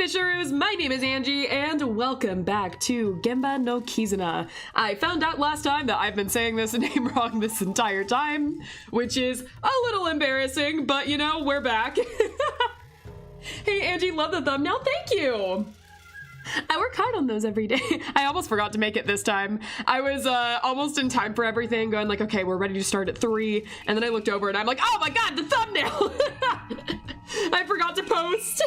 Fisheroos, my name is Angie, and welcome back to Genba no Kizuna. I found out last time that I've been saying this name wrong this entire time, which is a little embarrassing, but you know, we're back. Hey Angie, love the thumbnail, thank you! I work hard on those every day. I almost forgot to make it this time. I was almost in time for everything, going like, okay, we're ready to start at 3, and then I looked over and I'm like, oh my god, the thumbnail! I forgot to post.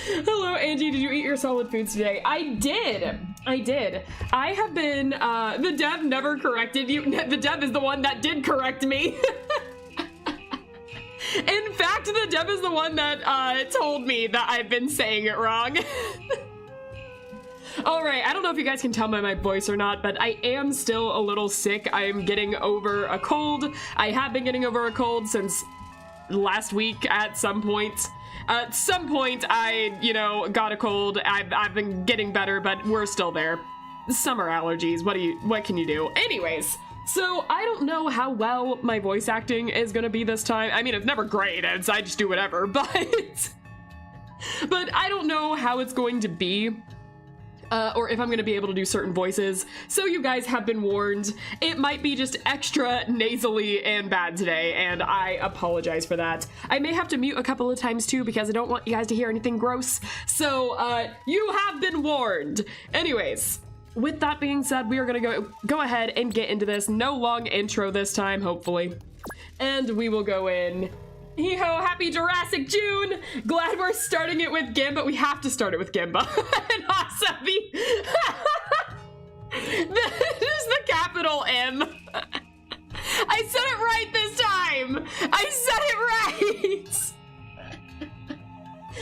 Hello, Angie, did you eat your solid foods today? I did. I have been, the dev never corrected you. The dev is the one that did correct me. In fact, the dev is the one that told me that I've been saying it wrong. All right, I don't know if you guys can tell by my voice or not, but I am still a little sick. I am getting over a cold. I have been getting over a cold since last week at some point. At some point, I, you know, got a cold. I've been getting better, but we're still there. Summer allergies, what can you do? Anyways. So, I don't know how well my voice acting is gonna be this time. I mean, it's never great, I just do whatever, but I don't know how it's going to be, or if I'm gonna be able to do certain voices. So you guys have been warned. It might be just extra nasally and bad today, and I apologize for that. I may have to mute a couple of times too, because I don't want you guys to hear anything gross. So, you have been warned. Anyways. With that being said, we are gonna go ahead and get into this. No long intro this time, hopefully. And we will go in. Hee-ho, happy Jurassic June! Glad we're starting it with Genba. We have to start it with Genba. And Asabi. There's the capital M. I said it right this time! I said it right!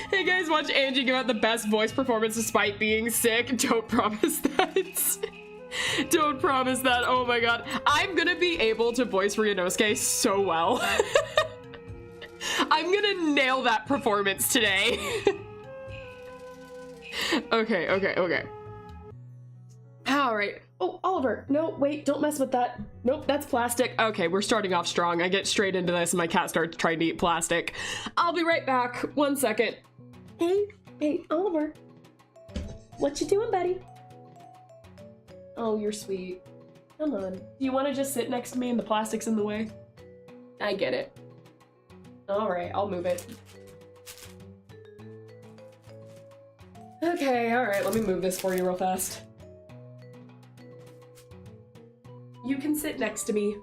Hey guys, watch Angie give out the best voice performance despite being sick. Don't promise that. Don't promise that. Oh my god. I'm gonna be able to voice Ryunosuke so well. I'm gonna nail that performance today. Okay. Alright. Oh, Oliver. No, wait, don't mess with that. Nope, that's plastic. Okay, we're starting off strong. I get straight into this and my cat starts trying to eat plastic. I'll be right back. 1 second. Hey, Oliver. What you doing, buddy? Oh, you're sweet. Come on. Do you want to just sit next to me and the plastic's in the way? I get it. Alright, I'll move it. Okay, alright, let me move this for you real fast. You can sit next to me.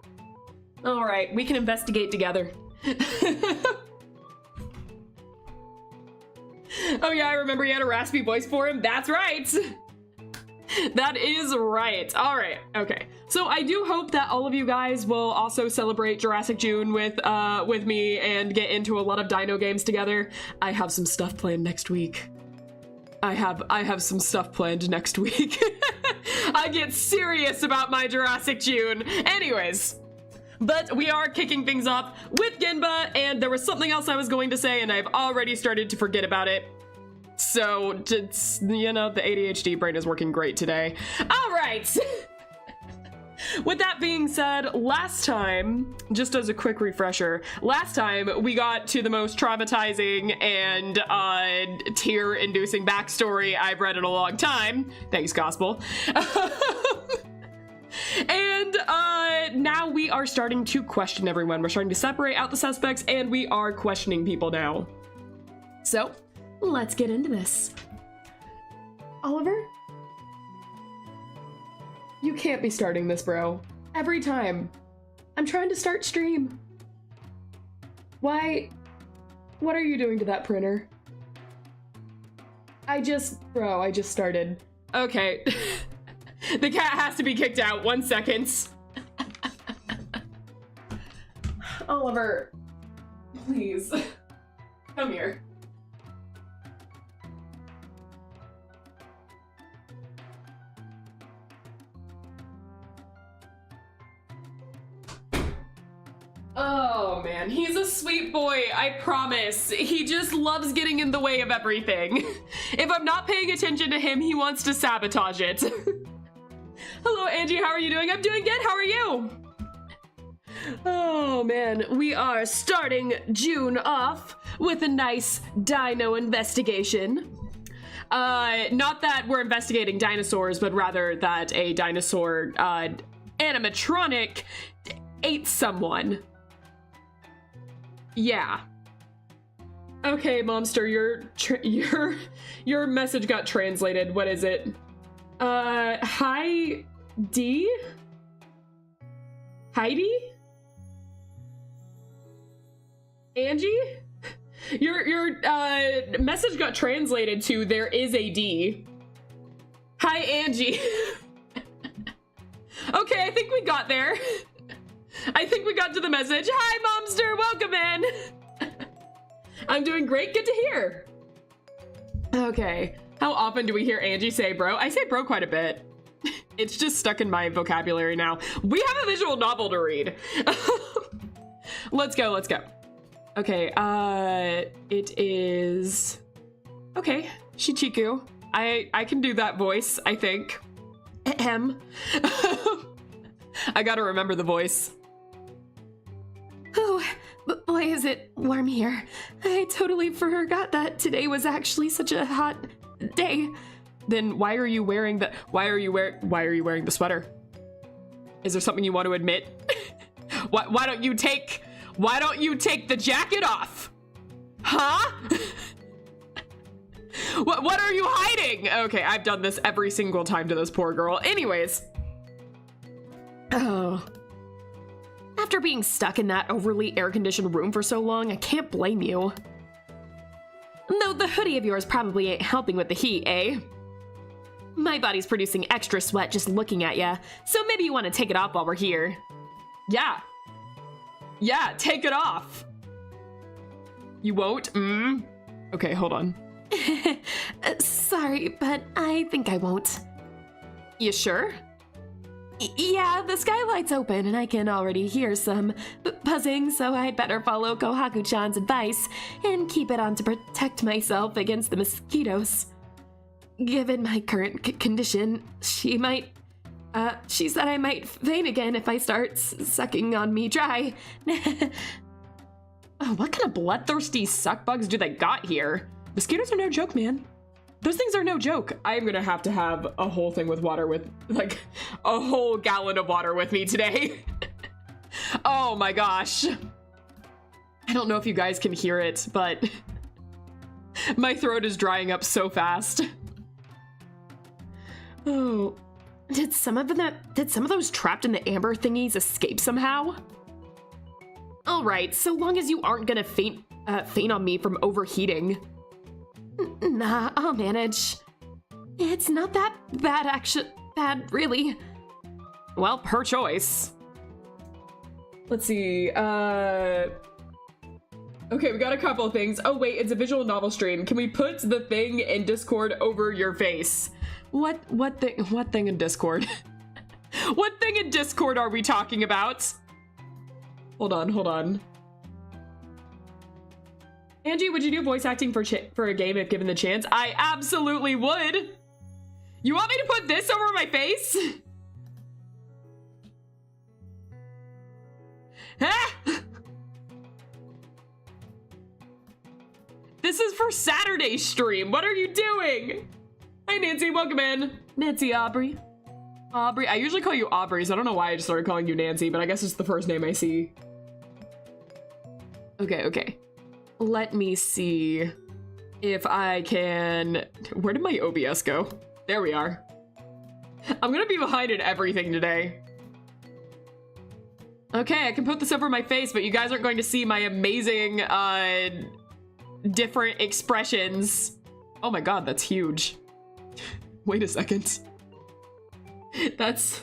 All right, we can investigate together. Oh yeah, I remember you had a raspy voice for him. That's right. That is right. All right, okay. So I do hope that all of you guys will also celebrate Jurassic June with me and get into a lot of dino games together. I have some stuff planned next week. I have some stuff planned next week. I get serious about my Jurassic June. Anyways, but we are kicking things off with Genba, and there was something else I was going to say, and I've already started to forget about it. So, it's, you know, the ADHD brain is working great today. All right. With that being said, last time, just as a quick refresher, last time we got to the most traumatizing and tear-inducing backstory I've read in a long time. Thanks, Gospel. And now we are starting to question everyone. We're starting to separate out the suspects, and we are questioning people now. So, let's get into this. Oliver? You can't be starting this, bro. Every time. I'm trying to start stream. Why? What are you doing to that printer? Bro, I just started. Okay. The cat has to be kicked out. 1 second. Oliver, please. Come here. Oh man, he's a sweet boy, I promise. He just loves getting in the way of everything. If I'm not paying attention to him, he wants to sabotage it. Hello, Angie, how are you doing? I'm doing good, how are you? Oh man, we are starting June off with a nice dino investigation. Not that we're investigating dinosaurs, but rather that a dinosaur animatronic ate someone. Yeah. Okay, Momster, your message got translated. What is it? Hi, D? Heidi? Angie? Your message got translated to there is a D. Hi, Angie. Okay, I think we got there. I think we got to the message. Hi, Momster, welcome in. I'm doing great, good to hear. Okay, how often do we hear Angie say bro? I say bro quite a bit. It's just stuck in my vocabulary now. We have a visual novel to read. Let's go, let's go. Okay, it is... Okay, Shichiku. I can do that voice, I think. Ahem. I gotta remember the voice. Oh, boy is it warm here. I totally forgot that today was actually such a hot day. Then why are you wearing the sweater? Is there something you want to admit? Why don't you take the jacket off? Huh? What are you hiding? Okay, I've done this every single time to this poor girl. Anyways. Oh. After being stuck in that overly air-conditioned room for so long, I can't blame you. Though the hoodie of yours probably ain't helping with the heat, eh? My body's producing extra sweat just looking at ya, so maybe you want to take it off while we're here. Yeah. Yeah, take it off. You won't? Okay, hold on. Sorry, but I think I won't. You sure? Yeah, the skylight's open and I can already hear some buzzing, so I'd better follow Kohaku-chan's advice and keep it on to protect myself against the mosquitoes. Given my current condition, she said I might faint again if I start sucking on me dry. Oh, what kind of bloodthirsty suck bugs do they got here? Mosquitoes are no joke, man. Those things are no joke. I'm gonna have to have a whole thing with water with, like, a whole gallon of water with me today. Oh my gosh. I don't know if you guys can hear it, but my throat is drying up so fast. Oh, did some of those trapped in the amber thingies escape somehow? All right, so long as you aren't gonna faint on me from overheating. Nah, I'll manage. It's not that bad, really. Well, her choice. Let's see, okay, we got a couple of things. Oh wait, it's a visual novel stream. Can we put the thing in Discord over your face? What thing in Discord? What thing in Discord are we talking about? Hold on. Angie, would you do voice acting for a game if given the chance? I absolutely would. You want me to put this over my face? Ah! This is for Saturday's stream. What are you doing? Hi, Nancy. Welcome in. Nancy Aubrey. Aubrey. I usually call you Aubrey, so I don't know why I just started calling you Nancy, but I guess it's the first name I see. Okay. Let me see if I can... Where did my OBS go? There we are. I'm gonna be behind in everything today. Okay, I can put this over my face, but you guys aren't going to see my amazing, different expressions. Oh my god, that's huge. Wait a second. That's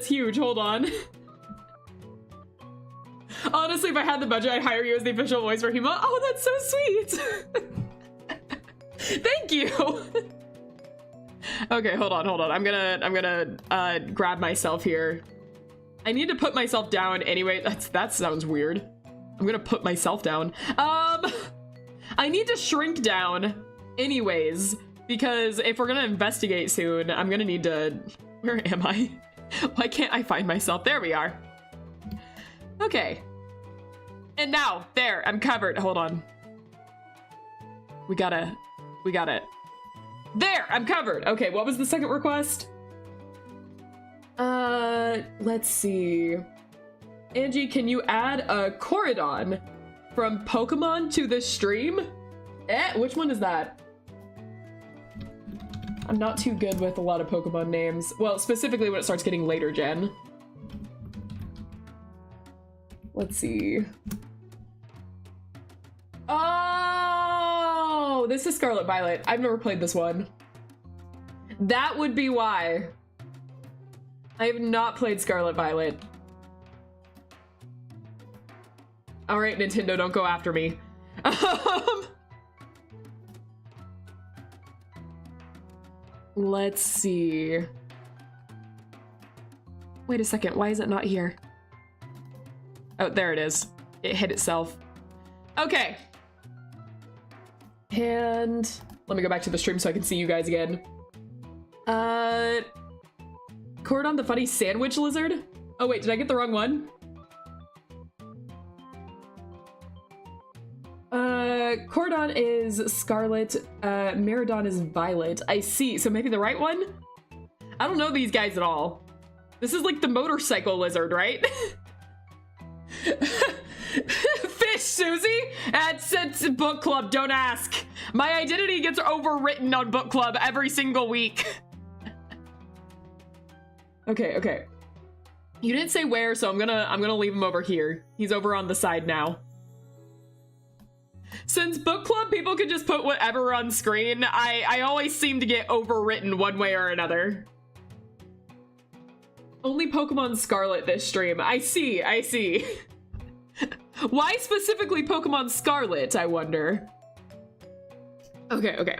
huge, hold on. Honestly, if I had the budget, I'd hire you as the official voice for Hima. Oh, that's so sweet. Thank you. Okay, hold on. I'm gonna grab myself here. I need to put myself down anyway. That sounds weird. I'm gonna put myself down. I need to shrink down anyways, because if we're gonna investigate soon, I'm gonna need to... Where am I? Why can't I find myself? There we are. Okay. And now, there, I'm covered. Hold on. We got it. There, I'm covered. Okay, what was the second request? Let's see. Angie, can you add a Corridon from Pokemon to the stream? Which one is that? I'm not too good with a lot of Pokemon names. Well, specifically when it starts getting later gen. Let's see. Oh, this is Scarlet Violet. I've never played this one. That would be why. I have not played Scarlet Violet. All right, Nintendo, don't go after me. Let's see. Wait a second, why is it not here? Oh, there it is. It hit itself. Okay. And let me go back to the stream so I can see you guys again. Cordon the funny sandwich lizard? Oh wait, did I get the wrong one? Cordon is Scarlet, Meridon is Violet. I see, so maybe the right one? I don't know these guys at all. This is like the motorcycle lizard, right? Fish, Susie? It's book club, don't ask. My identity gets overwritten on book club every single week. Okay. You didn't say where, so I'm gonna leave him over here. He's over on the side now. Since book club, people can just put whatever on screen, I always seem to get overwritten one way or another. Only Pokemon Scarlet this stream. I see. Why specifically Pokemon Scarlet, I wonder? Okay.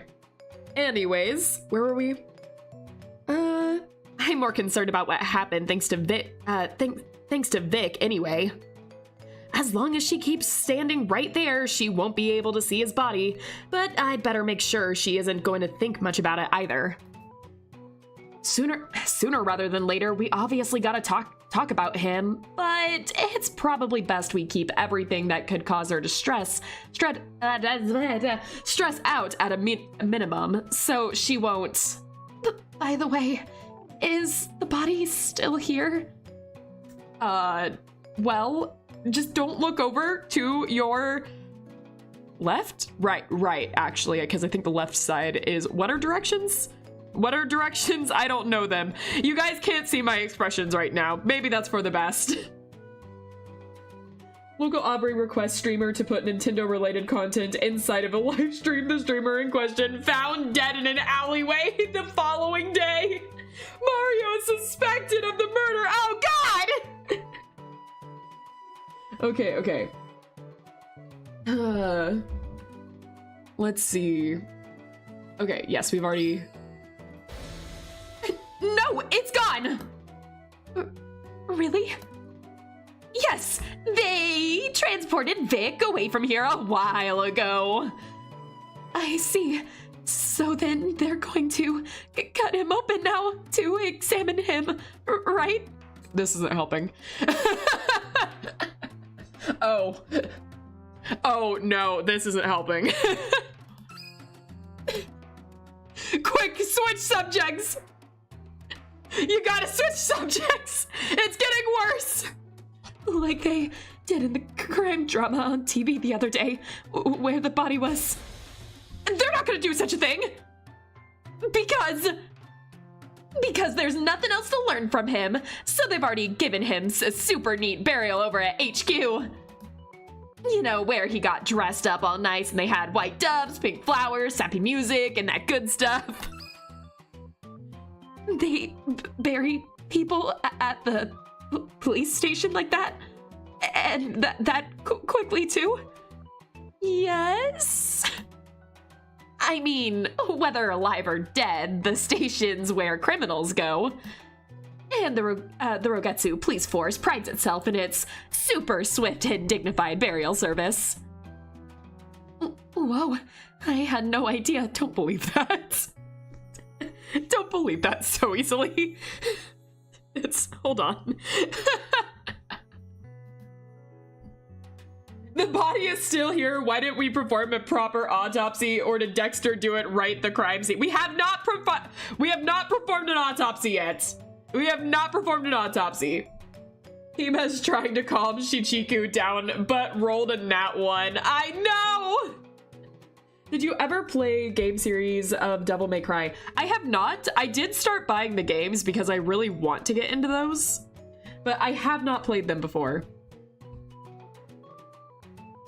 Anyways, where were we? I'm more concerned about what happened thanks to Vic, thanks to Vic anyway. As long as she keeps standing right there, she won't be able to see his body, but I'd better make sure she isn't going to think much about it either. Sooner rather than later, we obviously gotta talk about him, but it's probably best we keep everything that could cause her to stress out at a minimum, so she won't. By the way, is the body still here? Well, just don't look over to your left? Right, actually, because I think the left side is what are directions? What are directions? I don't know them. You guys can't see my expressions right now. Maybe that's for the best. Local Aubrey requests streamer to put Nintendo-related content inside of a live stream. The streamer in question found dead in an alleyway the following day. Mario is suspected of the murder. Oh, God! Okay. Let's see. Okay, yes, we've already... No, it's gone! Really? Yes, they transported Vic away from here a while ago. I see. So then they're going to cut him open now to examine him, right? This isn't helping. Oh no, this isn't helping. Quick, switch subjects! You gotta switch subjects! It's getting worse! Like they did in the crime drama on TV the other day, where the body was... They're not gonna do such a thing! Because there's nothing else to learn from him, so they've already given him a super neat burial over at HQ. You know, where he got dressed up all nice and they had white doves, pink flowers, sappy music, and that good stuff. They bury people at the police station like that? And that quickly too? Yes? I mean, whether alive or dead, the station's where criminals go. And the Rogetsu Police Force prides itself in its super swift and dignified burial service. Whoa, I had no idea. Don't believe that. Don't believe that so easily. Hold on. The body is still here. Why didn't we perform a proper autopsy, or did Dexter do it right the crime scene? We have not performed an autopsy yet. We have not performed an autopsy. Hima's trying to calm Shichiku down, but rolled a nat 1. I know! Did you ever play game series of Devil May Cry? I have not. I did start buying the games because I really want to get into those, but I have not played them before.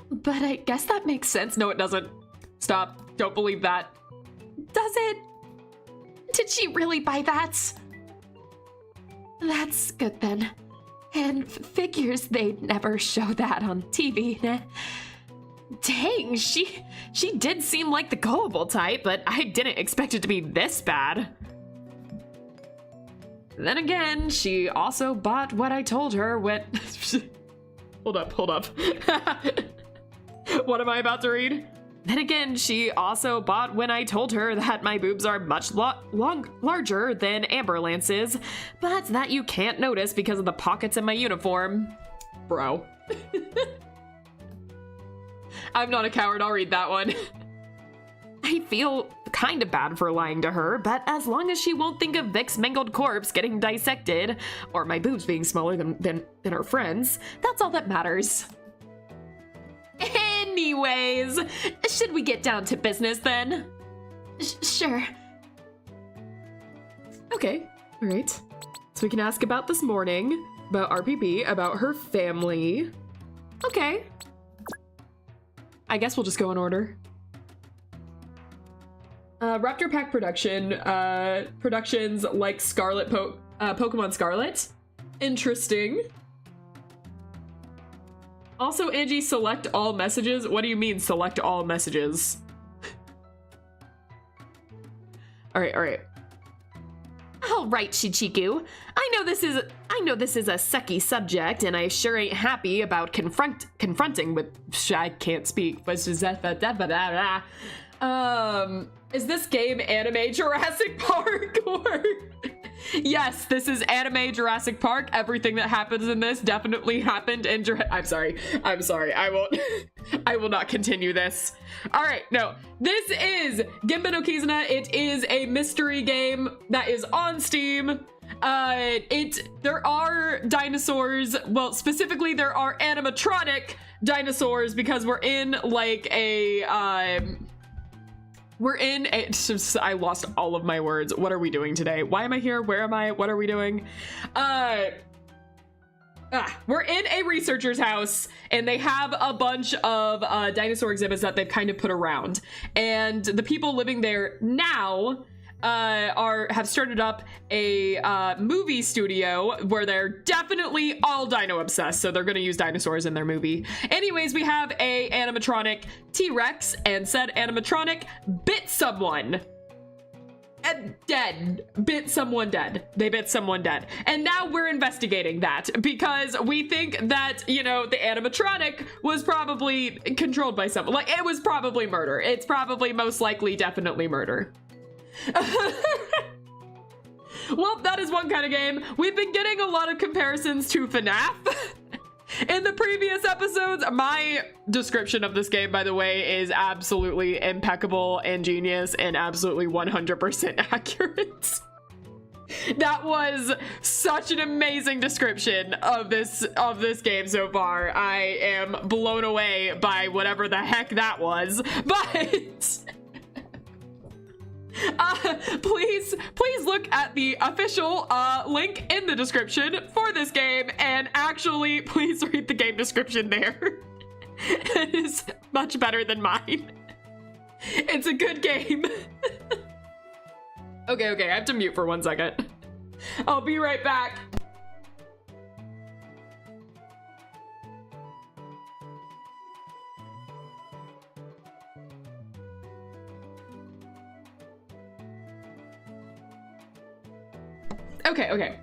But I guess that makes sense. No, it doesn't. Stop. Don't believe that. Does it? Did she really buy that? That's good then. And figures they'd never show that on TV. Dang, she did seem like the gullible type, but I didn't expect it to be this bad. Then again, she also bought what I told her when... Hold up. What am I about to read? Then again, she also bought when I told her that my boobs are much larger than Amberlance's, but that you can't notice because of the pockets in my uniform. Bro. I'm not a coward, I'll read that one. I feel kind of bad for lying to her, but as long as she won't think of Vic's mangled corpse getting dissected, or my boobs being smaller than her friends, that's all that matters. Anyways, should we get down to business then? Sure. Okay, all right. So we can ask about this morning, about RPP, about her family. Okay. I guess we'll just go in order. Raptor Pack productions like Scarlet Pokemon Scarlet. Interesting. Also, Angie, select all messages. What do you mean, select all messages? All right. All right, Shichiku. I know this is a sucky subject, and I sure ain't happy about confronting with. I can't speak. Is this game anime Jurassic Park or? Yes, this is anime Jurassic Park. Everything that happens in this definitely happened in I'm sorry. I will not continue this. All right, no. This is Genba no Kizuna. It is a mystery game that is on Steam. There are dinosaurs. Well, specifically, there are animatronic dinosaurs because we're in like a, I lost all of my words. What are we doing today? Why am I here? Where am I? What are we doing? We're in a researcher's house, and they have a bunch of dinosaur exhibits that they've kind of put around. And the people living there now have started up a movie studio where they're definitely all dino obsessed, so they're gonna use dinosaurs in their movie. Anyways, we have a animatronic T-Rex, and said animatronic bit someone. Bit someone dead. They bit someone dead. And now we're investigating that because we think that, you know, the animatronic was probably controlled by someone. Like, it was probably murder. It's probably most likely definitely murder. Well, that is one kind of game. We've been getting a lot of comparisons to FNAF. In the previous episodes, my description of this game, by the way, is absolutely impeccable and genius and absolutely 100% accurate. That was such an amazing description of this game so far. I am blown away by whatever the heck that was, but please look at the official link in the description for this game, and actually please read the game description there. It is much better than mine. It's a good game. Okay, I have to mute for 1 second. I'll be right back. Okay.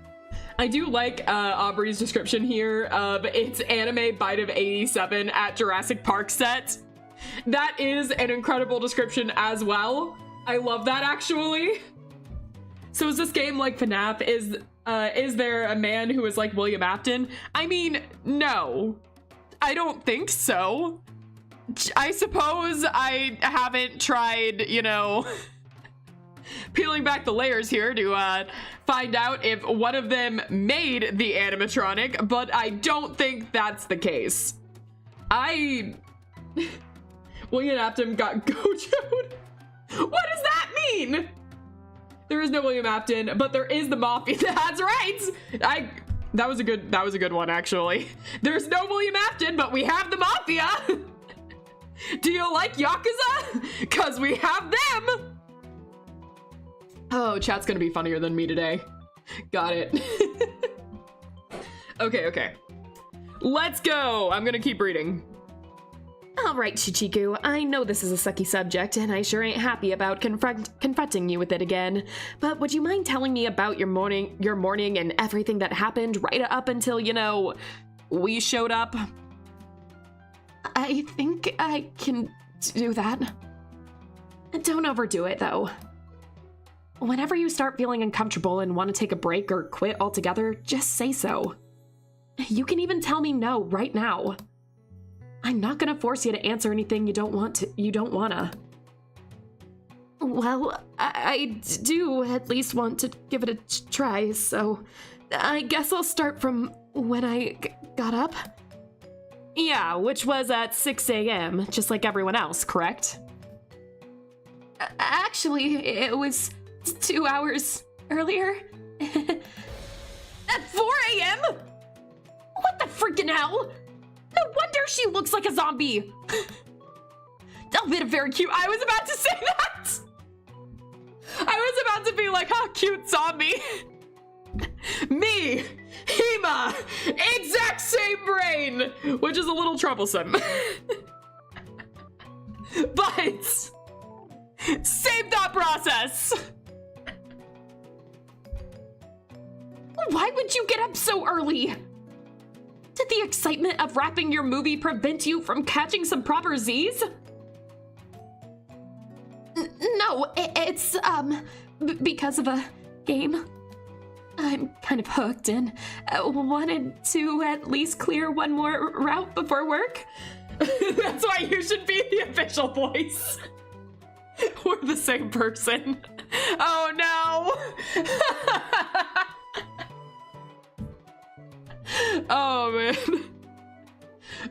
I do like Aubrey's description here of its anime bite of 87 at Jurassic Park set. That is an incredible description as well. I love that, actually. So is this game like FNAF? Is there a man who is like William Afton? I mean, no. I don't think so. I suppose I haven't tried, you know, peeling back the layers here to find out if one of them made the animatronic, but I don't think that's the case. William Afton got gojoed. What does that mean? There is no William Afton, but there is the Mafia. That's right. That was a good one, actually. There's no William Afton, but we have the Mafia. Do you like Yakuza? Because we have them. Oh, chat's gonna be funnier than me today. Got it. Okay. Let's go. I'm gonna keep reading. All right, Shichiku, I know this is a sucky subject, and I sure ain't happy about confronting you with it again, but would you mind telling me about your morning and everything that happened right up until, you know, we showed up? I think I can do that. Don't overdo it, though. Whenever you start feeling uncomfortable and want to take a break or quit altogether, just say so. You can even tell me no right now. I'm not gonna force you to answer anything you don't wanna. Well, I do at least want to give it a try, so I guess I'll start from when I got up. Yeah, which was at 6 a.m., just like everyone else, correct? Actually, it was 2 hours earlier. At 4 a.m.? What the freaking hell? No wonder she looks like a zombie. A bit very cute. I was about to say that. I was about to be like, oh, cute zombie. Me, Hema, exact same brain, which is a little troublesome. But same thought process. Why would you get up so early? Did the excitement of wrapping your movie prevent you from catching some proper Z's? No, it's, because of a game. I'm kind of hooked and wanted to at least clear one more route before work. That's why you should be the official voice. We're the same person. Oh no! Oh man.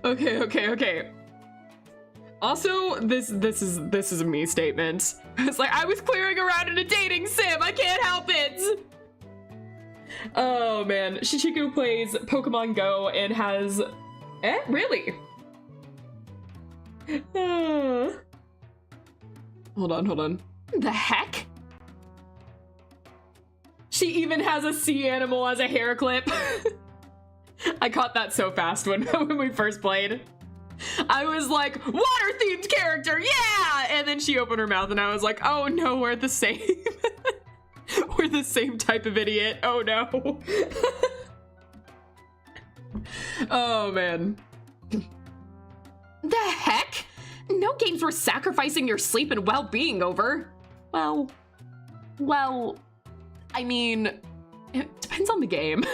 Okay. Also, this is a me statement. It's like I was clearing around in a dating sim. I can't help it. Oh man, Shichiku plays Pokemon Go and has really? Hold on. The heck? She even has a sea animal as a hair clip. I caught that so fast when we first played. I was like, water-themed character, yeah! And then she opened her mouth and I was like, oh no, we're the same. We're the same type of idiot. Oh no. Oh man. The heck? No games were sacrificing your sleep and well-being over. Well, I mean, it depends on the game.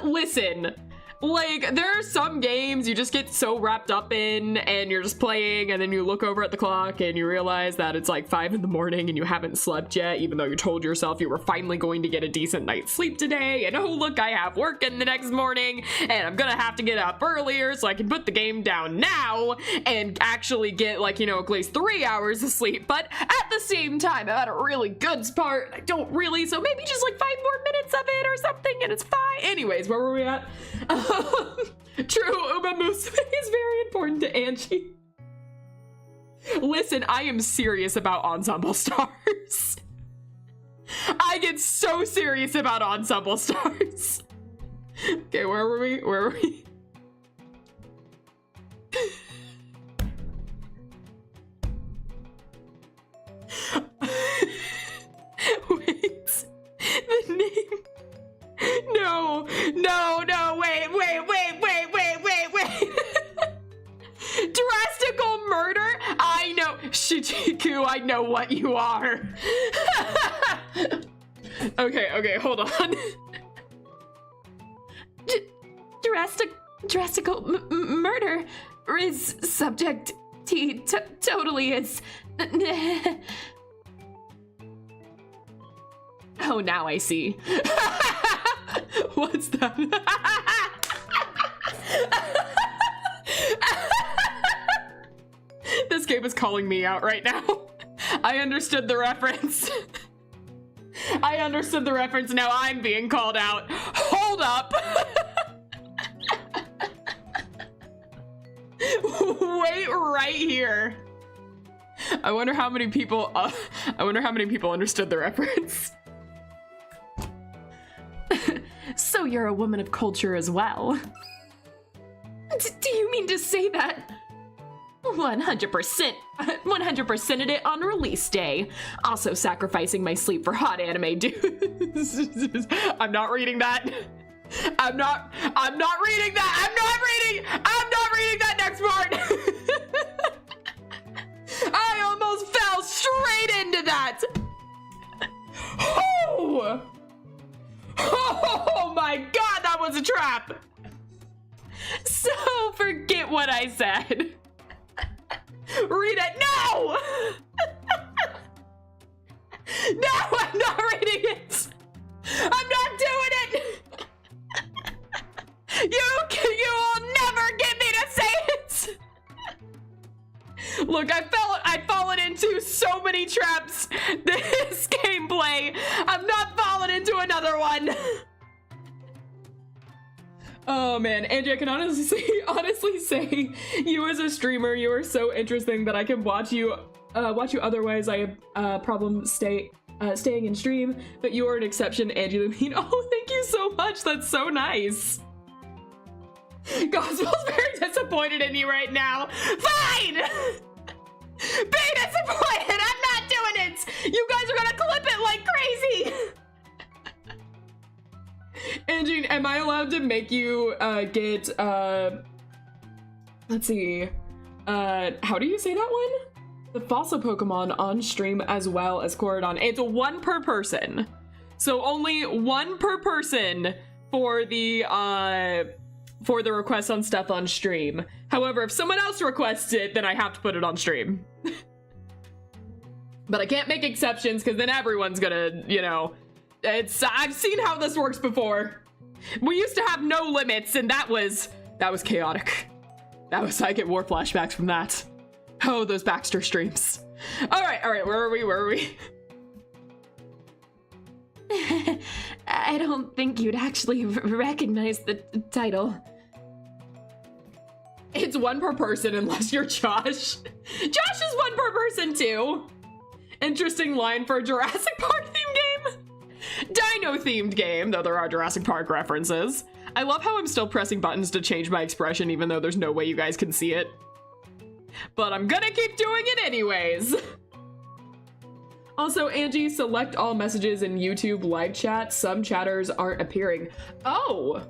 Listen, like, there are some games you just get so wrapped up in and you're just playing and then you look over at the clock and you realize that it's like 5 in the morning and you haven't slept yet, even though you told yourself you were finally going to get a decent night's sleep today. And oh, look, I have work in the next morning and I'm gonna have to get up earlier so I can put the game down now and actually get, like, you know, at least 3 hours of sleep. But at the same time, I'm at a really good part. I don't really, so maybe just like 5 more minutes of it or something and it's fine. Anyways, where were we at? True, Uma Musume is very important to Angie. Listen, I am serious about Ensemble Stars. I get so serious about Ensemble Stars. Okay, where were we? Wait, the name. No, wait. Drastical murder? I know, Shichiku, I know what you are. Okay, hold on. Drastic Jurassic murder is subject totally is. Oh, now I see. What's that? This game is calling me out right now. I understood the reference. I understood the reference, now I'm being called out. Hold up. Wait right here. I wonder how many people understood the reference. So you're a woman of culture as well. Do you mean to say that? 100%. 100%ed it on release day. Also sacrificing my sleep for hot anime dudes. I'm not reading that. I'm not reading that. I'm not reading that next part. I almost fell straight into that. Oh my god, that was a trap. So forget what I said. Read it. No! No, I'm not reading it. I'm not doing it. You will never get me to say it. Look, I've fallen into so many traps this gameplay. I'm not falling into another one. Oh man, Angie, I can honestly say you as a streamer, you are so interesting that I can watch you otherwise. I have problem staying in stream, but you are an exception, Angie Lumine. Oh, thank you so much. That's so nice. Gospel's very disappointed in you right now. Fine! Be disappointed! I'm not doing it! You guys are gonna clip it like crazy! Angie, am I allowed to make you get let's see, how do you say that one? The fossil Pokemon on stream as well as Corridon. It's one per person, so only one per person for the request on stuff on stream. However, if someone else requests it, then I have to put it on stream. But I can't make exceptions because then everyone's gonna, you know, I've seen how this works before. We used to have no limits, and that was chaotic. I get war flashbacks from that. Oh, those Baxter streams. All right, where are we? I don't think you'd actually recognize the title. It's one per person unless you're Josh. Josh is one per person too. Interesting line for a Jurassic Park themed game. Dino themed game, though there are Jurassic Park references. I love how I'm still pressing buttons to change my expression even though there's no way you guys can see it. But I'm gonna keep doing it anyways. Also, Angie, select all messages in YouTube live chat. Some chatters aren't appearing. Oh!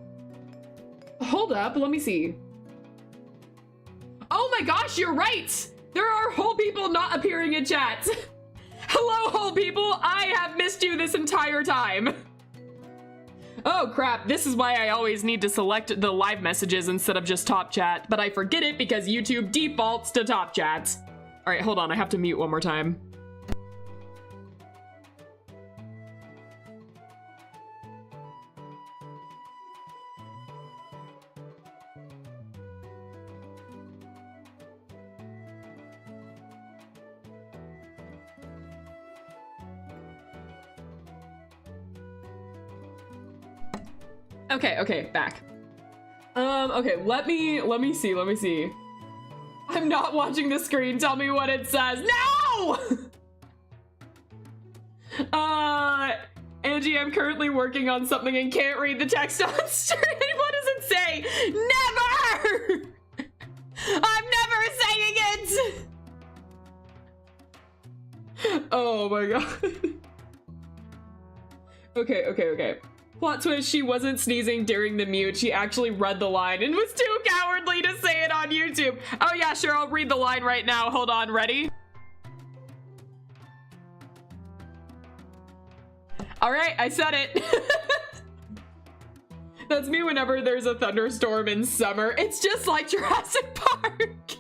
Hold up, let me see. Oh my gosh, you're right! There are whole people not appearing in chat. Hello, whole people! I have missed you this entire time. Oh crap, this is why I always need to select the live messages instead of just top chat, but I forget it because YouTube defaults to top chat. All right, hold on, I have to mute one more time. Okay, back. Okay, let me see. I'm not watching the screen. Tell me what it says. No! Angie, I'm currently working on something and can't read the text on stream. What does it say? Never! I'm never saying it! Oh my god. Okay. Plot twist, she wasn't sneezing during the mute. She actually read the line and was too cowardly to say it on YouTube. Oh yeah, sure, I'll read the line right now. Hold on, ready? All right, I said it. That's me whenever there's a thunderstorm in summer. It's just like Jurassic Park.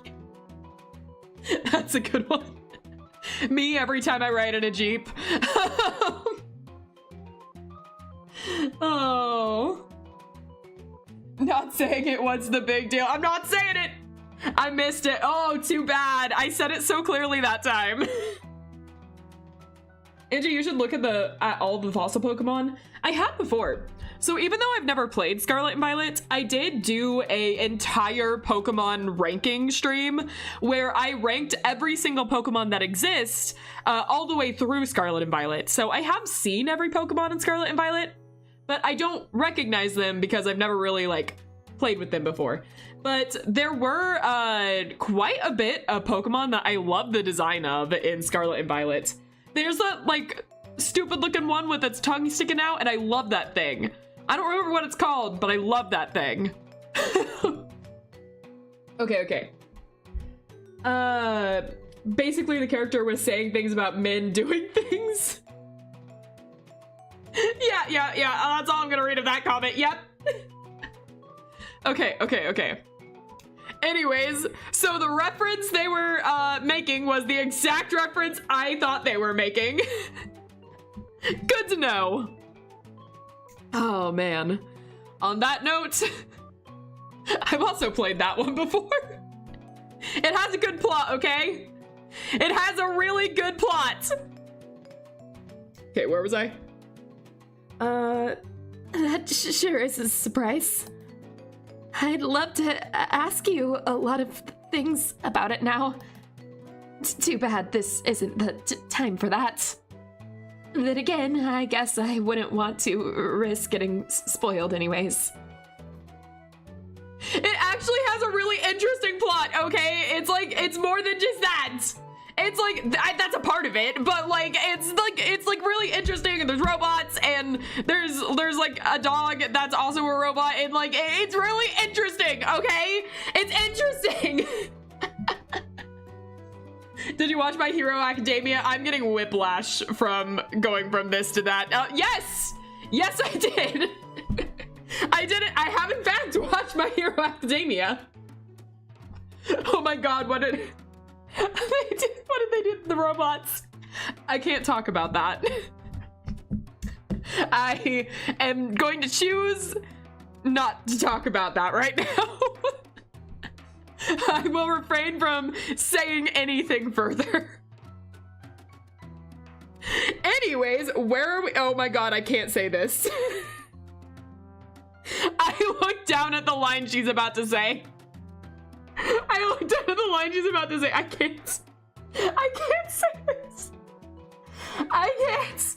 That's a good one. Me every time I ride in a Jeep. Oh. Not saying it, what's the big deal? I'm not saying it. I missed it. Oh, too bad. I said it so clearly that time. Angie, you should look at all the fossil Pokemon. I have before. So even though I've never played Scarlet and Violet, I did do a entire Pokemon ranking stream where I ranked every single Pokemon that exists all the way through Scarlet and Violet. So I have seen every Pokemon in Scarlet and Violet, but I don't recognize them because I've never really like played with them before. But there were quite a bit of Pokemon that I love the design of in Scarlet and Violet. There's that like stupid looking one with its tongue sticking out, and I love that thing. I don't remember what it's called, but I love that thing. Okay. Basically the character was saying things about men doing things. Yeah. That's all I'm gonna read of that comment. Yep. Okay. Anyways, so the reference they were making was the exact reference I thought they were making. Good to know. Oh man. On that note, I've also played that one before. It has a good plot, okay? It has a really good plot. Okay, where was I? That sure is a surprise. I'd love to ask you a lot of things about it now. Too bad this isn't the time for that. Then again, I guess I wouldn't want to risk getting spoiled anyways. It actually has a really interesting plot, okay? It's more than just that. It's like, that's a part of it, but like, it's like really interesting, and there's robots, and there's like a dog that's also a robot, and like, it's really interesting, okay? It's interesting. Did you watch My Hero Academia? I'm getting whiplash from going from this to that. Yes, I did. I did it. I have in fact watched My Hero Academia. Oh my god, what did they do to the robots? I can't talk about that. I am going to choose not to talk about that right now. I will refrain from saying anything further. Anyways, where are we? Oh my god, I can't say this. I looked down at the line she's about to say. I can't say this. I can't.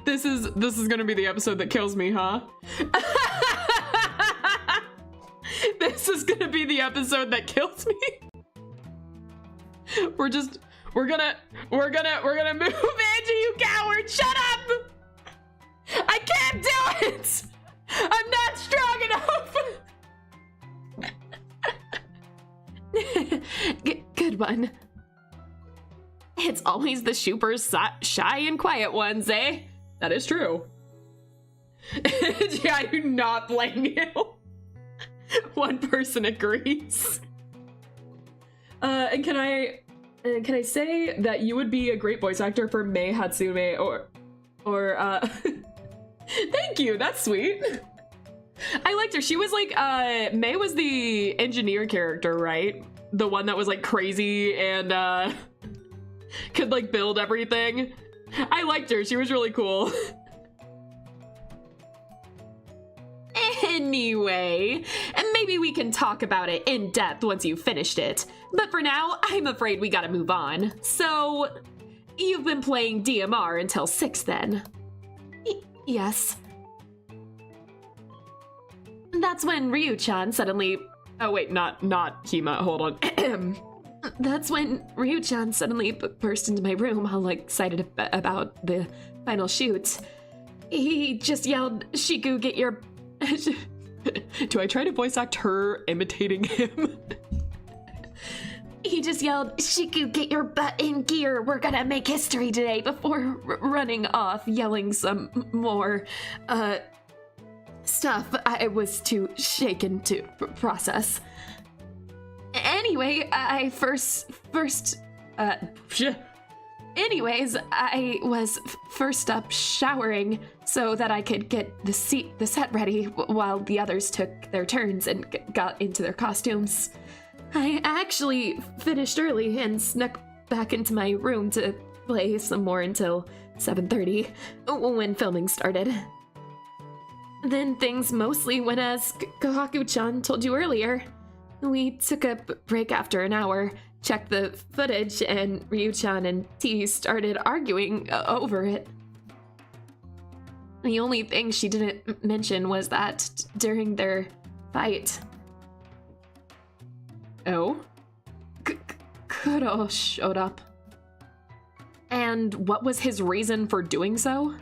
This is gonna be the episode that kills me, huh? This is gonna be the episode that kills me. We're gonna move, Angie, you coward! Shut up! I can't do it! I'm not strong enough! Good one. It's always the super shy and quiet ones, eh? That is true. Yeah, I do not blame you. One person agrees. And can I say that you would be a great voice actor for Mei Hatsume or thank you, that's sweet. I liked her. She was like Mei was the engineer character, right? The one that was like crazy and could like build everything. I liked her. She was really cool. Anyway, maybe we can talk about it in depth once you've finished it. But for now, I'm afraid we gotta move on. So, you've been playing DMR until 6 then? Yes. That's when Ryu-chan suddenly... Oh wait, not Hima, hold on. That's when Ryu-chan suddenly burst into my room all excited about the final shoot. He just yelled, "Shiku, get your..." Do I try to voice act her imitating him? He just yelled, "Shiku, get your butt in gear. We're gonna make history today," before running off, yelling some more, stuff I was too shaken to process. Anyway, I was first up showering so that I could get the set ready while the others took their turns and got into their costumes. I actually finished early and snuck back into my room to play some more until 7:30 when filming started. Then things mostly went as Kohaku-chan told you earlier. We took a break after an hour, checked the footage, and Ryu-chan and T started arguing over it. The only thing she didn't mention was that during their fight... Oh? Kuro showed up. And what was his reason for doing so?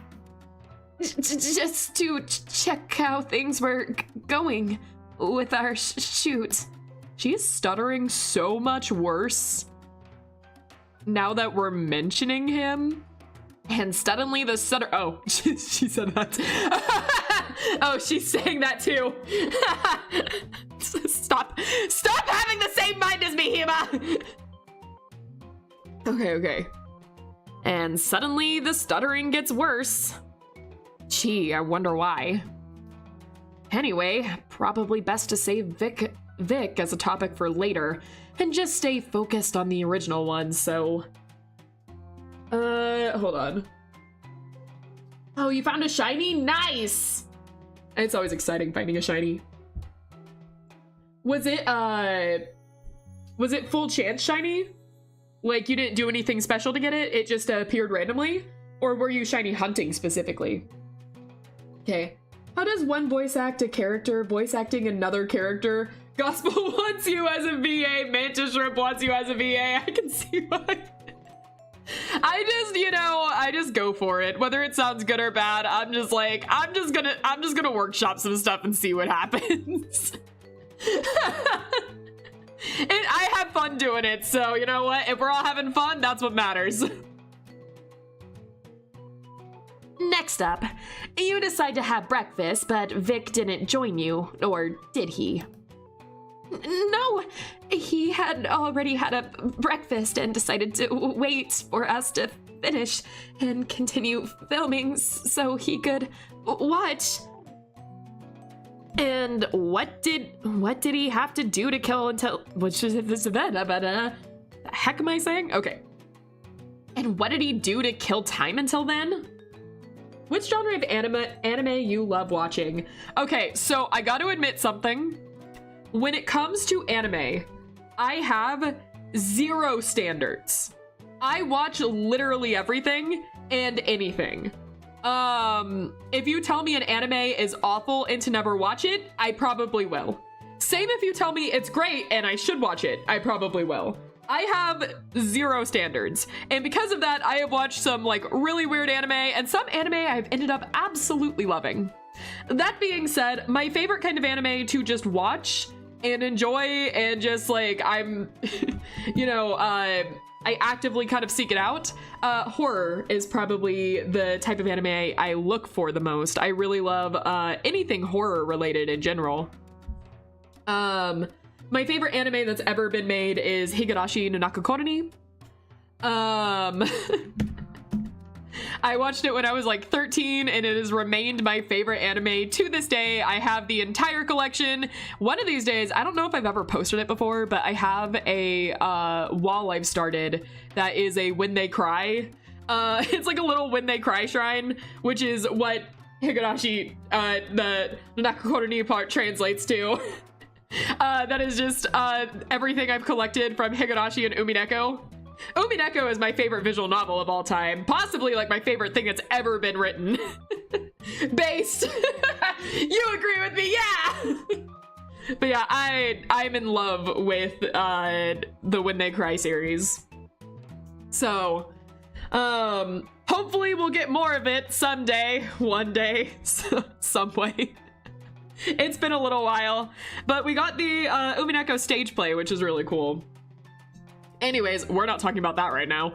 Just to check how things were going with our shoot. She's stuttering so much worse now that we're mentioning him. And suddenly the stutter... Oh, she said that. Oh, she's saying that too. Stop having the same mind as me, Hima! Okay. And suddenly the stuttering gets worse. Gee, I wonder why. Anyway, probably best to save Vic as a topic for later and just stay focused on the original one, so... hold on. Oh, you found a shiny? Nice! It's always exciting finding a shiny. Was it full chance shiny? Like, you didn't do anything special to get it? It just appeared randomly? Or were you shiny hunting specifically? Okay. How does one voice act a character voice acting another character? Gospel wants you as a VA, Mantis Shrimp wants you as a VA. I can see why. I just go for it. Whether it sounds good or bad, I'm just gonna workshop some stuff and see what happens. And I have fun doing it, so you know what? If we're all having fun, that's what matters. Next up, you decide to have breakfast, but Vic didn't join you, or did he? No, he had already had a breakfast and decided to wait for us to finish and continue filming so he could watch. And what did he have to do to kill until which is this event? The heck am I saying? Okay. And what did he do to kill time until then? Which genre of anime you love watching? Okay, so I got to admit something. When it comes to anime, I have zero standards. I watch literally everything and anything. If you tell me an anime is awful and to never watch it, I probably will. Same if you tell me it's great and I should watch it, I probably will. I have zero standards. And because of that, I have watched some like really weird anime and some anime I've ended up absolutely loving. That being said, my favorite kind of anime to just watch and enjoy and just like, I'm, I actively kind of seek it out. Horror is probably the type of anime I look for the most. I really love anything horror related in general. My favorite anime that's ever been made is Higurashi no Nakokoroni. I watched it when I was like 13 and it has remained my favorite anime to this day. I have the entire collection. One of these days, I don't know if I've ever posted it before, but I have a wall I've started that is a When They Cry. It's like a little When They Cry shrine, which is what Higurashi, the Nakokoroni part translates to. That is just everything I've collected from Higurashi and Umineko. Umineko is my favorite visual novel of all time. Possibly like my favorite thing that's ever been written. Based. You agree with me? Yeah! But yeah, I'm in love with the When They Cry series. So, hopefully we'll get more of it someday, one day, some way. It's been a little while, but we got the Umineko stage play, which is really cool. Anyways, we're not talking about that right now.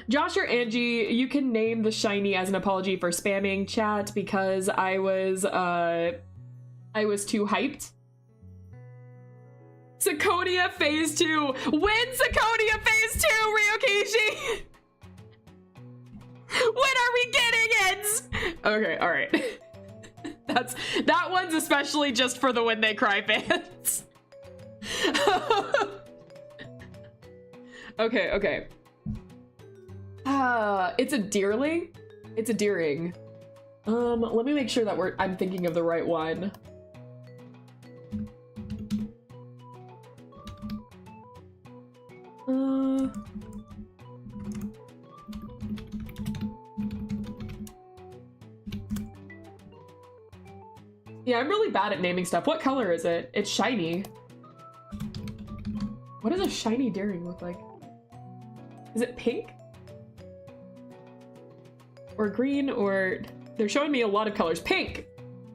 Josh or Angie, you can name the shiny as an apology for spamming chat because I was too hyped. Sakonia Phase 2! When Sakonia Phase 2, Ryokishi? When are we getting it? Okay, alright. That one's especially just for the When They Cry fans. Okay. It's a deerling? It's a deering. Let me make sure that I'm thinking of the right one. Yeah, I'm really bad at naming stuff. What color is it? It's shiny. What does a shiny deering look like? Is it pink? Or green, or... They're showing me a lot of colors. Pink!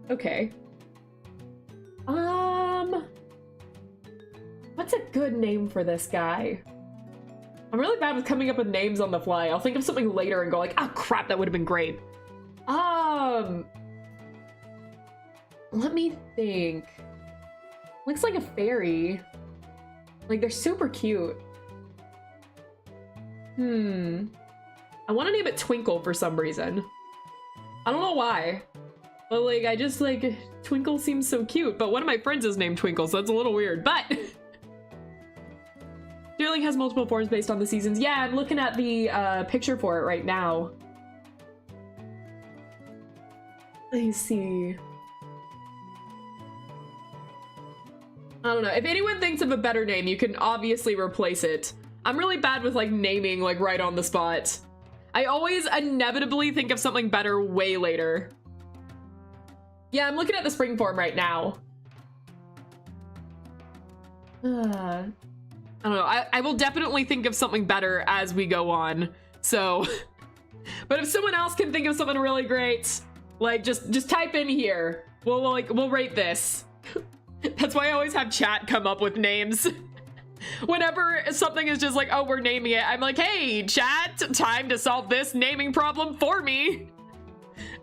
Okay. What's a good name for this guy? I'm really bad with coming up with names on the fly. I'll think of something later and go like, oh crap, that would have been great. Let me think. Looks like a fairy. Like, they're super cute. I want to name it Twinkle for some reason. I don't know why. But, like, I just, like, Twinkle seems so cute. But one of my friends is named Twinkle, so that's a little weird. But... Deerling has multiple forms based on the seasons. Yeah, I'm looking at the picture for it right now. Let me see. I don't know. If anyone thinks of a better name, you can obviously replace it. I'm really bad with, like, naming, like, right on the spot. I always inevitably think of something better way later. Yeah, I'm looking at the spring form right now. I don't know. I will definitely think of something better as we go on. So, but if someone else can think of something really great, like, just type in here. We'll rate this. That's why I always have chat come up with names. Whenever something is just like, oh, we're naming it, I'm like, hey, chat, time to solve this naming problem for me.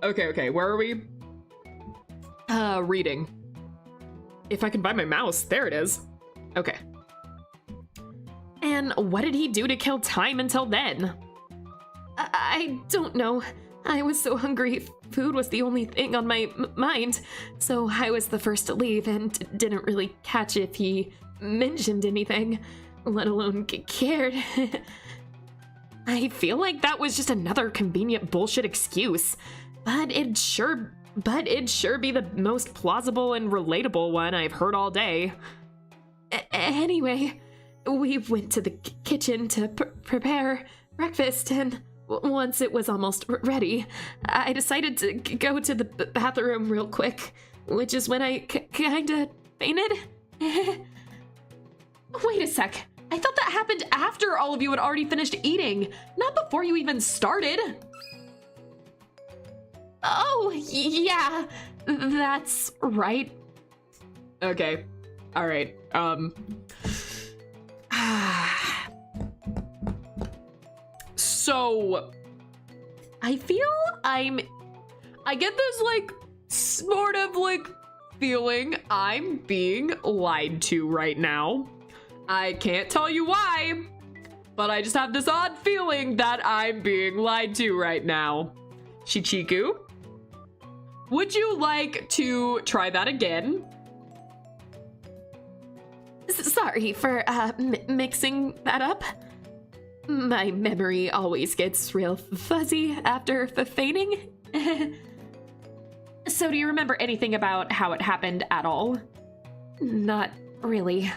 Okay, where are we? Reading. If I can find my mouse, there it is. Okay. And what did he do to kill time until then? I don't know. I was so hungry, food was the only thing on my mind, so I was the first to leave and didn't really catch if he mentioned anything, let alone cared. I feel like that was just another convenient bullshit excuse, but it'd sure be the most plausible and relatable one I've heard all day. Anyway, we went to the kitchen to prepare breakfast, and once it was almost ready, I decided to go to the bathroom real quick, which is when I kinda fainted. Wait a sec. I thought that happened after all of you had already finished eating, not before you even started. Oh, yeah, that's right. Okay. All right. So, I feel I get this, like, sort of, like, feeling I'm being lied to right now. I can't tell you why, but I just have this odd feeling that I'm being lied to right now. Shichiku, would you like to try that again? Sorry for mixing that up. My memory always gets real fuzzy after fainting. So do you remember anything about how it happened at all? Not really.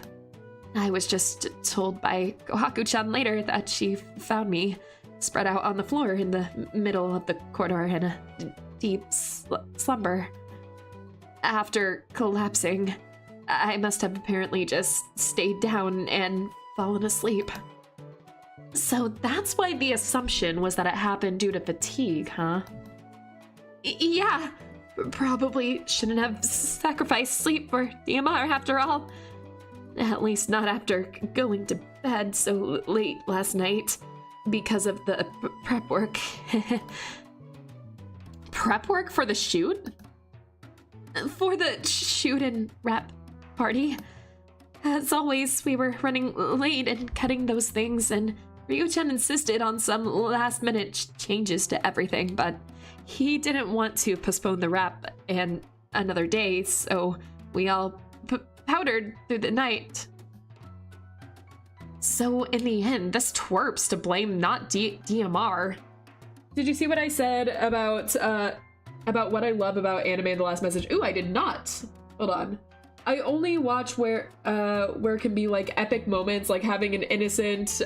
I was just told by Kohaku-chan later that she found me spread out on the floor in the middle of the corridor in a deep slumber. After collapsing, I must have apparently just stayed down and fallen asleep. So that's why the assumption was that it happened due to fatigue, huh? Yeah, probably shouldn't have sacrificed sleep for DMR after all. At least not after going to bed so late last night because of the prep work. Prep work for the shoot? For the shoot and wrap party. As always, we were running late and cutting those things, and Ryuchan insisted on some last-minute changes to everything, but he didn't want to postpone the wrap and another day, so we all powdered through the night. So in the end, this twerp's to blame, not DMR. Did you see what I said about what I love about anime in the last message? Ooh, I did not. Hold on. I only watch where it can be like epic moments, like having an innocent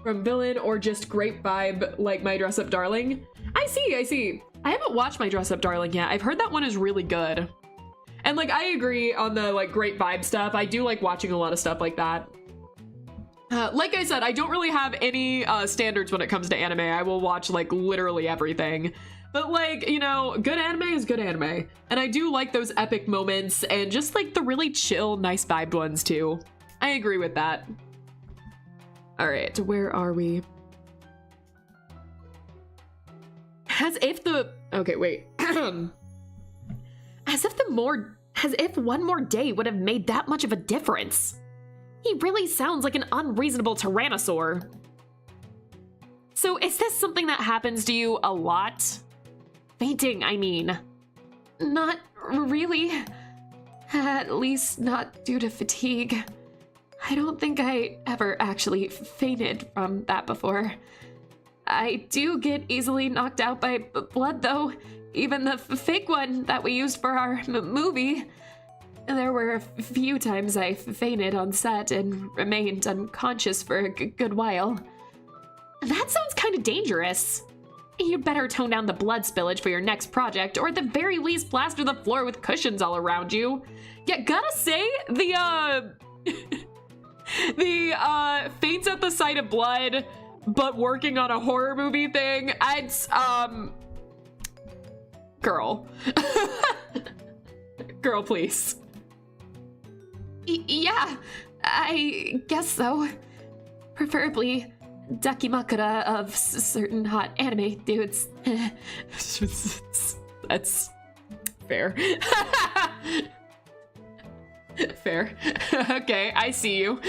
from villain, or just great vibe like My Dress Up Darling. I see. I haven't watched My Dress Up Darling yet. I've heard that one is really good. And like, I agree on the like great vibe stuff. I do like watching a lot of stuff like that. Like I said, I don't really have any standards when it comes to anime. I will watch like literally everything. But like, you know, good anime is good anime. And I do like those epic moments and just like the really chill, nice vibed ones too. I agree with that. All right, where are we? As if one more day would have made that much of a difference. He really sounds like an unreasonable tyrannosaur. So is this something that happens to you a lot? Fainting, I mean. Not really. At least not due to fatigue. I don't think I ever actually fainted from that before. I do get easily knocked out by blood, though. Even the fake one that we used for our movie. There were a few times I fainted on set and remained unconscious for a good while. That sounds kind of dangerous. You'd better tone down the blood spillage for your next project, or at the very least plaster the floor with cushions all around you. Yeah, gotta say, the faints at the sight of blood, but working on a horror movie thing, girl. Girl, please. Yeah, I guess so. Preferably Dakimakura of certain hot anime dudes. That's fair. Fair. Okay, I see you.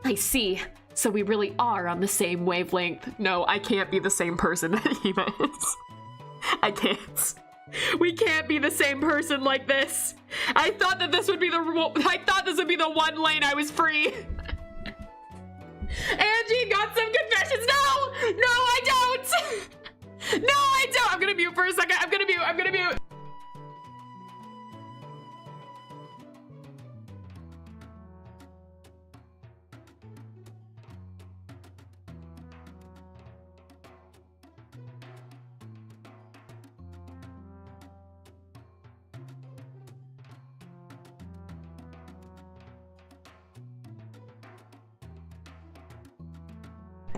I see. So we really are on the same wavelength. No, I can't be the same person that Hima is. I can't. We can't be the same person like this. I thought this would be the one lane I was free. Angie got some confessions. No, I don't. No, I don't. I'm gonna mute for a second. I'm gonna mute.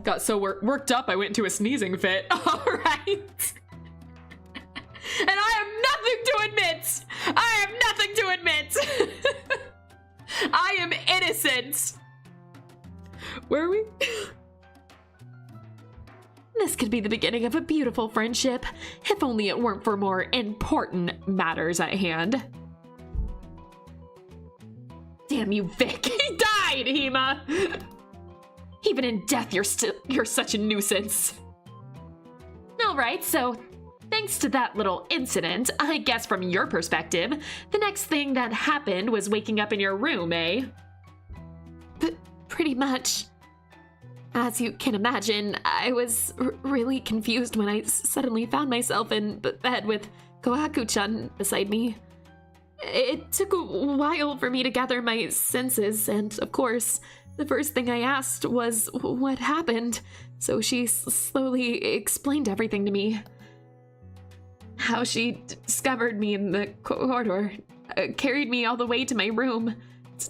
Got so worked up, I went into a sneezing fit. All right. And I have nothing to admit. I am innocent. Where are we? This could be the beginning of a beautiful friendship, if only it weren't for more important matters at hand. Damn you, Vic. He died, Hima. Even in death, you're such a nuisance. All right, so thanks to that little incident, I guess from your perspective, the next thing that happened was waking up in your room, eh? Pretty much. As you can imagine, I was really confused when I suddenly found myself in bed with Kohaku-chan beside me. It took a while for me to gather my senses, and of course, the first thing I asked was what happened, so she slowly explained everything to me. How she discovered me in the corridor, carried me all the way to my room,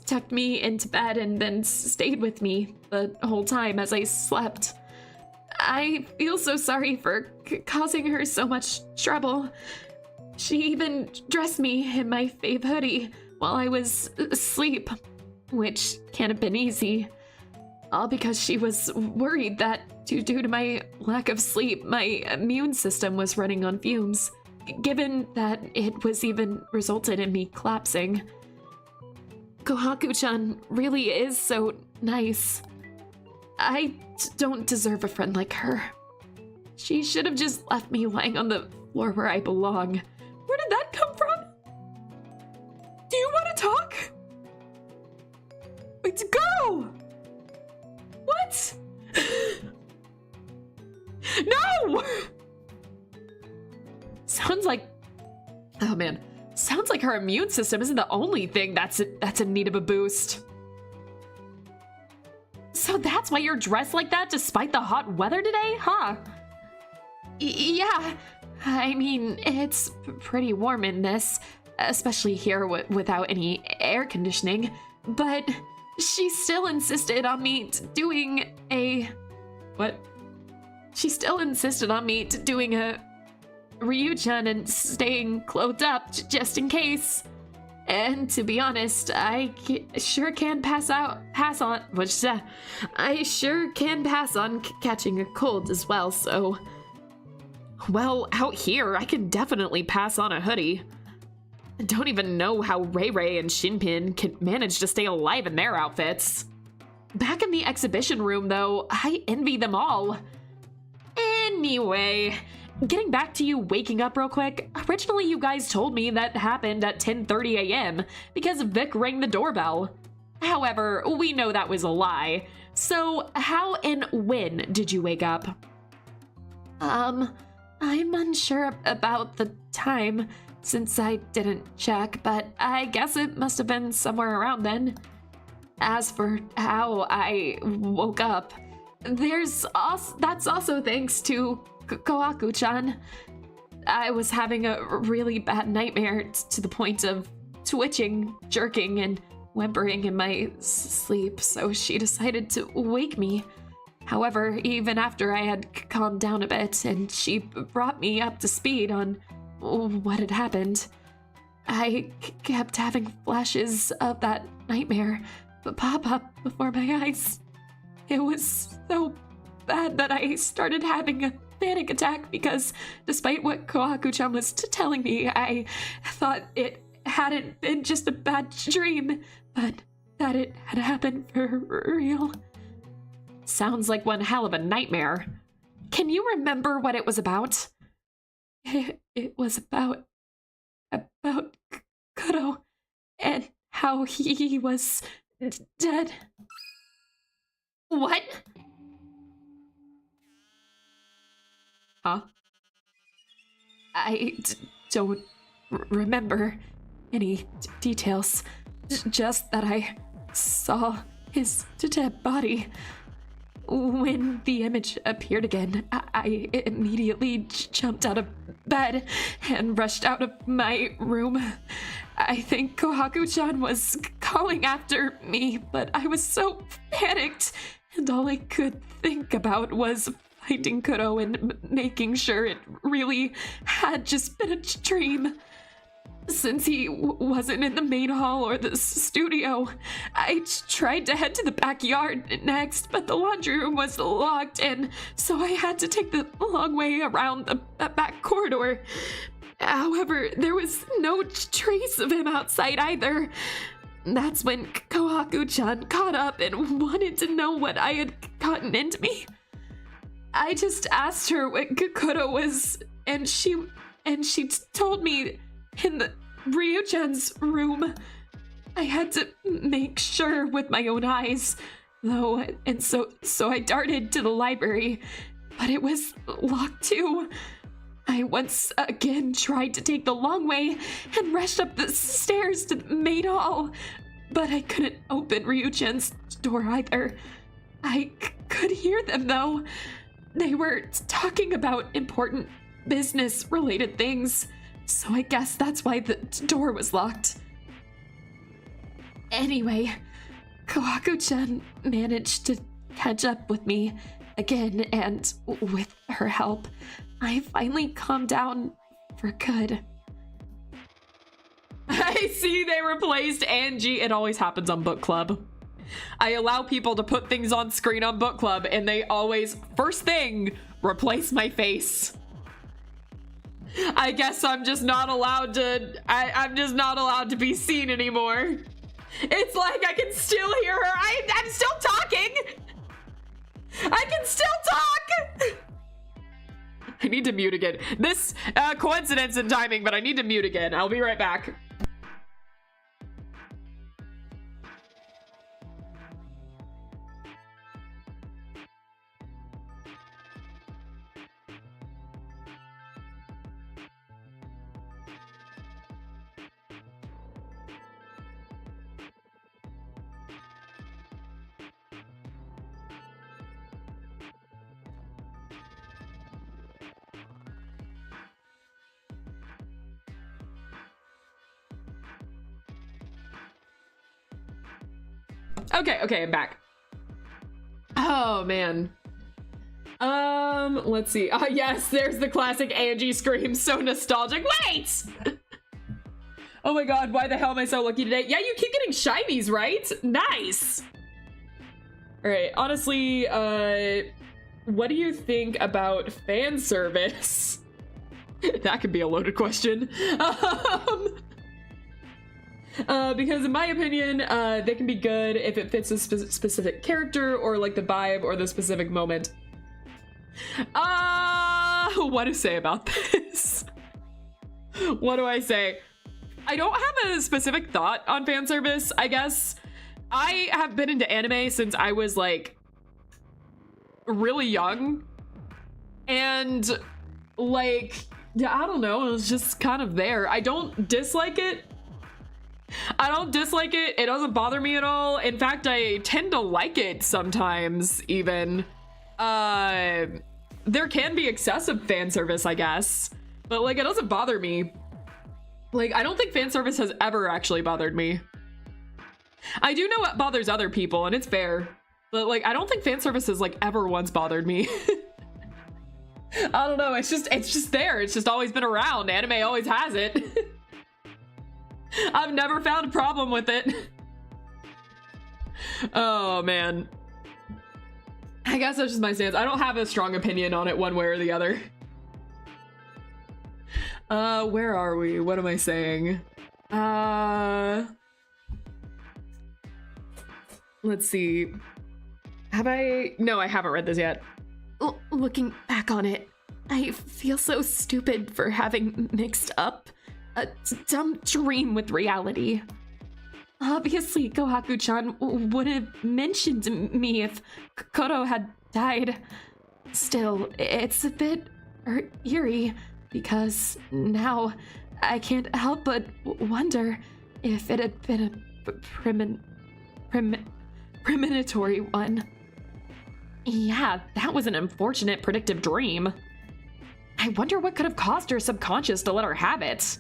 tucked me into bed, and then stayed with me the whole time as I slept. I feel so sorry for causing her so much trouble. She even dressed me in my fave hoodie while I was asleep. which can't have been easy. All because she was worried that due to my lack of sleep, my immune system was running on fumes, given that it was even resulted in me collapsing. Kohaku-chan really is so nice. I don't deserve a friend like her. She should have just left me lying on the floor where I belong. Where did that come from? Do you want to talk? Wait, girl! What? No! Sounds like... Oh man. Sounds like her immune system isn't the only thing that's in need of a boost. So that's why you're dressed like that despite the hot weather today, huh? Yeah, I mean, it's pretty warm in this, especially here without any air conditioning, but she still insisted on me doing a... What? She still insisted on me doing a Ryu-chan and staying clothed up just in case. And to be honest, I sure can pass on catching a cold as well, so... Well, out here, I can definitely pass on a hoodie. I don't even know how Ray Ray and Shinpin can manage to stay alive in their outfits. Back in the exhibition room, though, I envy them all. Anyway, getting back to you waking up real quick, originally you guys told me that happened at 10:30 a.m. because Vic rang the doorbell. However, we know that was a lie. So how and when did you wake up? I'm unsure about the time since I didn't check, but I guess it must have been somewhere around then. As for how I woke up, that's also thanks to Kohaku-chan. I was having a really bad nightmare to the point of twitching, jerking, and whimpering in my sleep, so she decided to wake me. However, even after I had calmed down a bit and she brought me up to speed on what had happened, I kept having flashes of that nightmare pop up before my eyes. It was so bad that I started having a panic attack because despite what Kohaku-chan was telling me, I thought it hadn't been just a bad dream, but that it had happened for real. Sounds like one hell of a nightmare. Can you remember what it was about? It was about Kuro and how he was dead. What? Huh? I don't remember any details, just that I saw his dead body. When the image appeared again, I immediately jumped out of bed and rushed out of my room. I think Kohaku-chan was calling after me, but I was so panicked, and all I could think about was finding Kuro and making sure it really had just been a dream. Since he wasn't in the main hall or the studio, I tried to head to the backyard next, but the laundry room was locked, and so I had to take the long way around the back corridor. However, there was no trace of him outside either. That's when Kohaku-chan caught up and wanted to know what I had gotten into me. I just asked her what Kuro was, and she told me in the Ryu-chan's room. I had to make sure with my own eyes, though, and so I darted to the library, but it was locked too. I once again tried to take the long way and rushed up the stairs to the main hall, but I couldn't open Ryu-chan's door either. I could hear them though. They were talking about important business-related things. So I guess that's why the door was locked. Anyway, Kohaku-chan managed to catch up with me again, and with her help, I finally calmed down for good. I I see they replaced Angie. It always happens on book club. I allow people to put things on screen on book club and they always, first thing, replace my face. I guess I'm just not allowed to, I'm just not allowed to be seen anymore. It's like I can still hear her. I'm still talking. I can still talk. I need to mute again. This coincidence in timing, but I need to mute again. I'll be right back. Okay, I'm back. Oh, man. Let's see. Yes, there's the classic Angie scream. So nostalgic. Wait! Oh my god, why the hell am I so lucky today? Yeah, you keep getting shinies, right? Nice! Alright, honestly, what do you think about fan service? That could be a loaded question. Because in my opinion, they can be good if it fits a specific character or like the vibe or the specific moment. What to say about this? What do I say? I don't have a specific thought on fan service, I guess. I have been into anime since I was like really young. And like, yeah, I don't know, it was just kind of there. I don't dislike it. It doesn't bother me at all. In fact, I tend to like it sometimes, even. There can be excessive fan service, I guess. But, like, it doesn't bother me. Like, I don't think fan service has ever actually bothered me. I do know what bothers other people, and it's fair. But, like, I don't think fan service has, like, ever once bothered me. I don't know, it's just there. It's just always been around. Anime always has it. I've never found a problem with it. Oh, man. I guess that's just my stance. I don't have a strong opinion on it one way or the other. Where are we? What am I saying? Let's see. Have I? No, I haven't read this yet. Looking back on it, I feel so stupid for having mixed up a dumb dream with reality. Obviously, Kohaku-chan would have mentioned me if Koto had died. Still, it's a bit eerie, because now I can't help but wonder if it had been a premonitory one. Yeah, that was an unfortunate predictive dream. I wonder what could have caused her subconscious to let her have it.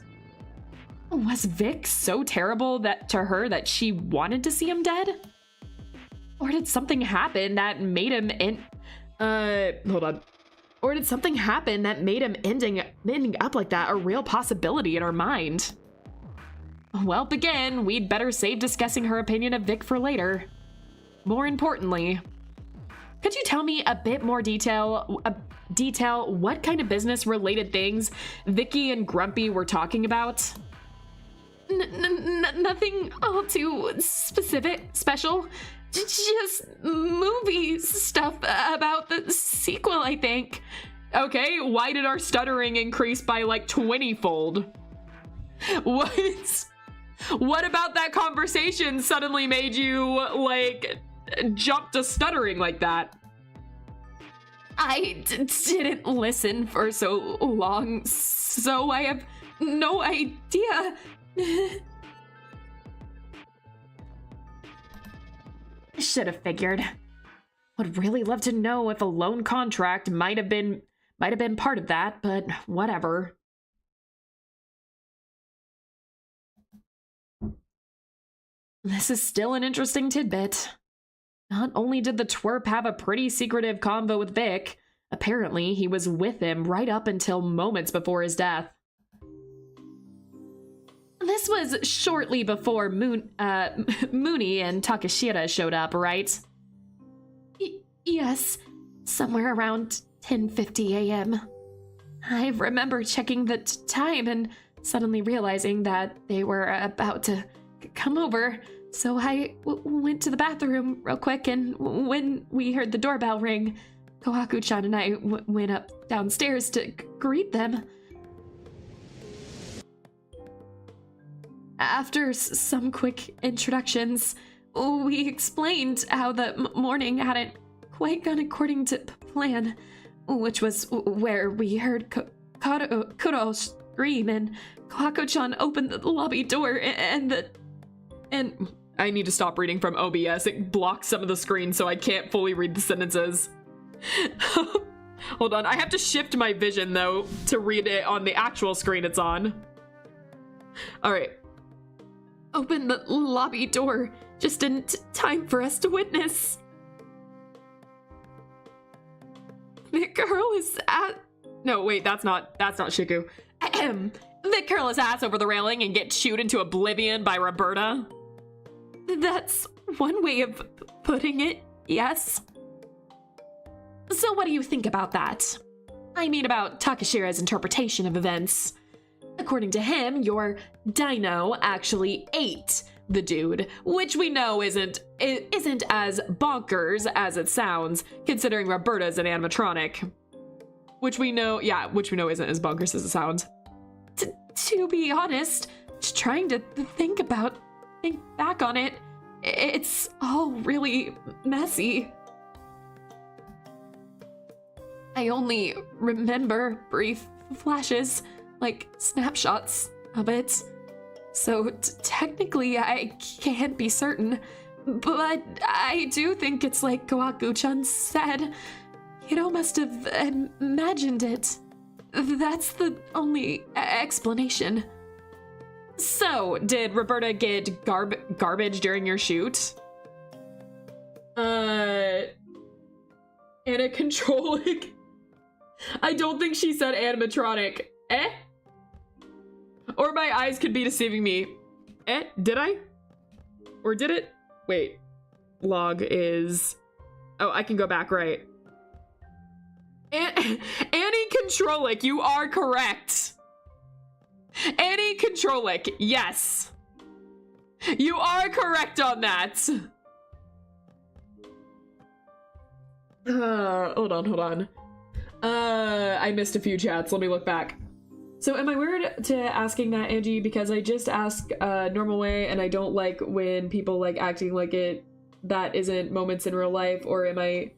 Was Vic so terrible to her that she wanted to see him dead? Or did something happen that made him hold on. Or did something happen that made him ending up like that a real possibility in her mind? Well, again, we'd better save discussing her opinion of Vic for later. More importantly, could you tell me a bit more detail what kind of business-related things Vicky and Grumpy were talking about? Nothing all too special. Just movie stuff about the sequel, I think. Okay, why did our stuttering increase by like 20-fold? What about that conversation suddenly made you like jump to stuttering like that? I didn't listen for so long, so I have no idea. Should have figured. Would really love to know if a loan contract might have been part of that, but whatever. This is still an interesting tidbit. Not only did the twerp have a pretty secretive convo with Vic, apparently he was with him right up until moments before his death. This was shortly before Mooney and Takashira showed up, right? Yes, somewhere around 10:50 a.m. I remember checking the time and suddenly realizing that they were about to come over, so I went to the bathroom real quick, and when we heard the doorbell ring, Kohaku-chan and I went up downstairs to greet them. After some quick introductions, we explained how the morning hadn't quite gone according to plan, which was where we heard Kuro scream and Kohaku-chan opened the lobby door and I need to stop reading from OBS. It blocks some of the screen so I can't fully read the sentences. Hold on, I have to shift my vision though to read it on the actual screen it's on. All right. Open the lobby door just in time for us to witness. The girl is at... No, wait, that's not Shiku. Vic curl his ass over the railing and get chewed into oblivion by Roberta. That's one way of putting it, yes. So what do you think about that? I mean about Takashira's interpretation of events. According to him, your Dino actually ate the dude, which we know isn't as bonkers as it sounds, considering Roberta's an animatronic. Which we know isn't as bonkers as it sounds. To be honest, just trying to think back on it, it's all really messy. I only remember brief flashes, like snapshots of it. So technically I can't be certain, but I do think it's like Kohaku-chan said. Hiro must have imagined it. That's the only explanation. So, did Roberta get garbage during your shoot? Anna controlling. I don't think she said animatronic. Eh? Or my eyes could be deceiving me. Eh? Did I? Or did it? Wait. Log is... Oh, I can go back, right. Annie Controlic, you are correct. Annie Controlic, yes. You are correct on that. Hold on. I missed a few chats. Let me look back. So am I weird to asking that, Angie? Because I just ask normal way, and I don't like when people like acting like it that isn't moments in real life, or am I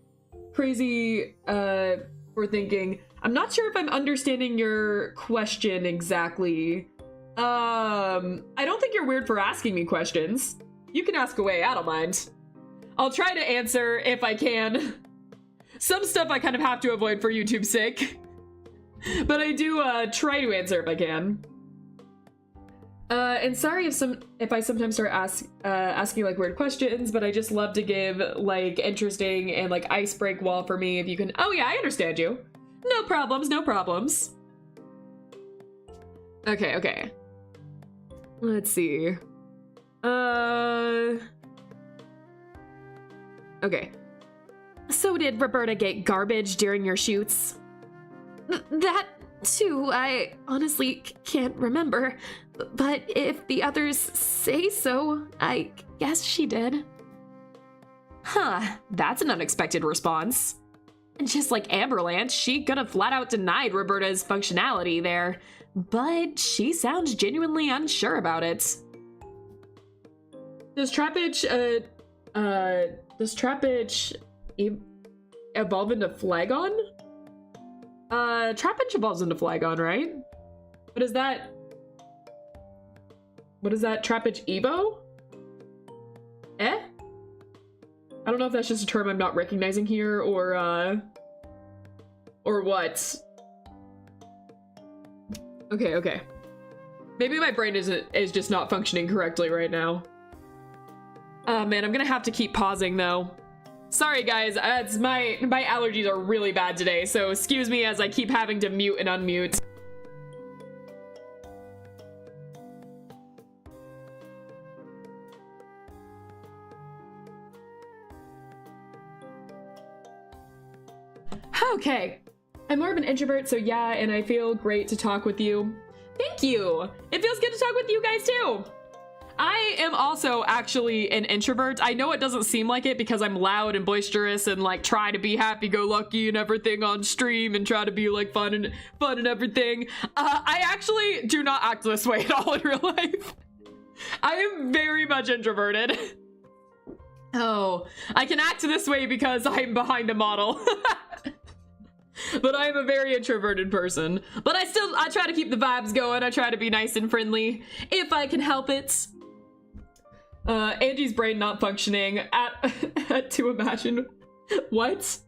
crazy for thinking? I'm not sure if I'm understanding your question exactly. I don't think you're weird for asking me questions. You can ask away, I don't mind. I'll try to answer if I can. Some stuff I kind of have to avoid for YouTube's sake. But I do try to answer if I can. And sorry if I sometimes start asking like weird questions, but I just love to give like interesting and like ice break wall for me if you can. Oh yeah, I understand you. No problems, no problems. Okay. Let's see. Okay. So did Roberta get garbage during your shoots? That too, I honestly can't remember. But if the others say so, I guess she did. Huh, that's an unexpected response. And just like Amberland, she could have flat out denied Roberta's functionality there, but she sounds genuinely unsure about it. Does Trapitch evolve into Flagon? Trapitch evolves into Flagon, right? What is that? Trapitch Evo? Eh? I don't know if that's just a term I'm not recognizing here, or what. Okay. Maybe my brain is just not functioning correctly right now. Oh man, I'm gonna have to keep pausing though. Sorry guys, it's my allergies are really bad today, so excuse me as I keep having to mute and unmute. Okay. I'm more of an introvert, so yeah, and I feel great to talk with you. Thank you. It feels good to talk with you guys too. I am also actually an introvert. I know it doesn't seem like it because I'm loud and boisterous and like try to be happy-go-lucky and everything on stream and try to be like fun and everything. I actually do not act this way at all in real life. I am very much introverted. Oh, I can act this way because I'm behind a model. But I am a very introverted person. But I try to keep the vibes going. I try to be nice and friendly if I can help it. Angie's brain not functioning at to imagine. What?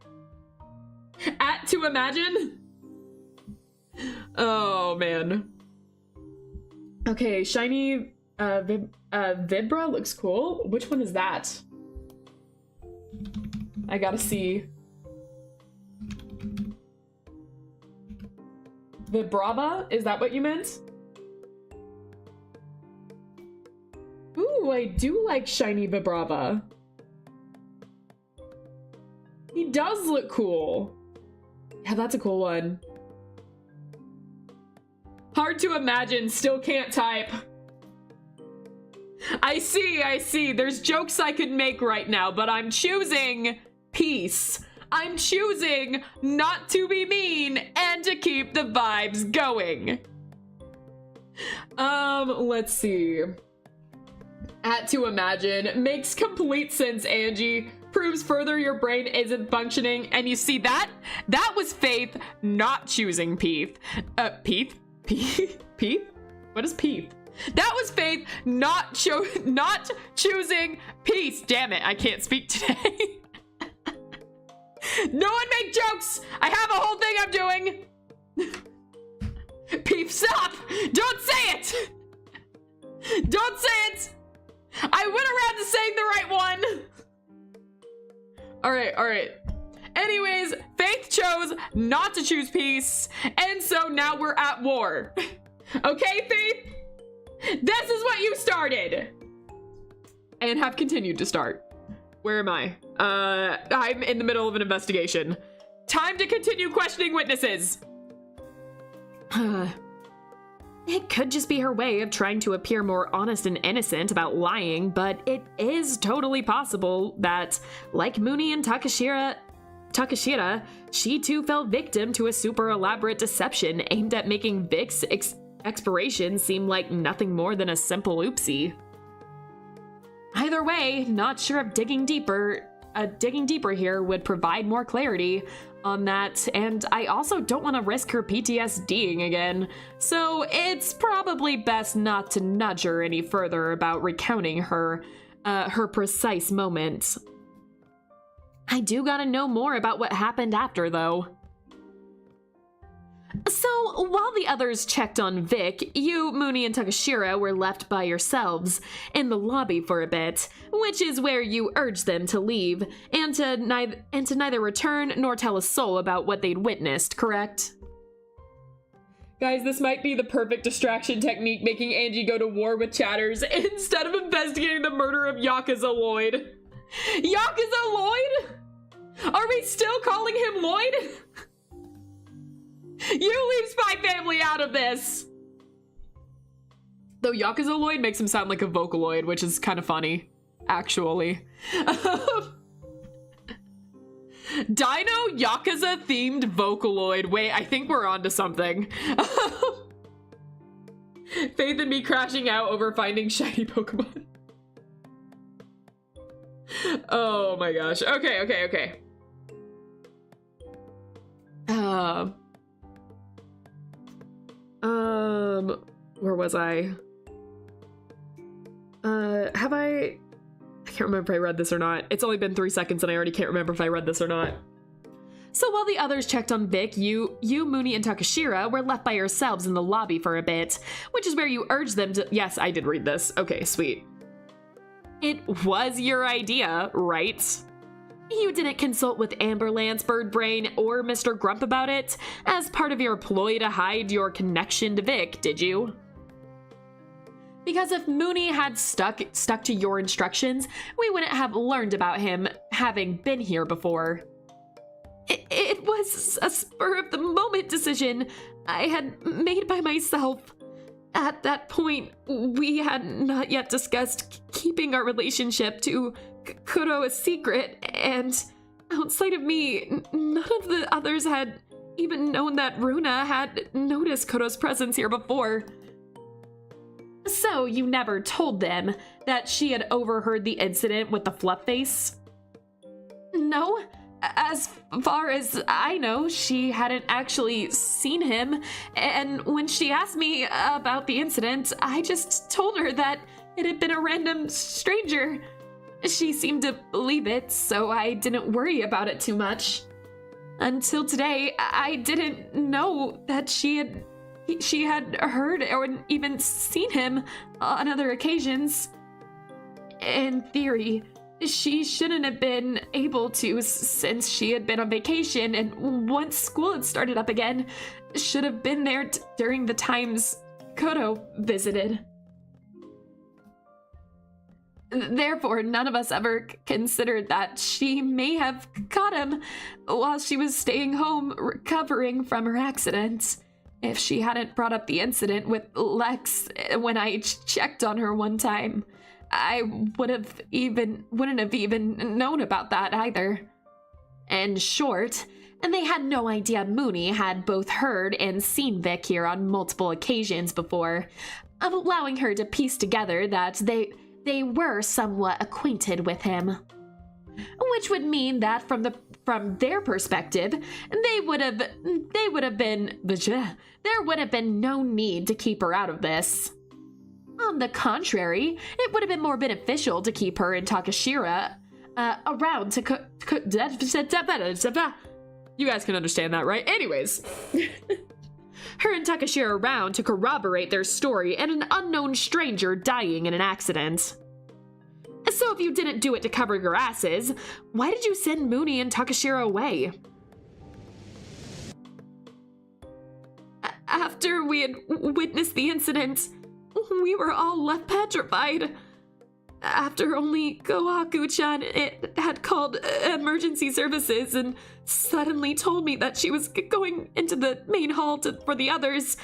At to imagine? Oh man. Okay, shiny Vibra looks cool. Which one is that? I gotta see. Vibrava? Is that what you meant? Ooh, I do like shiny Vibrava. He does look cool. Yeah, that's a cool one. Hard to imagine, still can't type. I see. There's jokes I could make right now, but I'm choosing peace. I'm choosing not to be mean and to keep the vibes going. Let's see. At to imagine makes complete sense, Angie. Proves further your brain isn't functioning, and you see that? That was Faith not choosing Peeth. Peeth? Peeth? What is Peeth? That was Faith not choosing peace. Damn it, I can't speak today. No one make jokes! I have a whole thing I'm doing! Peep, stop! Don't say it! Don't say it! I went around to saying the right one! Alright. Anyways, Faith chose not to choose peace, and so now we're at war. Okay, Faith? This is what you started! And have continued to start. Where am I? I'm in the middle of an investigation. Time to continue questioning witnesses. It could just be her way of trying to appear more honest and innocent about lying, but it is totally possible that, like Mooney and Takashira, she too fell victim to a super elaborate deception aimed at making Vic's expiration seem like nothing more than a simple oopsie. Either way, not sure if digging deeper here would provide more clarity on that, and I also don't want to risk her PTSDing again, so it's probably best not to nudge her any further about recounting her precise moment. I do gotta know more about what happened after, though. So, while the others checked on Vic, you, Mooney, and Takashira were left by yourselves in the lobby for a bit, which is where you urged them to leave, and to neither return nor tell a soul about what they'd witnessed, correct? Guys, this might be the perfect distraction technique, making Angie go to war with chatters instead of investigating the murder of Yakuza Lloyd. Yakuza Lloyd? Are we still calling him Lloyd? You leave Spy Family out of this! Though Yakuza Lloyd makes him sound like a Vocaloid, which is kind of funny, actually. Dino Yakuza themed Vocaloid. Wait, I think we're onto something. Faith and me crashing out over finding shiny Pokemon. Oh my gosh. Okay. Where was I? I can't remember if I read this or not. It's only been 3 seconds and I already can't remember if I read this or not. So while the others checked on Vic, you, Mooney, and Takashira were left by yourselves in the lobby for a bit, which is where you urged them to— Yes, I did read this. Okay, sweet. It was your idea, right? You didn't consult with Amberlance, Birdbrain, or Mr. Grump about it as part of your ploy to hide your connection to Vic, did you? Because if Mooney had stuck to your instructions, we wouldn't have learned about him having been here before. It was a spur-of-the-moment decision I had made by myself. At that point, we had not yet discussed keeping our relationship to Kuro a secret, and outside of me, none of the others had even known that Runa had noticed Kuro's presence here before. So you never told them that she had overheard the incident with the fluff face? No. As far as I know, she hadn't actually seen him, and when she asked me about the incident, I just told her that it had been a random stranger. She seemed to believe it, so I didn't worry about it too much. Until today, I didn't know that she had heard or even seen him on other occasions. In theory, she shouldn't have been able to since she had been on vacation, and once school had started up again, should have been there during the times Kuro visited. Therefore, none of us ever considered that she may have caught him while she was staying home recovering from her accident. If she hadn't brought up the incident with Lex when I checked on her one time, I wouldn't have even known about that either. In short, they had no idea Mooney had both heard and seen Vic here on multiple occasions before, allowing her to piece together that they were somewhat acquainted with him. Which would mean that from their perspective, there would have been no need to keep her out of this. On the contrary, it would have been more beneficial to keep her and Takashira around to You guys can understand that, right? Anyways. Her and Takashira around to corroborate their story and an unknown stranger dying in an accident. So if you didn't do it to cover your asses, why did you send Mooney and Takashira away? After we had witnessed the incident, we were all left petrified. After only Kohaku-chan had called emergency services and suddenly told me that she was going into the main hall for the others.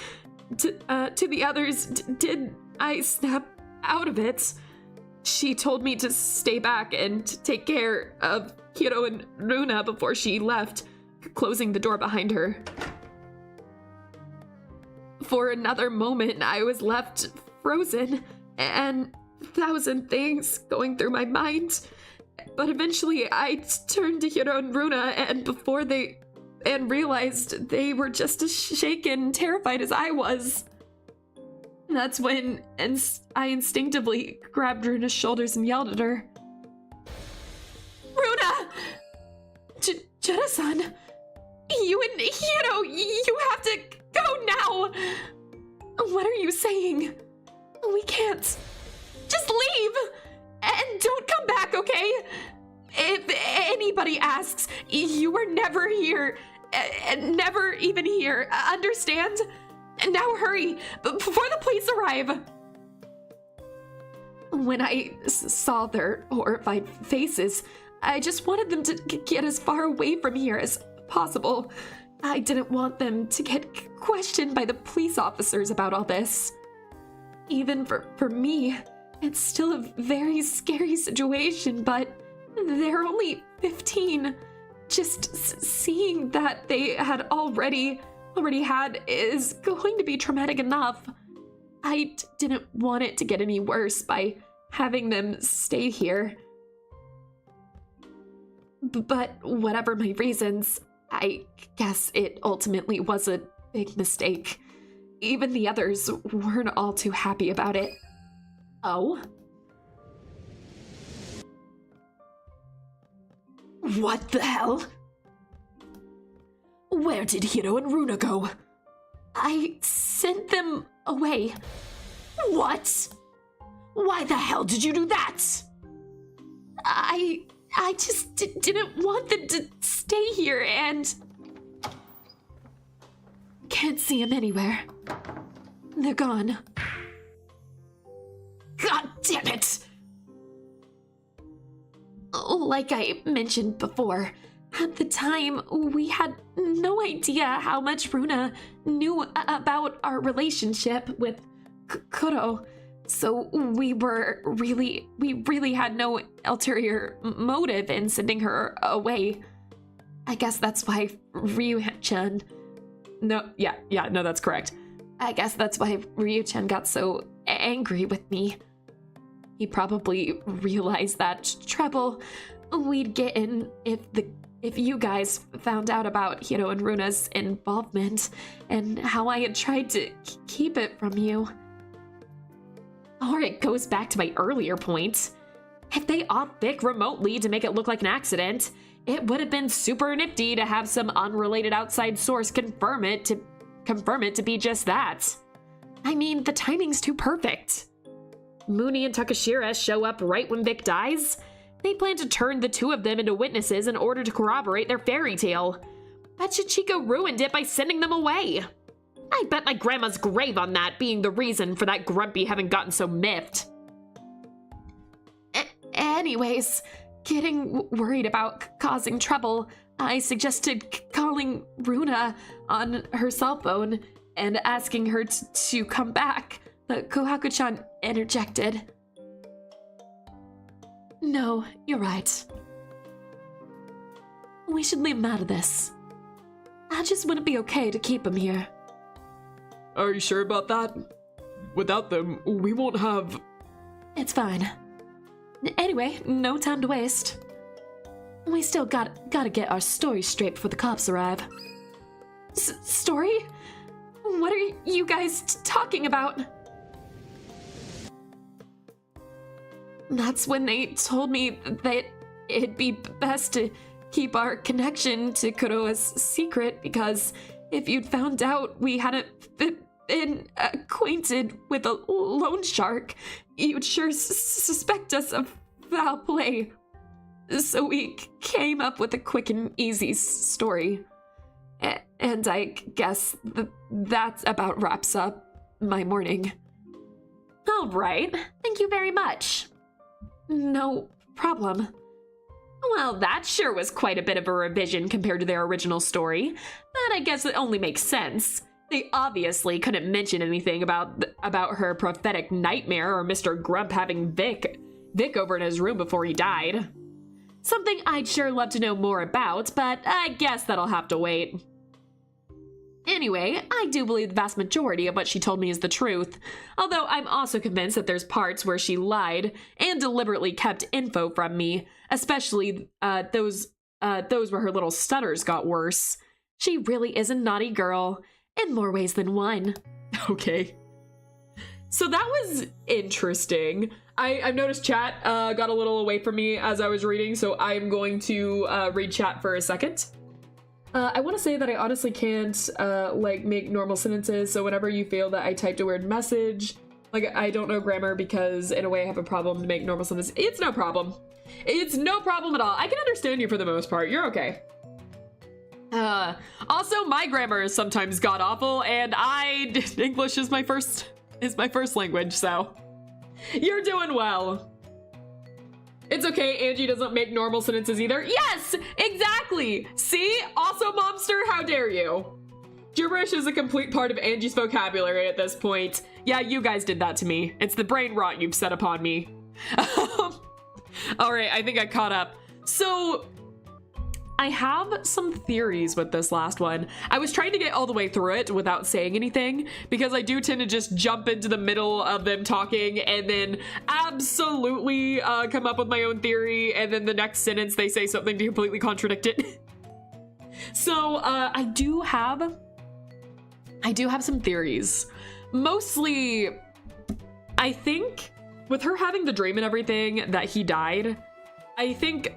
To the others, did I snap out of it? She told me to stay back and take care of Hiro and Runa before she left, closing the door behind her. For another moment, I was left frozen, and 1,000 things going through my mind. But eventually, I turned to Hiro and Runa, and realized they were just as shaken and terrified as I was. That's when I instinctively grabbed Runa's shoulders and yelled at her. Runa! Jetta-san! You and Hiro, you have to go now! What are you saying? We can't. Just leave! And don't come back, okay? If anybody asks, you were never here. Never even here. Understand? And now hurry, before the police arrive! When I saw their horrified faces, I just wanted them to get as far away from here as possible. I didn't want them to get questioned by the police officers about all this. Even for me, it's still a very scary situation, but they're only 15. Just seeing that they had already had is going to be traumatic enough. I didn't want it to get any worse by having them stay here. But whatever my reasons, I guess it ultimately was a big mistake. Even the others weren't all too happy about it. Oh? What the hell? Where did Hiro and Runa go? I sent them away. What? Why the hell did you do that? I just didn't want them to stay here and... Can't see them anywhere. They're gone. God damn it! Like I mentioned before, At the time, we had no idea how much Runa knew about our relationship with Kuro. So we really had no ulterior motive in sending her away. I guess that's why Ryu-chan... No, yeah, no, that's correct. I guess that's why Ryu-chan got so angry with me. He probably realized that trouble we'd get in if you guys found out about Hiro and Runa's involvement and how I had tried to keep it from you. Or it goes back to my earlier point. If they off Vic remotely to make it look like an accident, it would have been super nifty to have some unrelated outside source confirm it to be just that. I mean, the timing's too perfect. Mooney and Takashira show up right when Vic dies. They plan to turn the two of them into witnesses in order to corroborate their fairy tale. But Chichiko ruined it by sending them away. I bet my grandma's grave on that being the reason for that grumpy having gotten so miffed. Anyways, getting worried about causing trouble, I suggested calling Runa on her cell phone and asking her to come back, but Kohaku-chan interjected. No, you're right. We should leave him out of this. I just wouldn't be okay to keep him here. Are you sure about that? Without them, we won't have... It's fine. Anyway, no time to waste. We still gotta get our story straight before the cops arrive. Story? What are you guys talking about? That's when they told me that it'd be best to keep our connection to Kuroa's secret, because if you'd found out we hadn't been acquainted with a loan shark, you'd sure suspect us of foul play. So we came up with a quick and easy story. And I guess that about wraps up my morning. All right, thank you very much. No problem. Well, that sure was quite a bit of a revision compared to their original story, but I guess it only makes sense. They obviously couldn't mention anything about her prophetic nightmare or Mr. Grump having Vic over in his room before he died. Something I'd sure love to know more about, but I guess that'll have to wait. Anyway, I do believe the vast majority of what she told me is the truth, although I'm also convinced that there's parts where she lied and deliberately kept info from me, especially those where her little stutters got worse. She really is a naughty girl, in more ways than one. Okay. So that was interesting. I've noticed chat got a little away from me as I was reading, so I'm going to read chat for a second. I want to say that I honestly can't make normal sentences, so whenever you feel that I typed a weird message, I don't know grammar because in a way I have a problem to make normal sentences. It's no problem. It's no problem at all. I can understand you for the most part. You're okay. Also, my grammar is sometimes god-awful, and English is my first language, so you're doing well. It's okay, Angie doesn't make normal sentences either. Yes, exactly. See? Also, Momster, how dare you? Gibberish is a complete part of Angie's vocabulary at this point. Yeah, you guys did that to me. It's the brain rot you've set upon me. All right, I think I caught up. So I have some theories with this last one. I was trying to get all the way through it without saying anything because I do tend to just jump into the middle of them talking and then absolutely come up with my own theory, and then the next sentence they say something to completely contradict it. So I do have some theories. Mostly, I think with her having the dream and everything that he died, I think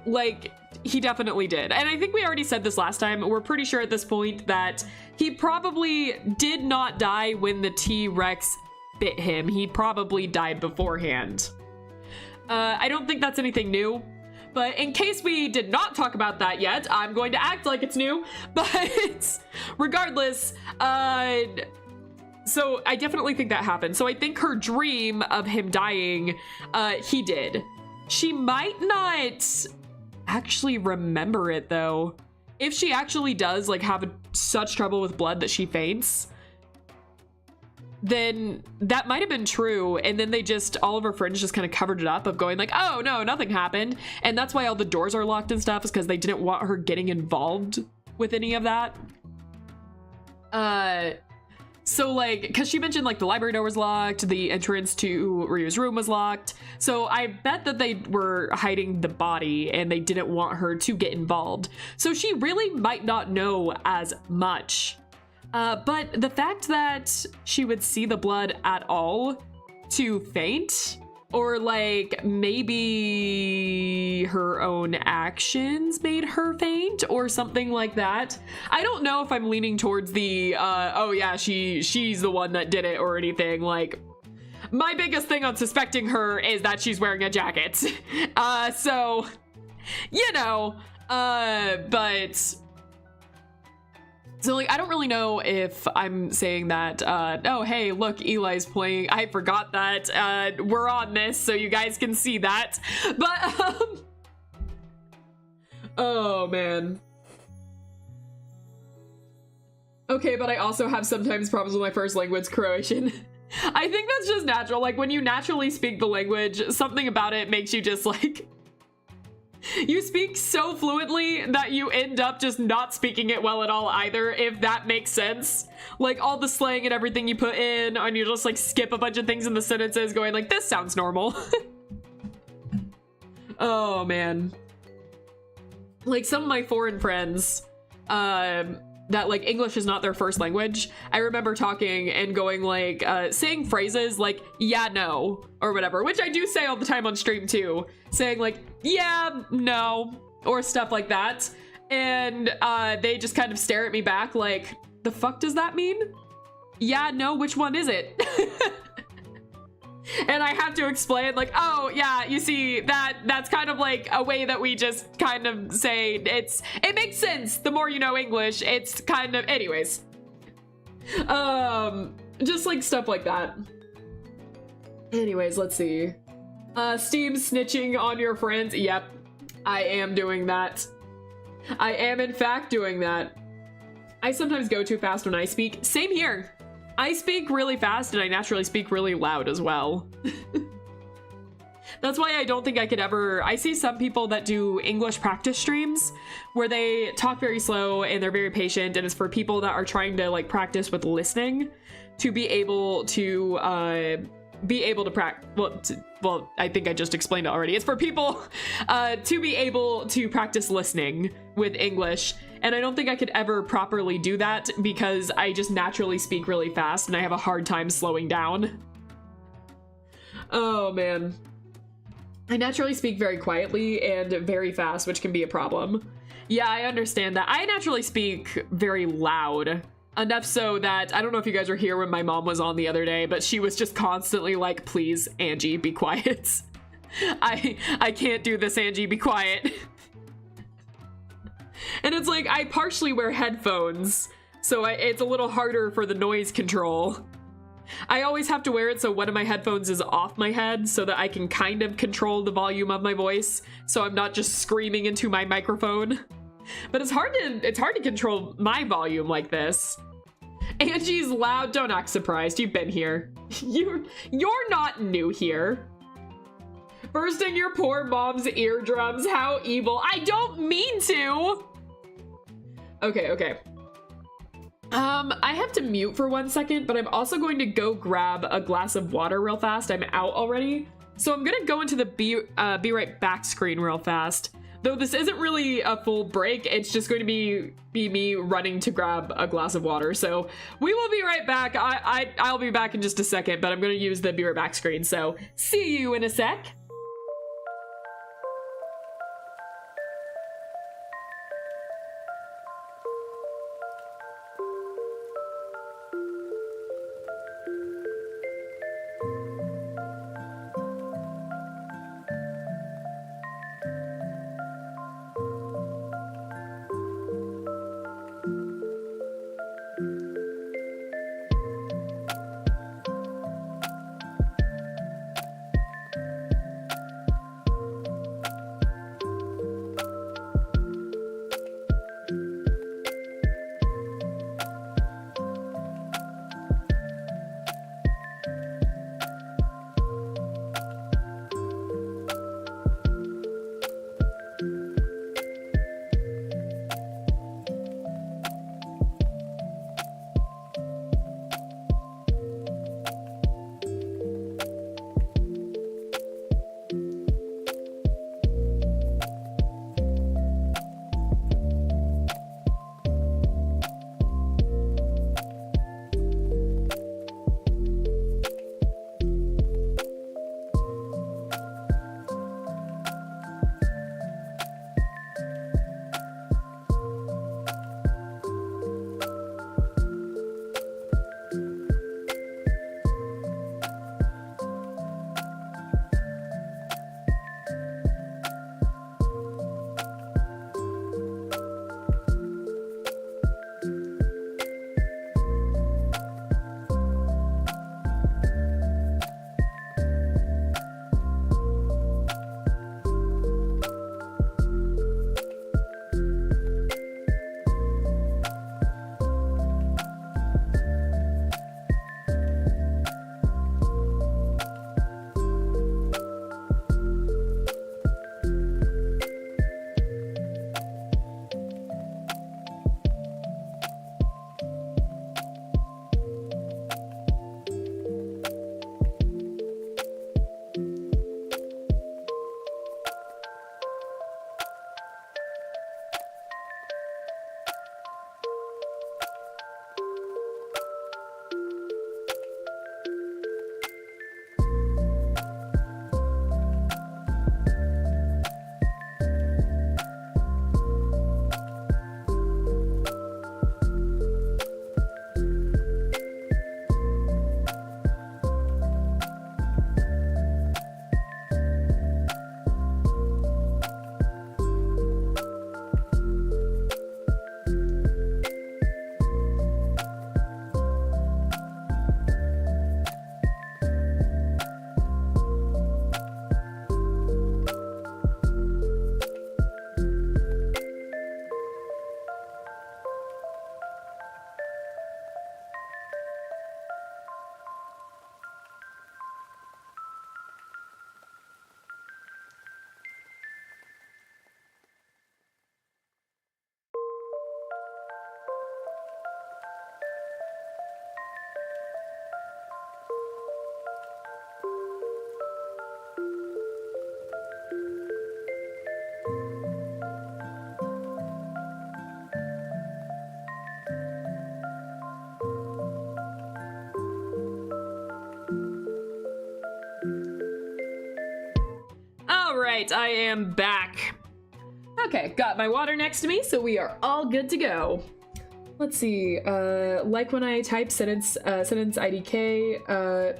he definitely did. And I think we already said this last time. We're pretty sure at this point that he probably did not die when the T-Rex bit him. He probably died beforehand. I don't think that's anything new, but in case we did not talk about that yet, I'm going to act like it's new. But regardless, so I definitely think that happened. So I think her dream of him dying, he did. She might not actually remember it though. if she actually does like have such trouble with blood that she faints, then that might have been true, and then they just, all of her friends just kind of covered it up of going like, oh no, nothing happened, and that's why all the doors are locked and stuff, is because they didn't want her getting involved with any of that. So like, because she mentioned like the library door was locked, the entrance to Ryu's room was locked, so I bet that they were hiding the body and they didn't want her to get involved, so she really might not know as much. But the fact that she would see the blood at all to faint, or like maybe her own actions made her faint or something like that. I don't know if I'm leaning towards the, oh yeah, she's the one that did it or anything. Like, my biggest thing on suspecting her is that she's wearing a jacket. So, you know, but... So, like, I don't really know if I'm saying that, oh, hey, look, Eli's playing. I forgot that we're on this, so you guys can see that. But, oh, man. Okay, but I also have sometimes problems with my first language, Croatian. I think that's just natural. Like, when you naturally speak the language, something about it makes you just, like... You speak so fluently that you end up just not speaking it well at all either, if that makes sense. Like, all the slang and everything you put in, and you just, like, skip a bunch of things in the sentences going like, this sounds normal. Oh, man. Like, some of my foreign friends, that, like, English is not their first language, I remember talking and going, like, saying phrases like, yeah, no, or whatever, which I do say all the time on stream, too. Saying, like, yeah, no, or stuff like that. And they just kind of stare at me back like, the fuck does that mean? Yeah, no, which one is it? And I have to explain, like, oh, yeah, you see, that's kind of like a way that we just kind of say it makes sense. The more you know English, it's kind of, anyways. Just like stuff like that. Anyways, let's see. Steam snitching on your friends. Yep, I am doing that. I am, in fact, doing that. I sometimes go too fast when I speak. Same here. I speak really fast and I naturally speak really loud as well. That's why I don't think I could ever... I see some people that do English practice streams where they talk very slow and they're very patient, and it's for people that are trying to like practice with listening to be able to practice. Well, I think I just explained it already. It's for people to be able to practice listening with English. And I don't think I could ever properly do that because I just naturally speak really fast and I have a hard time slowing down. Oh, man. I naturally speak very quietly and very fast, which can be a problem. Yeah, I understand that. I naturally speak very loud. Enough so that, I don't know if you guys were here when my mom was on the other day, but she was just constantly like, please, Angie, be quiet. I can't do this, Angie, be quiet. And it's like, I partially wear headphones, so it's a little harder for the noise control. I always have to wear it so one of my headphones is off my head so that I can kind of control the volume of my voice, so I'm not just screaming into my microphone. But it's hard to control my volume like this. Angie's loud. Don't act surprised. You've been here. You're not new here. Bursting your poor mom's eardrums. How evil. I don't mean to. Okay. I have to mute for 1 second, but I'm also going to go grab a glass of water real fast. I'm out already. So I'm gonna go into the be right back screen real fast. Though this isn't really a full break, it's just going to be me running to grab a glass of water. So we will be right back. I'll be back in just a second, but I'm going to use the be right back screen. So see you in a sec. right, I am back. Okay, got my water next to me, so we are all good to go. Let's see, like when I type sentence IDK,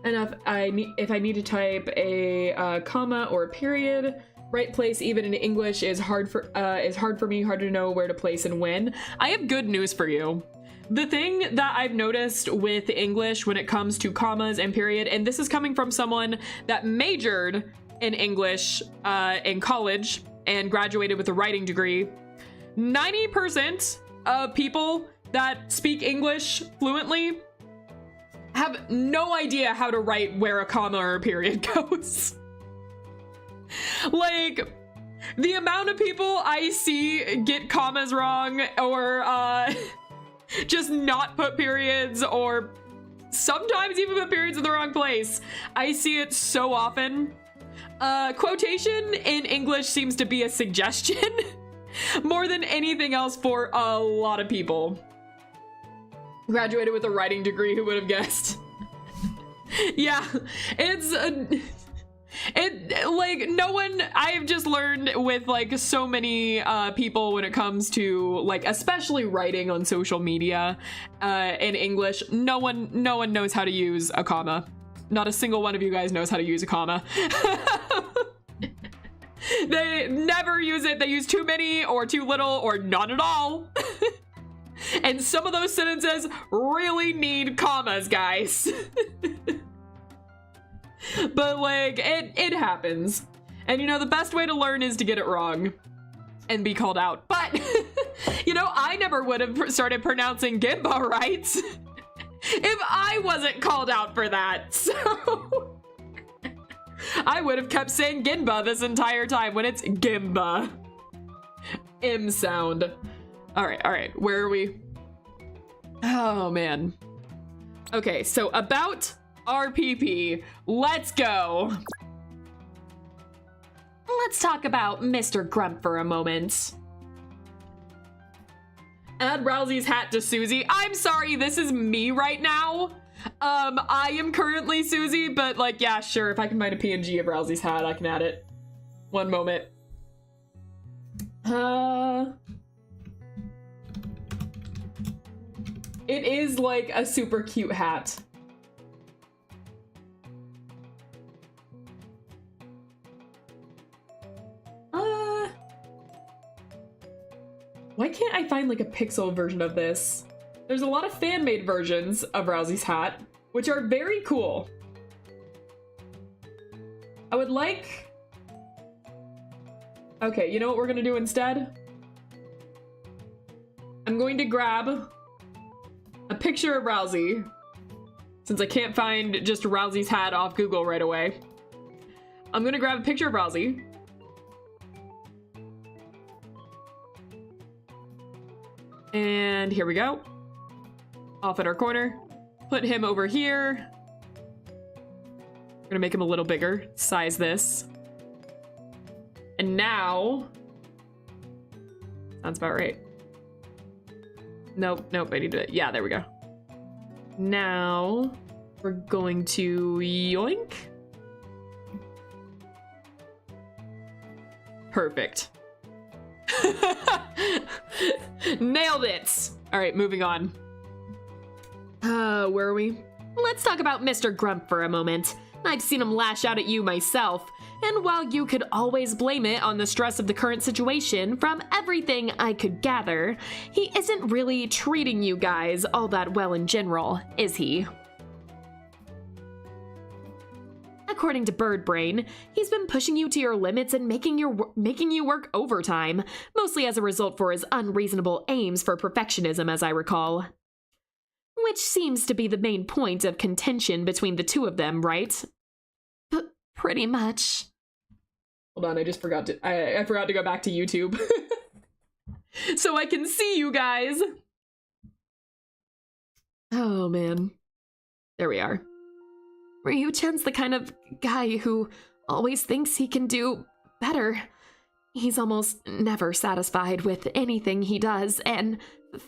if I need to type a comma or a period, right place even in English is hard for me, hard to know where to place and when. I have good news for you. The thing that I've noticed with English when it comes to commas and period, and this is coming from someone that majored in English in college and graduated with a writing degree, 90% of people that speak English fluently have no idea how to write where a comma or a period goes. Like, the amount of people I see get commas wrong or just not put periods, or sometimes even put periods in the wrong place. I see it so often. Quotation in English seems to be a suggestion more than anything else for a lot of people. Graduated with a writing degree, who would have guessed? Yeah, it's like no one. I've just learned with like so many people when it comes to like especially writing on social media in English, no one knows how to use a comma. Not a single one of you guys knows how to use a comma. They never use it. They use too many or too little or not at all. And some of those sentences really need commas, guys. But like, it happens. And you know, the best way to learn is to get it wrong and be called out. But, you know, I never would have started pronouncing Genba right if I wasn't called out for that. So I would have kept saying Genba this entire time when it's Genba. M sound. All right, where are we? Oh man. Okay, so about RPP, let's go. Let's talk about Mr. Grump for a moment. Add Rousey's hat to Susie. I'm sorry, this is me right now. I am currently Susie, but like, yeah, sure. If I can find a PNG of Rousey's hat, I can add it. One moment. It is like a super cute hat. Why can't I find like a pixel version of this? There's a lot of fan-made versions of Rousey's hat, which are very cool. I would like... Okay, you know what we're gonna do instead? I'm going to grab a picture of Rousey, since I can't find just Rousey's hat off Google right away. I'm gonna grab a picture of Rousey. And here we go. Off at our corner. Put him over here. We're gonna make him a little bigger. Size this. And now... Sounds about right. Nope, I need to... Yeah, there we go. Now, we're going to yoink. Perfect. Nailed it! Alright, moving on. Where are we? Let's talk about Mr. Grump for a moment. I've seen him lash out at you myself, and while you could always blame it on the stress of the current situation, from everything I could gather, he isn't really treating you guys all that well in general, is he? According to Bird Brain, he's been pushing you to your limits and making you work overtime, mostly as a result for his unreasonable aims for perfectionism, as I recall. Which seems to be the main point of contention between the two of them, right? Pretty much. Hold on, I just forgot to... I forgot to go back to YouTube. So I can see you guys! Oh, man. There we are. Ryu-chan's the kind of guy who always thinks he can do better. He's almost never satisfied with anything he does and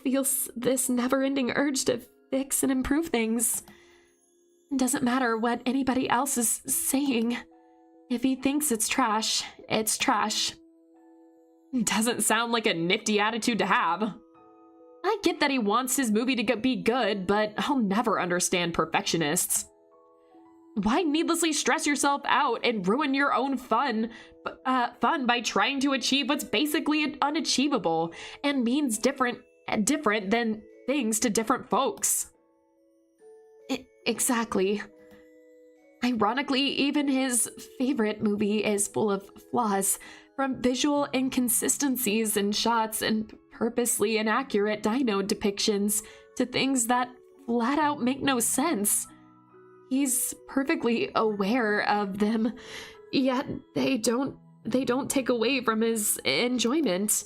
feels this never-ending urge to fix and improve things. Doesn't matter what anybody else is saying. If he thinks it's trash, it's trash. Doesn't sound like a nifty attitude to have. I get that he wants his movie to be good, but I'll never understand perfectionists. Why needlessly stress yourself out and ruin your own fun by trying to achieve what's basically unachievable and means different than things to different folks? Exactly. Ironically, even his favorite movie is full of flaws, from visual inconsistencies in shots and purposely inaccurate dino depictions to things that flat out make no sense. He's perfectly aware of them, yet they don't take away from his enjoyment.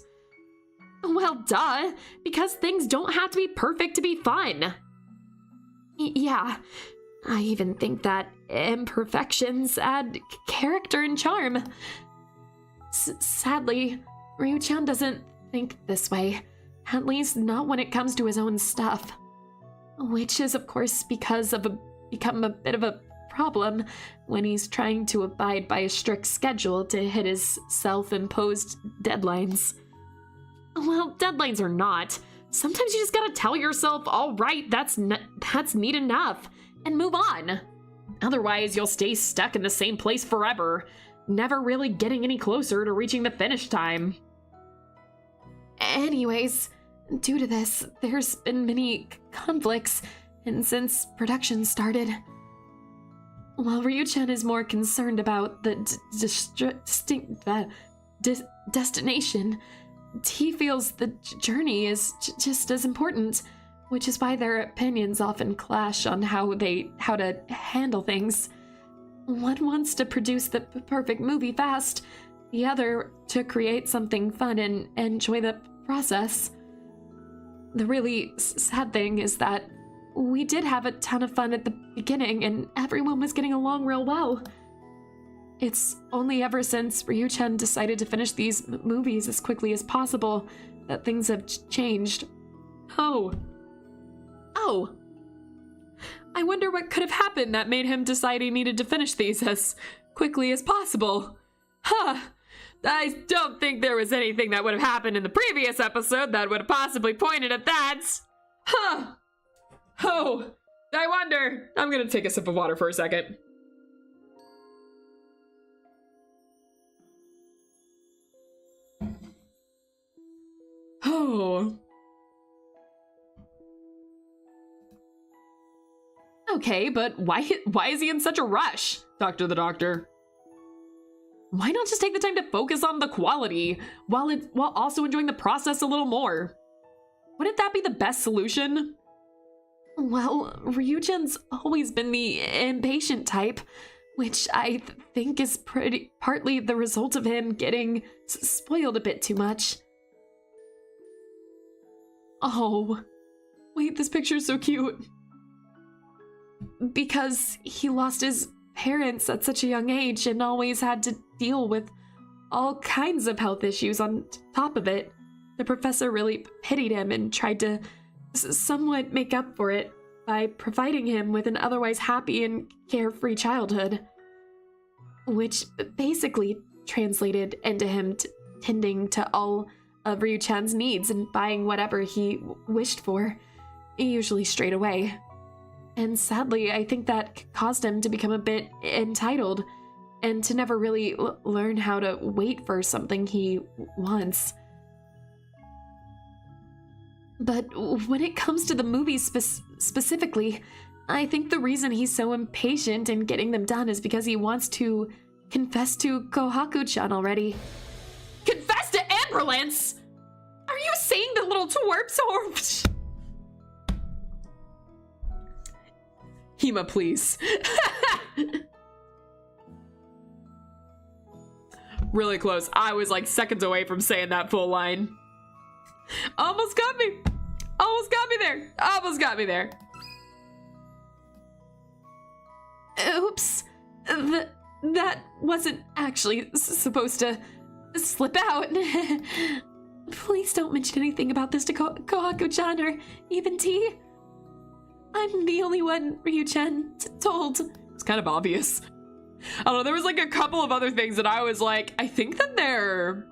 Well, duh, because things don't have to be perfect to be fun. Yeah, I even think that imperfections add character and charm. Sadly, Ryu-chan doesn't think this way, at least not when it comes to his own stuff. Which is, of course, become a bit of a problem when he's trying to abide by a strict schedule to hit his self-imposed deadlines. Well, deadlines or not, sometimes you just gotta tell yourself, all right, that's neat enough, and move on. Otherwise, you'll stay stuck in the same place forever, never really getting any closer to reaching the finish time. Anyways, due to this, there's been many conflicts, and since production started. While Ryu-chan is more concerned about the destination, he feels the journey is just as important, which is why their opinions often clash on how to handle things. One wants to produce the perfect movie fast, the other to create something fun and enjoy the process. The really sad thing is that we did have a ton of fun at the beginning and everyone was getting along real well. It's only ever since Ryu-chan decided to finish these movies as quickly as possible that things have changed. Oh. I wonder what could have happened that made him decide he needed to finish these as quickly as possible. Huh. I don't think there was anything that would have happened in the previous episode that would have possibly pointed at that. Huh. Oh, I wonder. I'm gonna take a sip of water for a second. Oh. Okay, but why is he in such a rush, Doctor the Doctor? Why not just take the time to focus on the quality while also enjoying the process a little more? Wouldn't that be the best solution? Well, Ryujin's always been the impatient type, which I think is partly the result of him getting spoiled a bit too much. Oh, wait, this picture's so cute. Because he lost his parents at such a young age and always had to deal with all kinds of health issues on top of it. The professor really pitied him and tried to somewhat make up for it by providing him with an otherwise happy and carefree childhood. Which basically translated into him tending to all of Ryu-chan's needs and buying whatever he wished for, usually straight away. And sadly, I think that caused him to become a bit entitled and to never really learn how to wait for something he wants. But when it comes to the movies specifically, I think the reason he's so impatient in getting them done is because he wants to confess to Kohaku-chan already. Confess to ambulance? Are you saying the little twerps or... Hema, please. Really close. I was like seconds away from saying that full line. Almost got me. Almost got me there. Almost got me there. Oops. That wasn't actually supposed to slip out. Please don't mention anything about this to Kohaku-chan or even T. I'm the only one Ryu-chan told. It's kind of obvious. I don't know, there was like a couple of other things that I was like, I think there's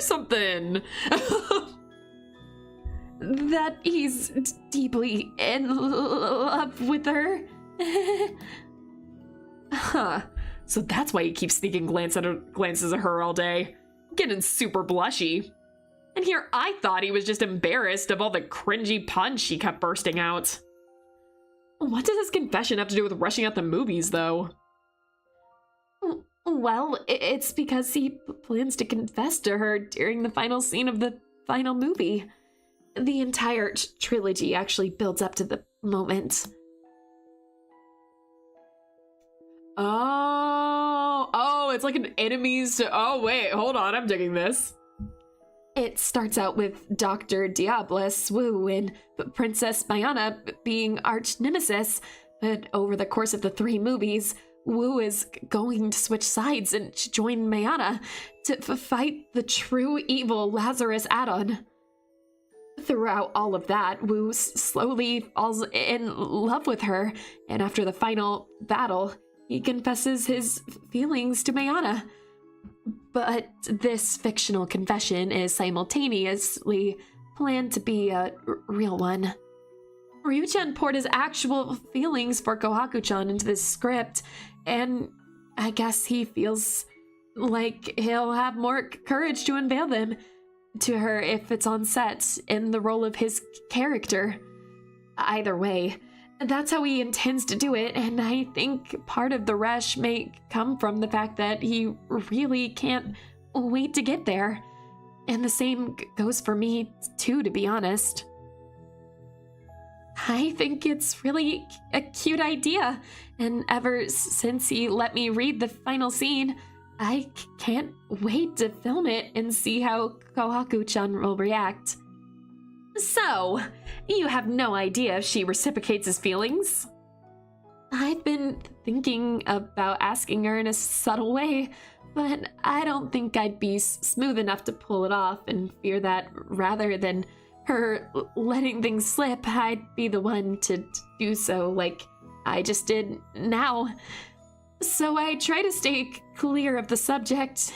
something. That he's deeply in love with her. Huh. So that's why he keeps sneaking glances at her all day. Getting super blushy. And here I thought he was just embarrassed of all the cringy puns she kept bursting out. What does his confession have to do with rushing out the movies, though? Well, it's because he plans to confess to her during the final scene of the final movie. The entire trilogy actually builds up to the moment. Oh, it's like an enemies to... Oh, wait, hold on, I'm digging this. It starts out with Dr. Diabolus, Wu, and Princess Mayana being arch nemesis, but over the course of the 3 movies, Wu is going to switch sides and join Mayana to fight the true evil Lazarus Addon. Throughout all of that, Wu slowly falls in love with her, and after the final battle, he confesses his feelings to Mayana. But this fictional confession is simultaneously planned to be a real one. Ryu-chan poured his actual feelings for Kohaku-chan into this script, and I guess he feels like he'll have more courage to unveil them to her if it's on set in the role of his character. Either way, that's how he intends to do it, and I think part of the rush may come from the fact that he really can't wait to get there. And the same goes for me too, to be honest. I think it's really a cute idea, and ever since he let me read the final scene, I can't wait to film it and see how Kohaku-chan will react. So, you have no idea if she reciprocates his feelings? I've been thinking about asking her in a subtle way, but I don't think I'd be smooth enough to pull it off, and fear that rather than her letting things slip, I'd be the one to do so like I just did now. So I try to stay clear of the subject.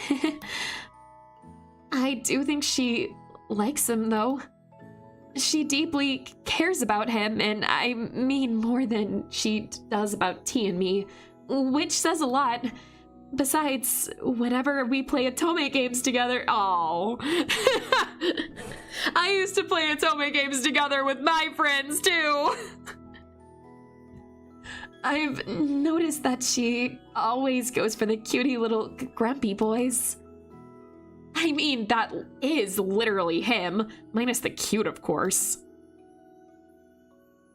I do think she likes him, though. She deeply cares about him, and I mean more than she does about T and me, which says a lot. Besides, whenever we play Otome games together, I used to play Otome games together with my friends too. I've noticed that she always goes for the cutie little grumpy boys. I mean, that is literally him, minus the cute, of course.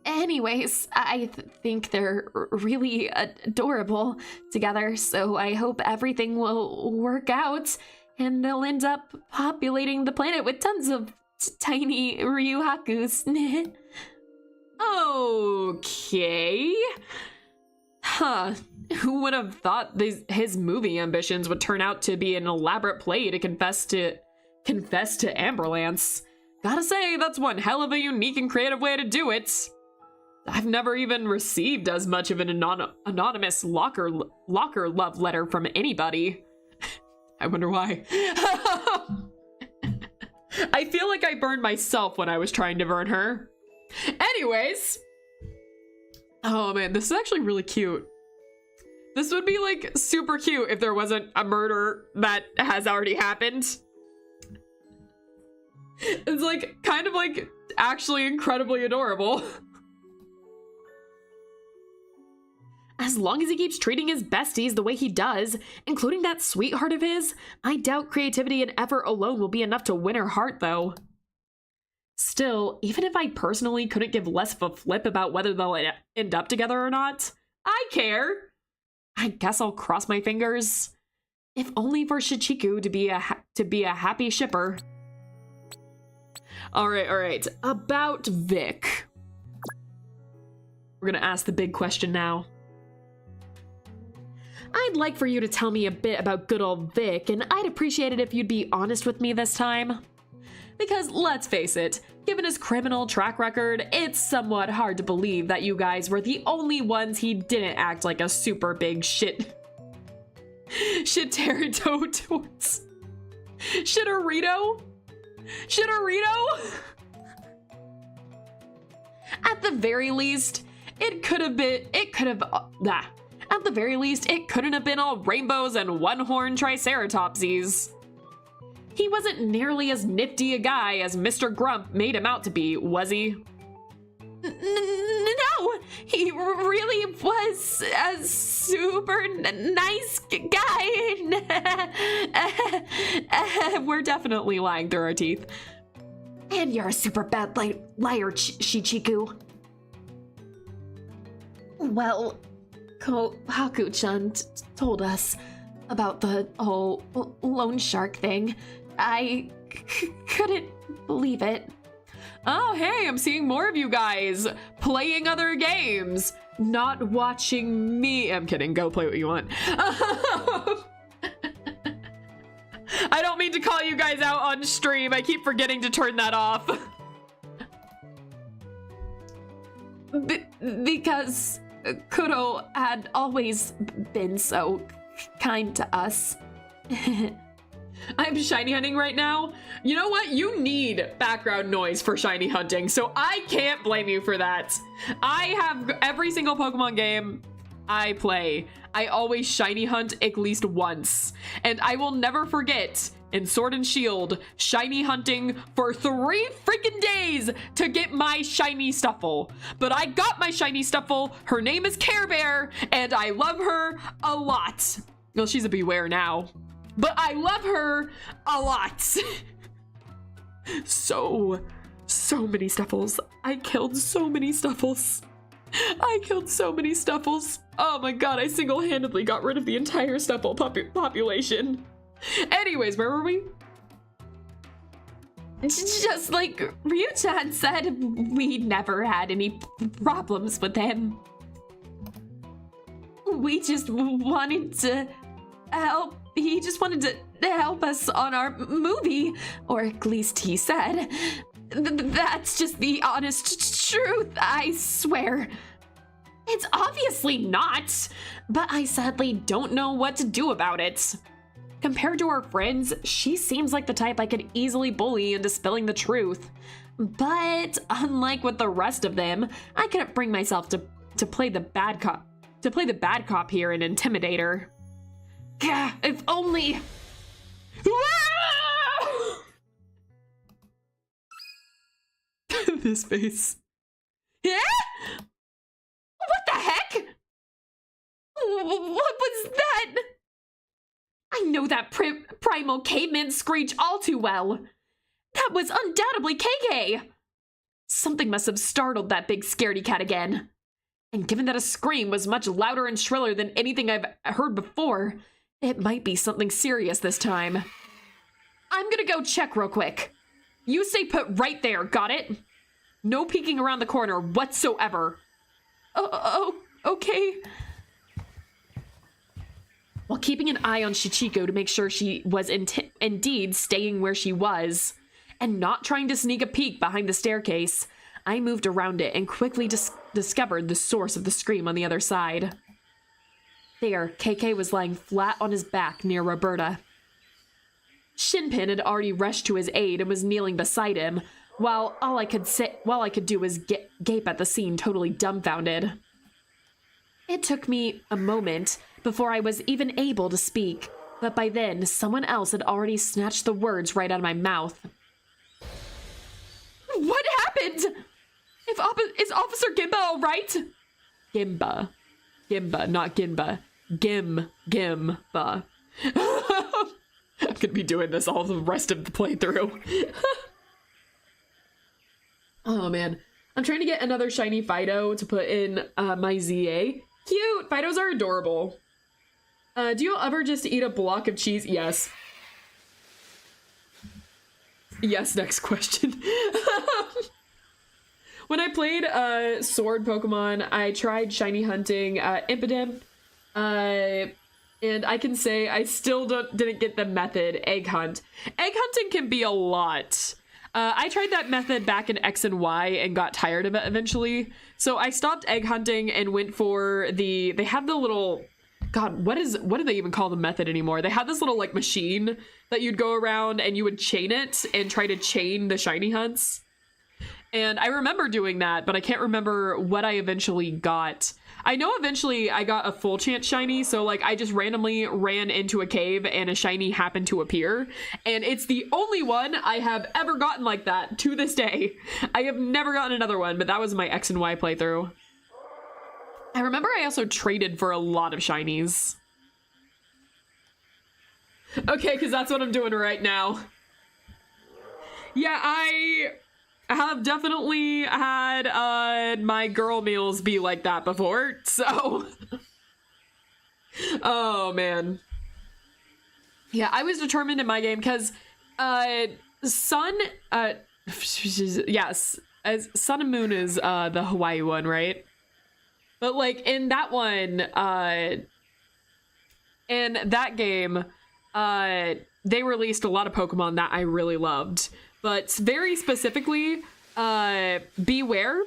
Anyways, I think they're really adorable together, so I hope everything will work out, and they'll end up populating the planet with tons of tiny Ryuhakus. Okay. Huh. Who would have thought his movie ambitions would turn out to be an elaborate play to confess to Amberlance? Gotta say, that's one hell of a unique and creative way to do it. I've never even received as much of an anonymous locker love letter from anybody. I wonder why. I feel like I burned myself when I was trying to burn her. Anyways. Oh man, this is actually really cute. This would be like super cute if there wasn't a murder that has already happened. It's like kind of like actually incredibly adorable. As long as he keeps treating his besties the way he does, including that sweetheart of his, I doubt creativity and effort alone will be enough to win her heart, though. Still, even if I personally couldn't give less of a flip about whether they'll end up together or not, I care. I guess I'll cross my fingers. If only for Shichiku to be a happy shipper. All right. About Vic. We're gonna ask the big question now. I'd like for you to tell me a bit about good old Vic, and I'd appreciate it if you'd be honest with me this time. Because let's face it, given his criminal track record, it's somewhat hard to believe that you guys were the only ones he didn't act like a super big shit Terito towards. Shitarito? At the very least, it couldn't have been all rainbows and one-horned triceratopsies. He wasn't nearly as nifty a guy as Mr. Grump made him out to be, was he? No, he really was a super nice guy. We're definitely lying through our teeth. And you're a super bad liar, Shichiku. Well, Haku-chan told us about the whole loan shark thing. I couldn't believe it. Oh, hey, I'm seeing more of you guys playing other games, not watching me. I'm kidding, go play what you want. I don't mean to call you guys out on stream. I keep forgetting to turn that off. Because Kuro had always been so kind to us. I'm shiny hunting right now. You know what? You need background noise for shiny hunting, so I can't blame you for that. I have every single Pokemon game I play, I always shiny hunt at least once. And I will never forget in Sword and Shield, shiny hunting for 3 freaking days to get my shiny Stuffle. But I got my shiny Stuffle. Her name is Care Bear, and I love her a lot. Well, she's a Beware now, but I love her a lot. So many Stuffles. I killed so many Stuffles. Oh my god, I single-handedly got rid of the entire Stuffle population. Anyways, where were we? Just like Ryu-chan said, we never had any problems with him. We just wanted to help. He just wanted to help us on our movie, or at least he said. That's just the honest truth, I swear. It's obviously not, but I sadly don't know what to do about it. Compared to her friends, she seems like the type I could easily bully into spilling the truth. But unlike with the rest of them, I couldn't bring myself to play the bad cop. Here and intimidate her. Gah, if only. This face. Yeah? What the heck? What was that? I know that primal caveman screech all too well. That was undoubtedly KK. Something must have startled that big scaredy cat again. And given that a scream was much louder and shriller than anything I've heard before, it might be something serious this time. I'm gonna go check real quick. You stay put right there, got it? No peeking around the corner whatsoever. Oh, okay. While keeping an eye on Shichiko to make sure she was indeed staying where she was, and not trying to sneak a peek behind the staircase, I moved around it and quickly discovered the source of the scream on the other side. There, KK was lying flat on his back near Roberta. Shinpin had already rushed to his aid and was kneeling beside him, while all I could do was gape at the scene, totally dumbfounded. It took me a moment before I was even able to speak, but by then, someone else had already snatched the words right out of my mouth. What happened? Is Officer Genba all right? Genba, not Genba. Genba. I'm gonna be doing this all the rest of the playthrough. Oh man, I'm trying to get another shiny Fido to put in my ZA. Cute, Fidos are adorable. Do you ever just eat a block of cheese? Yes. Yes, next question. When I played Sword Pokemon, I tried shiny hunting Impidimp, and I can say I still didn't get the method Egg Hunt. Egg hunting can be a lot. I tried that method back in X and Y and got tired of it eventually. So I stopped egg hunting and went for they have the little, God, what do they even call the method anymore? They have this little like machine that you'd go around and you would chain it and try to chain the shiny hunts. And I remember doing that, but I can't remember what I eventually got. I know eventually I got a full chance shiny, so like I just randomly ran into a cave and a shiny happened to appear. And it's the only one I have ever gotten like that to this day. I have never gotten another one, but that was my X and Y playthrough. I remember I also traded for a lot of shinies. Okay, because that's what I'm doing right now. Yeah, I have definitely had my girl meals be like that before, so oh man. Yeah, I was determined in my game because Sun yes, as Sun and Moon is the Hawaii one, right? But like in that one, in that game, they released a lot of Pokemon that I really loved. But very specifically, Beware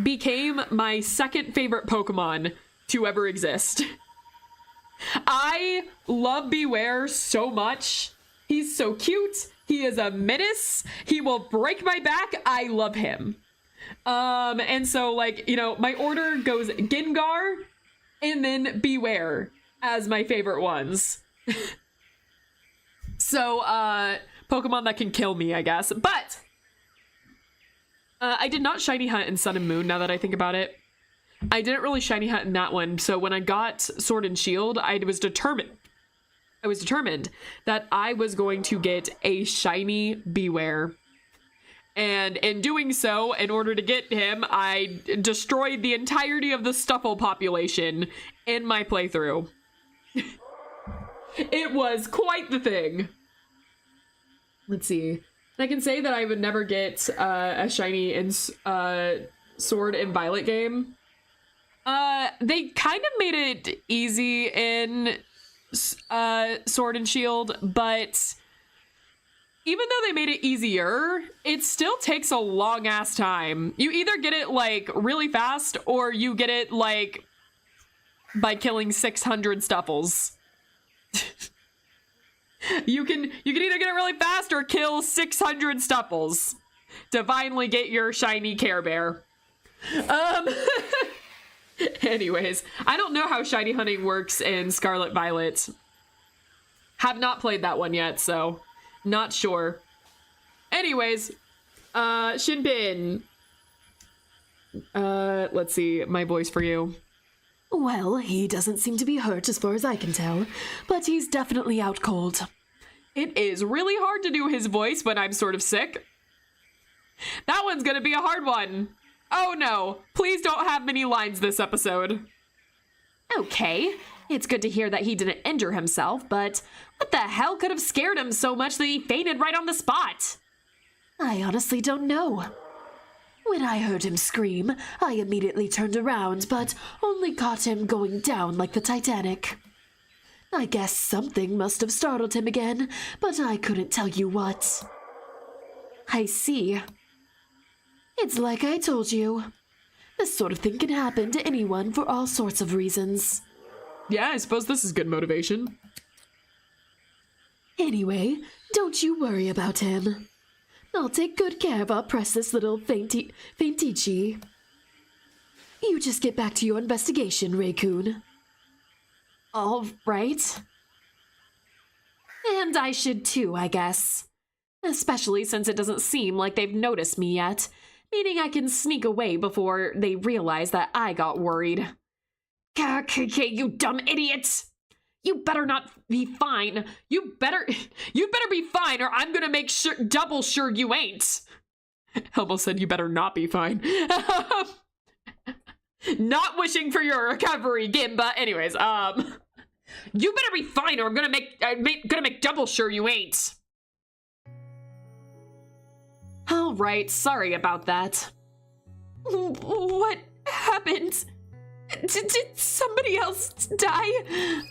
became my second favorite Pokemon to ever exist. I love Beware so much. He's so cute. He is a menace. He will break my back. I love him. And so like, you know, my order goes Gengar and then Beware as my favorite ones. So, Pokemon that can kill me, I guess. But I did not shiny hunt in Sun and Moon, now that I think about it. I didn't really shiny hunt in that one, so when I got Sword and Shield, I was determined that I was going to get a shiny Beware. And in doing so, in order to get him, I destroyed the entirety of the Stuffle population in my playthrough. It was quite the thing. Let's see. I can say that I would never get a shiny in Sword and Violet game. They kind of made it easy in Sword and Shield, but even though they made it easier, it still takes a long ass time. You either get it like really fast or you get it like by killing 600 Stuffles. You can either get it really fast or kill 600 Stuffles to finally get your shiny Care Bear. Anyways, I don't know how shiny hunting works in Scarlet Violet. Have not played that one yet, so not sure. Anyways, Shinpin. Let's see, my voice for you. Well, he doesn't seem to be hurt as far as I can tell, but he's definitely out cold. It is really hard to do his voice when I'm sort of sick. That one's gonna be a hard one. Oh no, please don't have many lines this episode. Okay, it's good to hear that he didn't injure himself, but what the hell could have scared him so much that he fainted right on the spot? I honestly don't know. When I heard him scream, I immediately turned around, but only caught him going down like the Titanic. I guess something must have startled him again, but I couldn't tell you what. I see. It's like I told you. This sort of thing can happen to anyone for all sorts of reasons. Yeah, I suppose this is good motivation. Anyway, don't you worry about him. I'll take good care of our precious little Faintichi. You just get back to your investigation, Raccoon. All right. And I should too, I guess. Especially since it doesn't seem like they've noticed me yet, meaning I can sneak away before they realize that I got worried. You dumb idiot! You better not be fine. You better be fine, or I'm gonna make sure, double sure you ain't. Almost said you better not be fine. Not wishing for your recovery, Genba. Anyways, you better be fine, or I'm gonna make double sure you ain't. All right, sorry about that. What happened? Did somebody else die?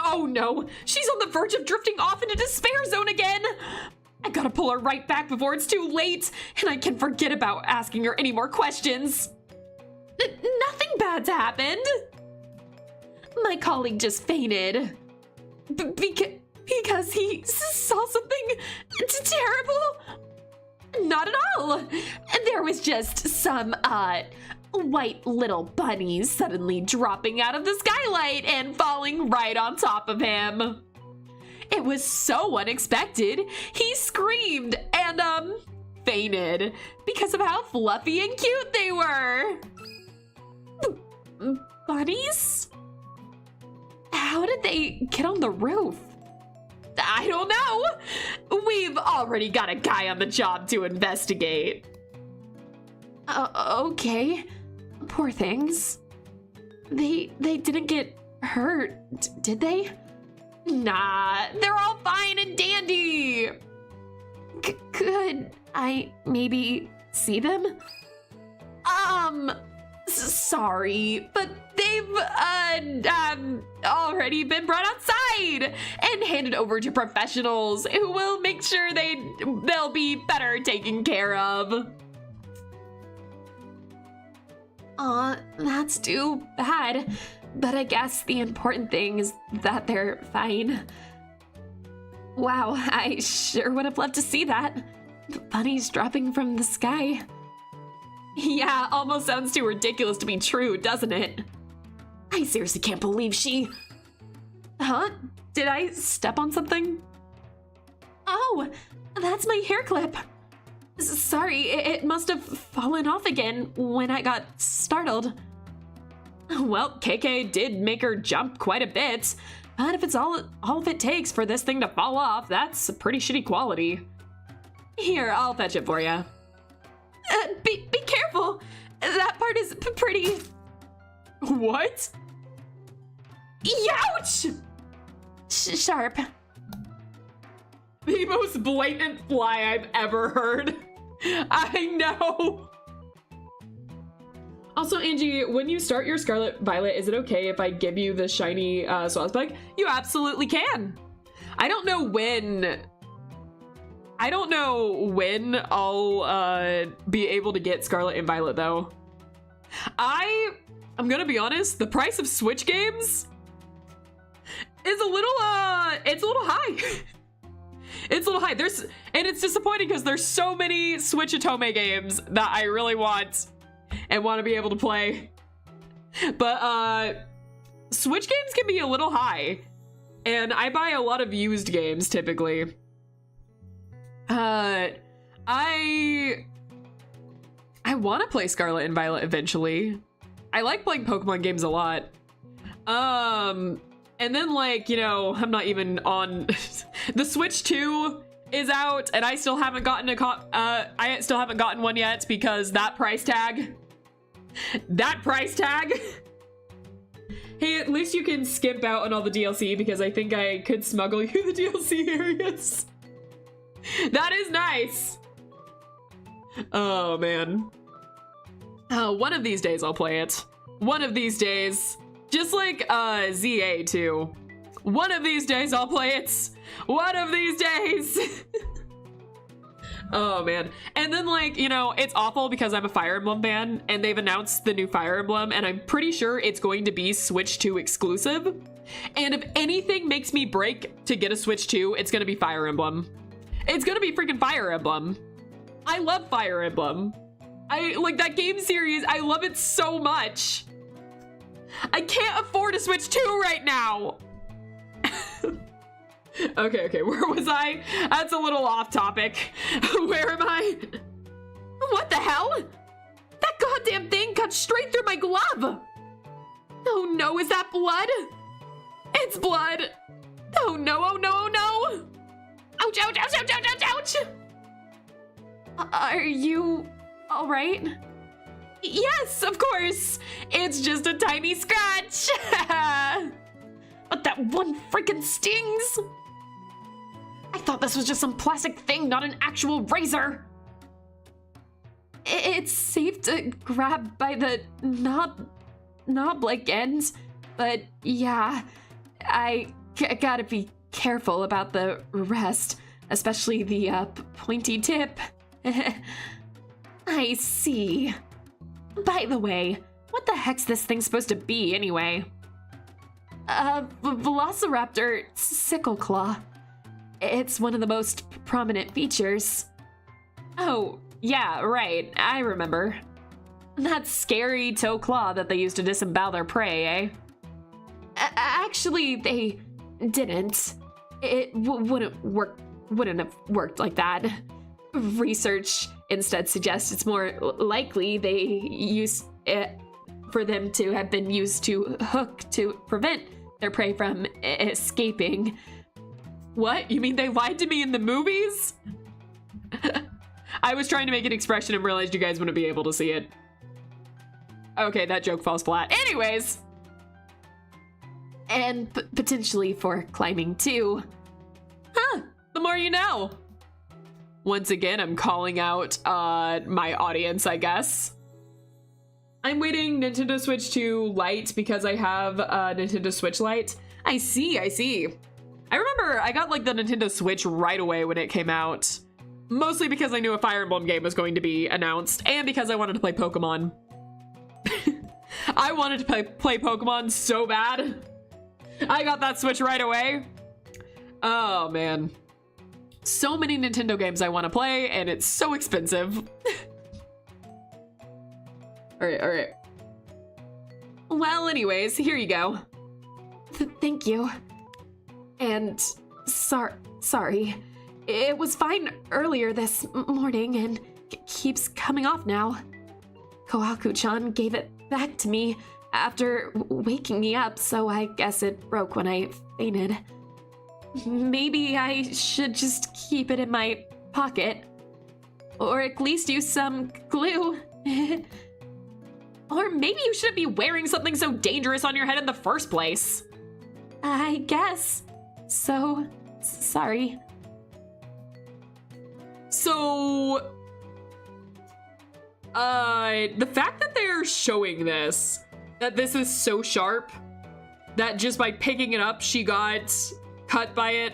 Oh no, she's on the verge of drifting off into despair zone again! I gotta pull her right back before it's too late, and I can forget about asking her any more questions. Nothing bad's happened. My colleague just fainted. Because he saw something terrible? Not at all. There was just some, white little bunnies suddenly dropping out of the skylight and falling right on top of him. It was so unexpected, he screamed and, fainted because of how fluffy and cute they were. Bunnies? How did they get on the roof? I don't know. We've already got a guy on the job to investigate. Okay. Poor things. They didn't get hurt, did they? Nah, they're all fine and dandy. Could I maybe see them? Sorry, but they've, already been brought outside and handed over to professionals who will make sure they'll be better taken care of. That's too bad, but I guess the important thing is that they're fine. Wow, I sure would have loved to see that. Bunnies dropping from the sky. Yeah, almost sounds too ridiculous to be true, doesn't it? I seriously can't believe she... Huh? Did I step on something? Oh, that's my hair clip. Sorry, it must have fallen off again when I got startled. Well, KK did make her jump quite a bit, but if it's all of it takes for this thing to fall off, that's a pretty shitty quality. Here, I'll fetch it for you. Be careful! That part is pretty... What? Youch! Sharp. The most blatant fly I've ever heard. I know. Also, Angie, when you start your Scarlet Violet, is it okay if I give you the shiny Swazbug? You absolutely can. I don't know when I'll be able to get Scarlet and Violet though. I'm gonna be honest, the price of Switch games is a little high. It's a little high. And it's disappointing because there's so many Switch Otome games that I really want and want to be able to play. But Switch games can be a little high. And I buy a lot of used games typically. I want to play Scarlet and Violet eventually. I like playing Pokemon games a lot. And then, like, you know, I'm not even on... The Switch 2 is out, and I still haven't gotten I still haven't gotten one yet because that price tag. That price tag! Hey, at least you can skimp out on all the DLC because I think I could smuggle you the DLC areas. That is nice! Oh, man. One of these days I'll play it. One of these days. Just like ZA too. One of these days I'll play it. One of these days. Oh man. And then, like, you know, it's awful because I'm a Fire Emblem fan and they've announced the new Fire Emblem and I'm pretty sure it's going to be Switch 2 exclusive. And if anything makes me break to get a Switch 2, it's gonna be Fire Emblem. It's gonna be freaking Fire Emblem. I love Fire Emblem. I like that game series. I love it so much. I can't afford a Switch 2 right now. Okay, where was I? That's a little off topic. Where am I? What the hell? That goddamn thing cut straight through my glove. Oh no, is that blood? It's blood. Oh no, oh no, oh no. Ouch, ouch, ouch, ouch, ouch, ouch, ouch. Are you all right? Yes, of course. It's just a tiny scratch. But that one freaking stings. I thought this was just some plastic thing, not an actual razor. It's safe to grab by the knob-like ends, but yeah, I gotta be careful about the rest. especially the pointy tip. I see. By the way, what the heck's this thing supposed to be anyway? Velociraptor sickle claw. It's one of the most prominent features. Oh, yeah, right. I remember. That scary toe claw that they used to disembowel their prey, eh? Actually, they didn't. It wouldn't have worked like that. Research instead suggests it's more likely they used it for them to have been used to hook to prevent their prey from escaping. What? You mean they lied to me in the movies? I was trying to make an expression and realized you guys wouldn't be able to see it. Okay, that joke falls flat. Anyways. And potentially for climbing too. Huh, the more you know. Once again, I'm calling out my audience, I guess. I'm waiting Nintendo Switch 2 Lite because I have a Nintendo Switch Lite. I see. I remember I got like the Nintendo Switch right away when it came out. Mostly because I knew a Fire Emblem game was going to be announced and because I wanted to play Pokemon. I wanted to play Pokemon so bad. I got that Switch right away. Oh man. So many Nintendo games I want to play and it's so expensive. All right. Well, anyways, here you go. Thank you. And sorry. It was fine earlier this morning and keeps coming off now. Kohaku-chan gave it back to me after waking me up, so I guess it broke when I fainted. Maybe I should just keep it in my pocket. Or at least use some glue. Or maybe you shouldn't be wearing something so dangerous on your head in the first place. I guess. So, sorry. So, the fact that they're showing this, that this is so sharp, that just by picking it up, she got cut by it,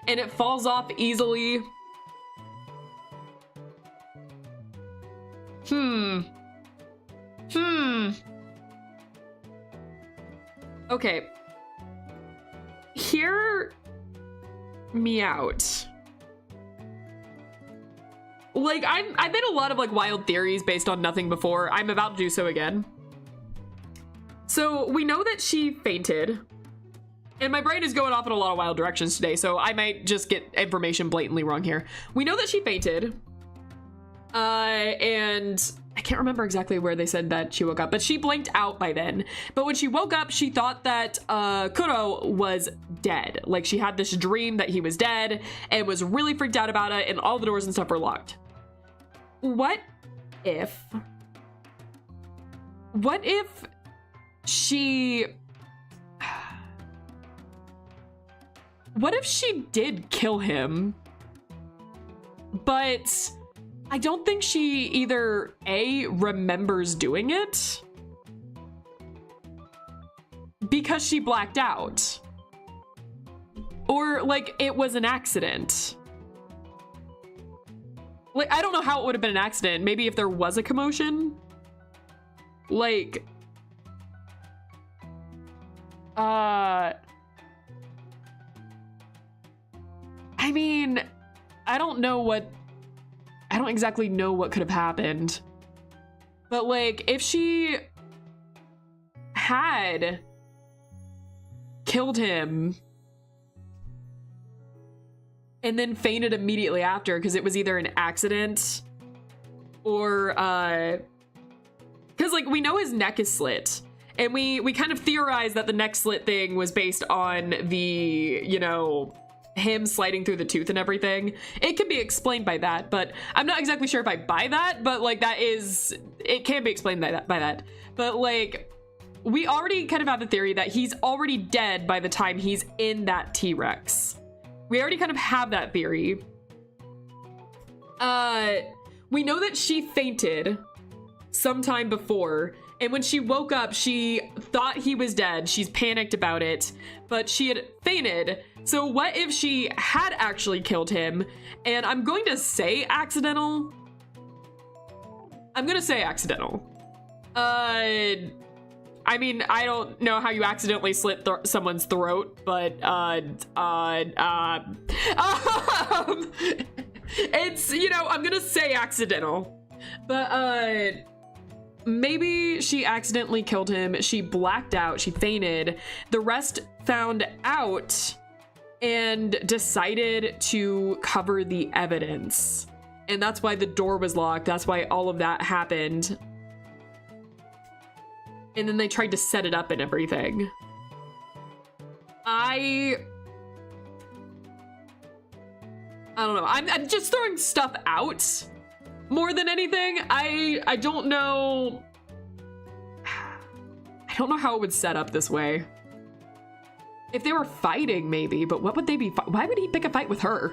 and it falls off easily. Okay. Hear me out. Like, I've made a lot of like wild theories based on nothing before. I'm about to do so again. So we know that she fainted. And my brain is going off in a lot of wild directions today, so I might just get information blatantly wrong here. We know that she fainted. And I can't remember exactly where they said that she woke up, but she blinked out by then. But when she woke up, she thought that Kuro was dead. Like, she had this dream that he was dead and was really freaked out about it, and all the doors and stuff were locked. What if she... What if she did kill him, but I don't think she either A, remembers doing it because she blacked out, or like it was an accident. Like, I don't know how it would have been an accident. Maybe if there was a commotion, like, I mean, I don't exactly know what could have happened. But like, if she had killed him and then fainted immediately after because it was either an accident or because like we know his neck is slit, and we kind of theorized that the neck slit thing was based on the, you know, him sliding through the tooth and everything. It can be explained by that, but I'm not exactly sure if I buy that, but like it can be explained by that. But like, we already kind of have the theory that he's already dead by the time he's in that T-Rex. We already kind of have that theory. We know that she fainted sometime before, and when she woke up, she thought he was dead. She's panicked about it, but she had fainted So what if she had actually killed him? And I'm going to say accidental. I'm gonna say accidental. I mean, I don't know how you accidentally slit someone's throat, but it's, you know, I'm gonna say accidental. But maybe she accidentally killed him. She blacked out, she fainted. The rest found out and decided to cover the evidence. And that's why the door was locked. That's why all of that happened. And then they tried to set it up and everything. I don't know. I'm just throwing stuff out more than anything. I don't know. I don't know how it would set up this way. If they were fighting, maybe, but what would they be? Why would he pick a fight with her?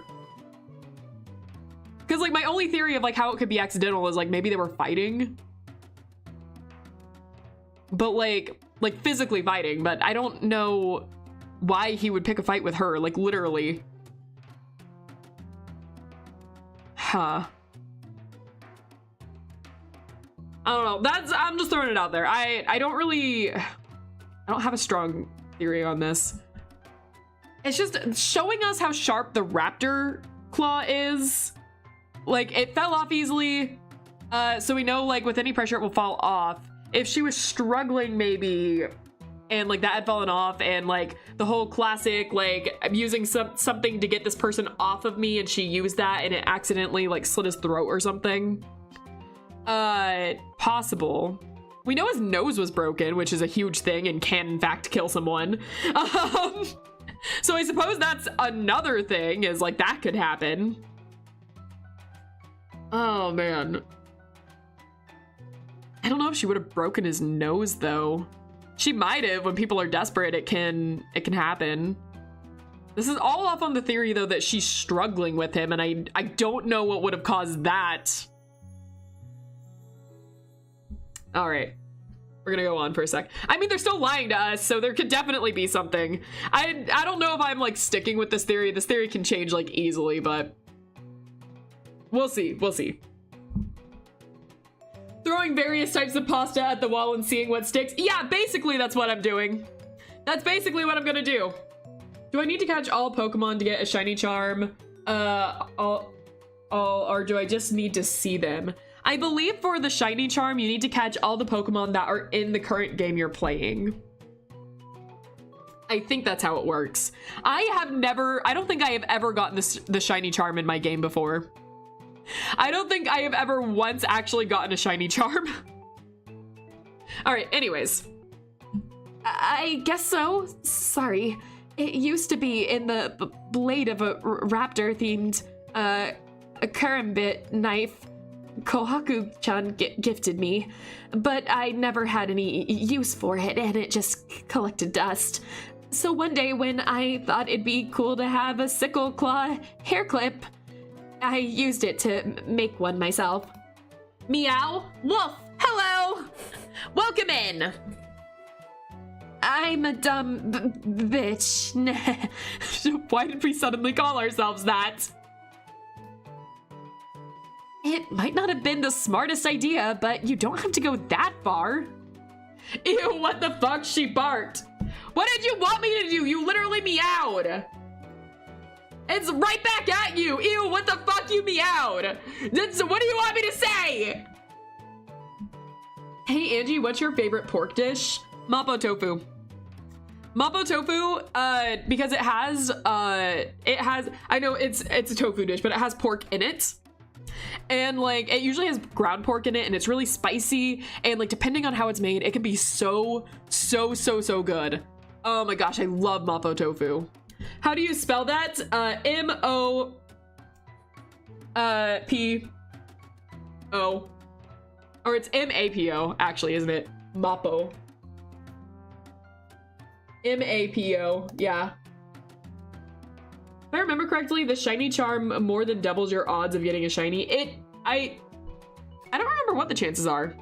Because like my only theory of like how it could be accidental is like maybe they were fighting. But like physically fighting, but I don't know why he would pick a fight with her, like literally. Huh. I don't know. I'm just throwing it out there. I don't have a strong theory on this. It's just showing us how sharp the raptor claw is. Like it fell off easily. So we know like with any pressure it will fall off. If she was struggling maybe and like that had fallen off and like the whole classic like I'm using something to get this person off of me and she used that and it accidentally like slit his throat or something. Possible. We know his nose was broken, which is a huge thing and can in fact kill someone. So I suppose that's another thing is like that could happen. Oh man. I don't know if she would have broken his nose though. She might have. When people are desperate, it can happen. This is all off on the theory though that she's struggling with him and I don't know what would have caused that. All right. We're gonna go on for a sec. I mean, they're still lying to us, so there could definitely be something. I don't know if I'm like sticking with this theory. This theory can change like easily, but we'll see. We'll see. Throwing various types of pasta at the wall and seeing what sticks. Yeah, basically that's what I'm doing. That's basically what I'm gonna do. Do I need to catch all Pokemon to get a shiny charm? Or do I just need to see them? I believe for the shiny charm, you need to catch all the Pokemon that are in the current game you're playing. I think that's how it works. I don't think I have ever gotten the shiny charm in my game before. I don't think I have ever once actually gotten a shiny charm. All right, anyways. I guess so. Sorry. It used to be in the blade of a raptor-themed a karambit knife Kohaku-chan gifted me, but I never had any use for it and it just collected dust. So one day when I thought it'd be cool to have a sickle claw hair clip, I used it to make one myself. Meow. Wolf. Hello. Welcome in. I'm a dumb bitch. Why did we suddenly call ourselves that? It might not have been the smartest idea, but you don't have to go that far. Ew, what the fuck? She barked. What did you want me to do? You literally meowed. It's right back at you. Ew, what the fuck? You meowed. What do you want me to say? Hey, Angie, what's your favorite pork dish? Mapo tofu. Mapo tofu, because it has, I know it's a tofu dish, but it has pork in it. And like it usually has ground pork in it and it's really spicy and like depending on how it's made it can be so good. Oh my gosh, I love Mapo tofu. How do you spell that? M-O P-O, or it's M-A-P-O actually, isn't it? Mapo. M-A-P-O, yeah. If I remember correctly, the shiny charm more than doubles your odds of getting a shiny. I don't remember what the chances are.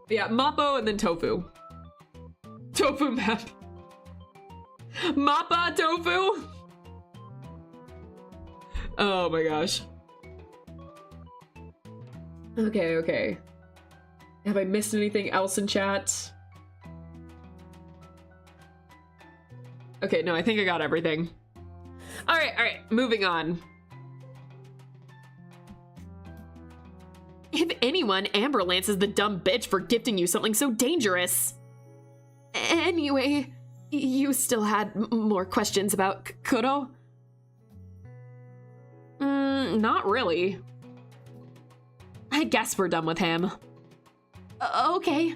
But yeah, Mapo and then tofu. Tofu map. Mappa tofu? Oh my gosh. Okay, okay. Have I missed anything else in chat? Okay, no, I think I got everything. All right, moving on. If anyone, Amberlance is the dumb bitch for gifting you something so dangerous. Anyway, you still had more questions about Kuro? Not really. I guess we're done with him. Okay.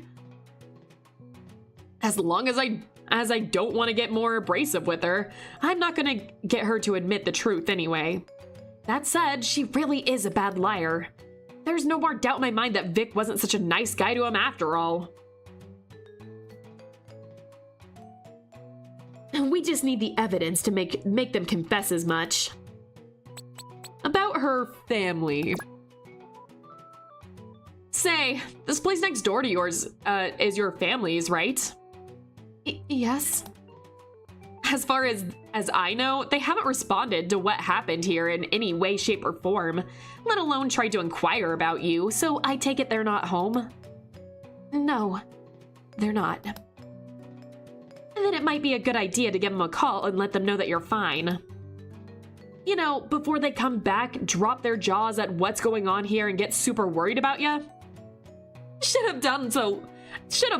As long as I don't want to get more abrasive with her, I'm not gonna get her to admit the truth anyway. That said, she really is a bad liar. There's no more doubt in my mind that Vic wasn't such a nice guy to him after all. We just need the evidence to make them confess as much. About her family. Say, this place next door to yours is your family's, right? Yes. As far as I know, they haven't responded to what happened here in any way, shape, or form, let alone tried to inquire about you, so I take it they're not home? No, they're not. Then it might be a good idea to give them a call and let them know that you're fine. You know, before they come back, drop their jaws at what's going on here and get super worried about you. Should have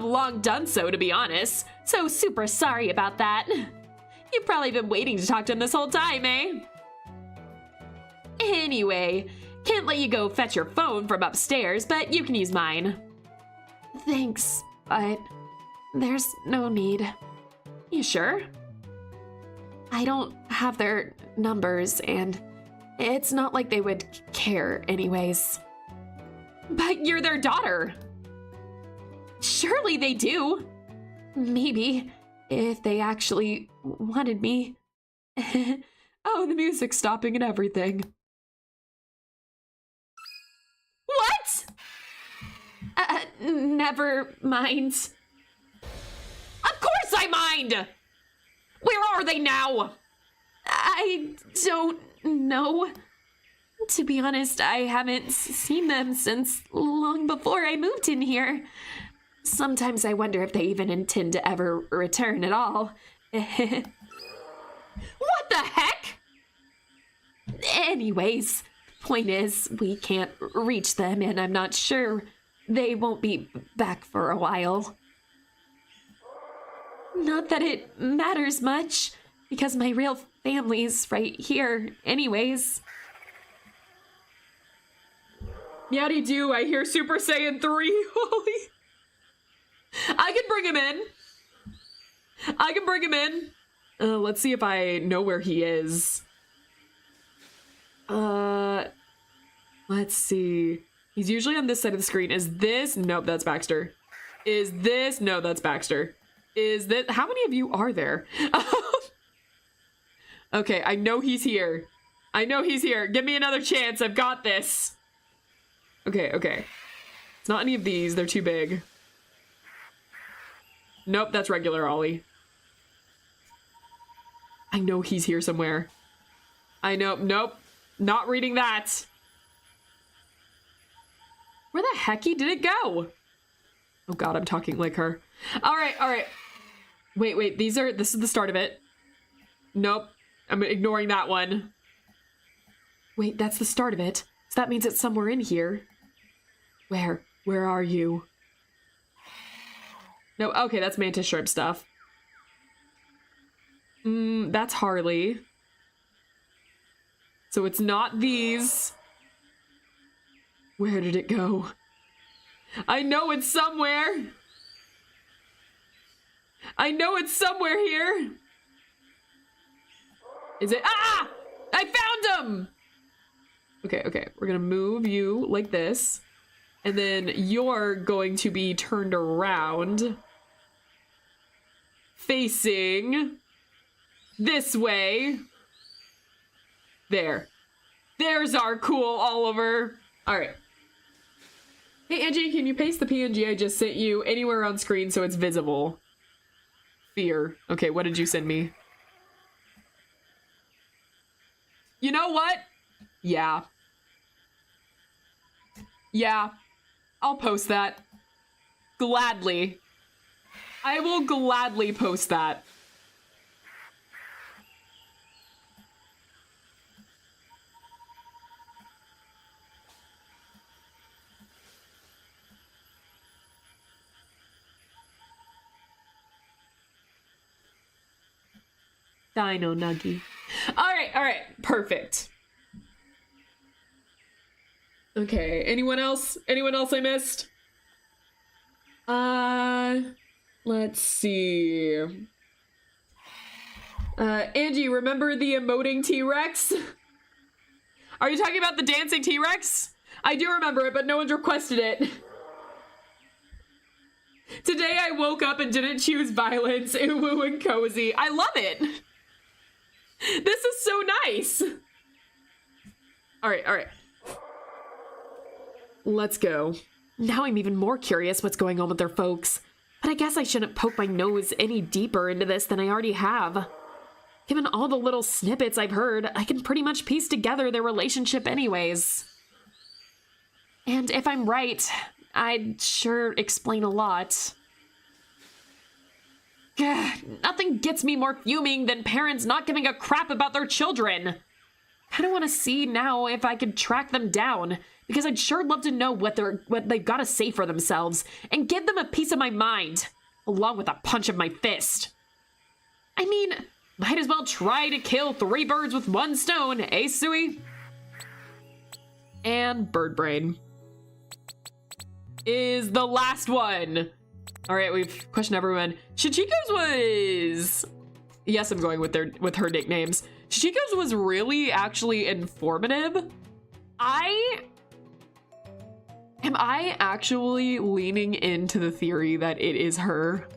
long done so, to be honest. So super sorry about that. You've probably been waiting to talk to him this whole time, eh? Anyway, can't let you go fetch your phone from upstairs, but you can use mine. Thanks, but there's no need. You sure? I don't have their numbers, and it's not like they would care anyways. But you're their daughter. Surely they do. Maybe, if they actually wanted me. Oh, the music's stopping and everything. What? Never mind. Of course I mind! Where are they now? I don't know. To be honest, I haven't seen them since long before I moved in here. Sometimes I wonder if they even intend to ever return at all. What the heck? Anyways, point is, we can't reach them, and I'm not sure they won't be back for a while. Not that it matters much, because my real family's right here anyways. Yaddy-doo, I hear Super Saiyan 3. Holy. I can bring him in. I can bring him in. Let's see if I know where he is. Let's see. He's usually on this side of the screen. Is this? Nope, that's Baxter. Is this? No, that's Baxter. Is this? How many of you are there? Okay, I know he's here. I know he's here. Give me another chance. I've got this. Okay, okay. It's not any of these. They're too big. Nope, that's regular Ollie. I know he's here somewhere. I know. Nope. Not reading that. Where the hecky did it go? Oh god, I'm talking like her. Alright, alright. Wait, this is the start of it. Nope. I'm ignoring that one. Wait, that's the start of it. So that means it's somewhere in here. Where? Where are you? No, okay, that's mantis shrimp stuff. That's Harley. So it's not these. Where did it go? I know it's somewhere. I know it's somewhere here. Is it? Ah! I found him! Okay, okay. We're gonna move you like this. And then you're going to be turned around. Facing this way. There. There's our cool Oliver. All right. Hey, Angie, can you paste the PNG I just sent you anywhere on screen so it's visible? Fear. Okay, what did you send me? You know what? Yeah. Yeah. I'll post that. Gladly. I will gladly post that. Dino Nuggy. All right, perfect. Okay, anyone else? Anyone else I missed? Let's see. Angie, remember the emoting T-Rex? Are you talking about the dancing T-Rex? I do remember it, but no one's requested it. Today I woke up and didn't choose violence, uwu and cozy. I love it. This is so nice. All right. Let's go. Now I'm even more curious what's going on with their folks. But I guess I shouldn't poke my nose any deeper into this than I already have. Given all the little snippets I've heard, I can pretty much piece together their relationship anyways. And if I'm right, I'd sure explain a lot. Gah, nothing gets me more fuming than parents not giving a crap about their children. I don't want to see now if I could track them down, because I'd sure love to know what they've got to say for themselves and give them a piece of my mind, along with a punch of my fist. I mean, might as well try to kill 3 birds with 1 stone, eh, Sui? And Bird Brain is the last one. All right, we've questioned everyone. Chichiko's was... Yes, I'm going with her nicknames. Chichiko's was really actually informative. Am I actually leaning into the theory that it is her?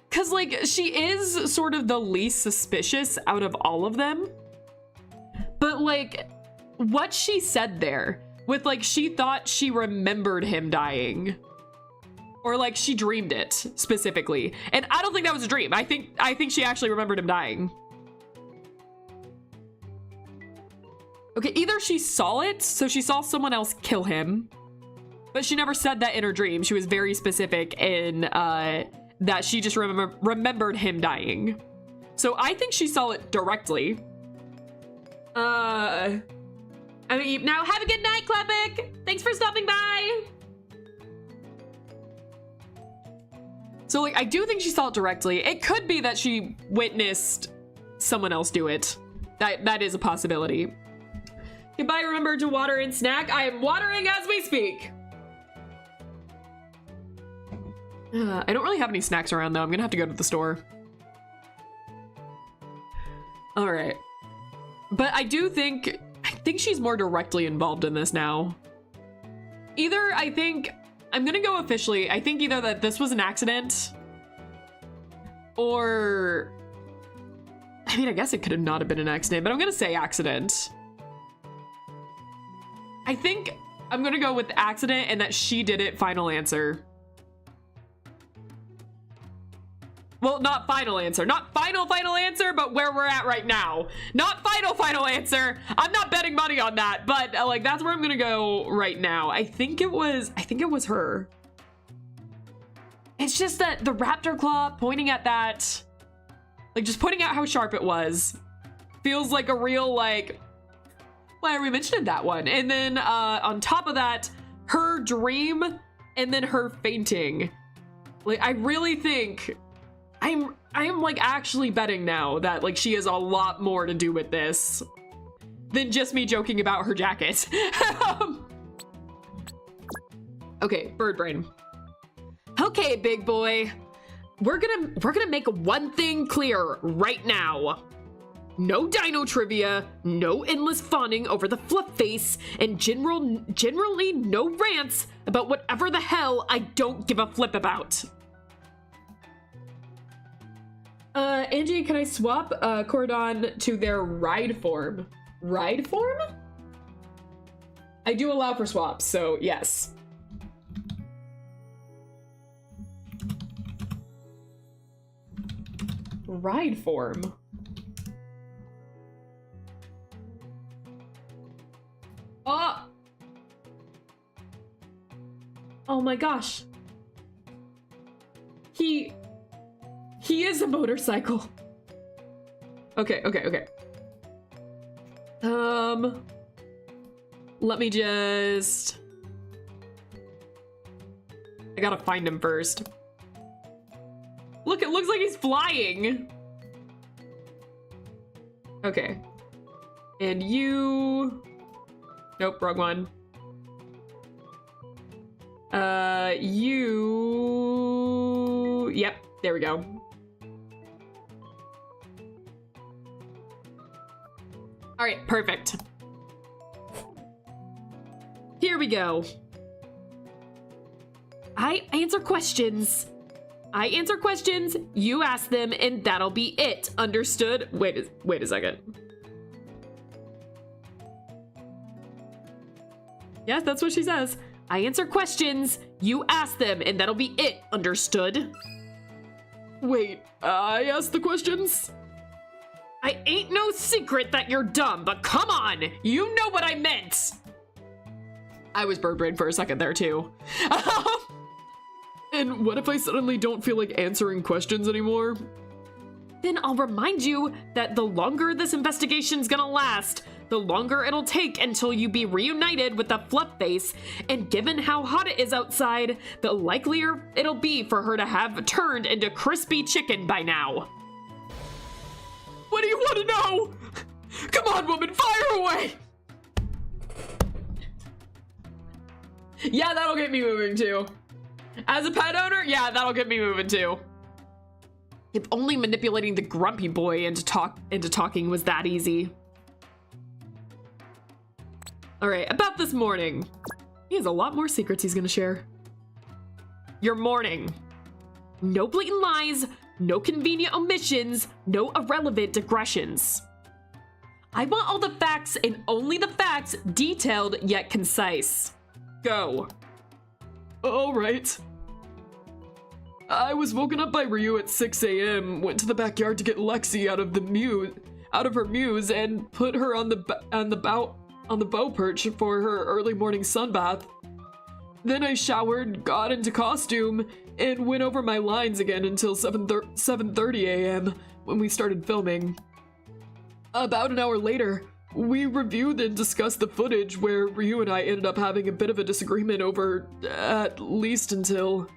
Because, like, she is sort of the least suspicious out of all of them. But, like, what she said there with, like, she thought she remembered him dying. Or, like, she dreamed it, specifically. And I don't think that was a dream. I think she actually remembered him dying. Okay, either she saw it, so she saw someone else kill him. But she never said that in her dream. She was very specific in, that she just remembered him dying. So I think she saw it directly. I mean, now have a good night, Klepek! Thanks for stopping by! So, like, I do think she saw it directly. It could be that she witnessed someone else do it. That is a possibility. Goodbye, remember to water and snack. I am watering as we speak. I don't really have any snacks around, though. I'm gonna have to go to the store. All right. But I think she's more directly involved in this now. Either I'm gonna go officially. I think either that this was an accident, or I mean, I guess it could have not have been an accident, but I'm gonna say accident. I think I'm gonna go with accident and that she did it. Final answer. Well, not final answer. Not final answer, but where we're at right now. Not final answer. I'm not betting money on that, but like that's where I'm gonna go right now. I think it was her. It's just that the raptor claw pointing at that, like just pointing out how sharp it was, feels like a real like, why are we mentioning that one? And then on top of that, her dream and then her fainting. Like I really think I am like actually betting now that like she has a lot more to do with this than just me joking about her jacket. Okay, Bird Brain. Okay, big boy. We're gonna make one thing clear right now. No dino trivia, no endless fawning over the fluff face, and generally no rants about whatever the hell I don't give a flip about. Angie, can I swap Cordon to their ride form? Ride form? I do allow for swaps, so yes. Ride form. Oh! Oh my gosh. He is a motorcycle. Okay. Let me just... I gotta find him first. Look, it looks like he's flying. Okay. And you... Nope, wrong one. You... Yep, there we go. All right, perfect. Here we go. I answer questions. I answer questions, you ask them, and that'll be it. Understood? Wait a second. Yes, that's what she says. I answer questions, you ask them, and that'll be it. Understood? Wait, I ask the questions? I ain't no secret that you're dumb, but come on! You know what I meant! I was bird-brained for a second there, too. And what if I suddenly don't feel like answering questions anymore? Then I'll remind you that the longer this investigation's gonna last, the longer it'll take until you be reunited with the fluff face, and given how hot it is outside, the likelier it'll be for her to have turned into crispy chicken by now. What do you want to know? Come on, woman, fire away! Yeah, that'll get me moving too. As a pet owner, yeah, that'll get me moving too. If only manipulating the grumpy boy into talking was that easy. All right, about this morning. He has a lot more secrets he's gonna share. Your morning. No blatant lies, no convenient omissions, no irrelevant digressions. I want all the facts and only the facts, detailed yet concise. Go. All right. I was woken up by Ryu at 6 a.m., went to the backyard to get Lexi out of her muse, and put her on the bow perch for her early morning sunbath. Then I showered, got into costume, and went over my lines again until 7:30 a.m. when we started filming. About an hour later, we reviewed and discussed the footage where Ryu and I ended up having a bit of a disagreement over at least until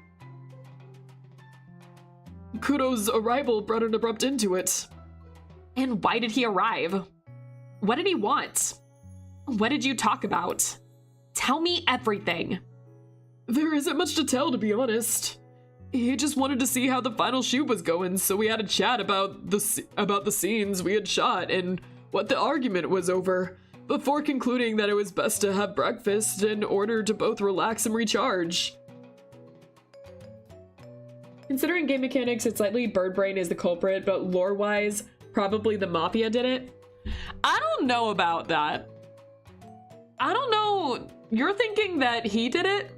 Kudo's arrival brought an abrupt end to it. And why did he arrive? What did he want? What did you talk about? Tell me everything. There isn't much to tell, to be honest. He just wanted to see how the final shoot was going, so we had a chat about the scenes we had shot and what the argument was over, before concluding that it was best to have breakfast in order to both relax and recharge. Considering game mechanics, it's likely Birdbrain is the culprit, but lore-wise, probably the Mafia did it. I don't know about that. I don't know. You're thinking that he did it?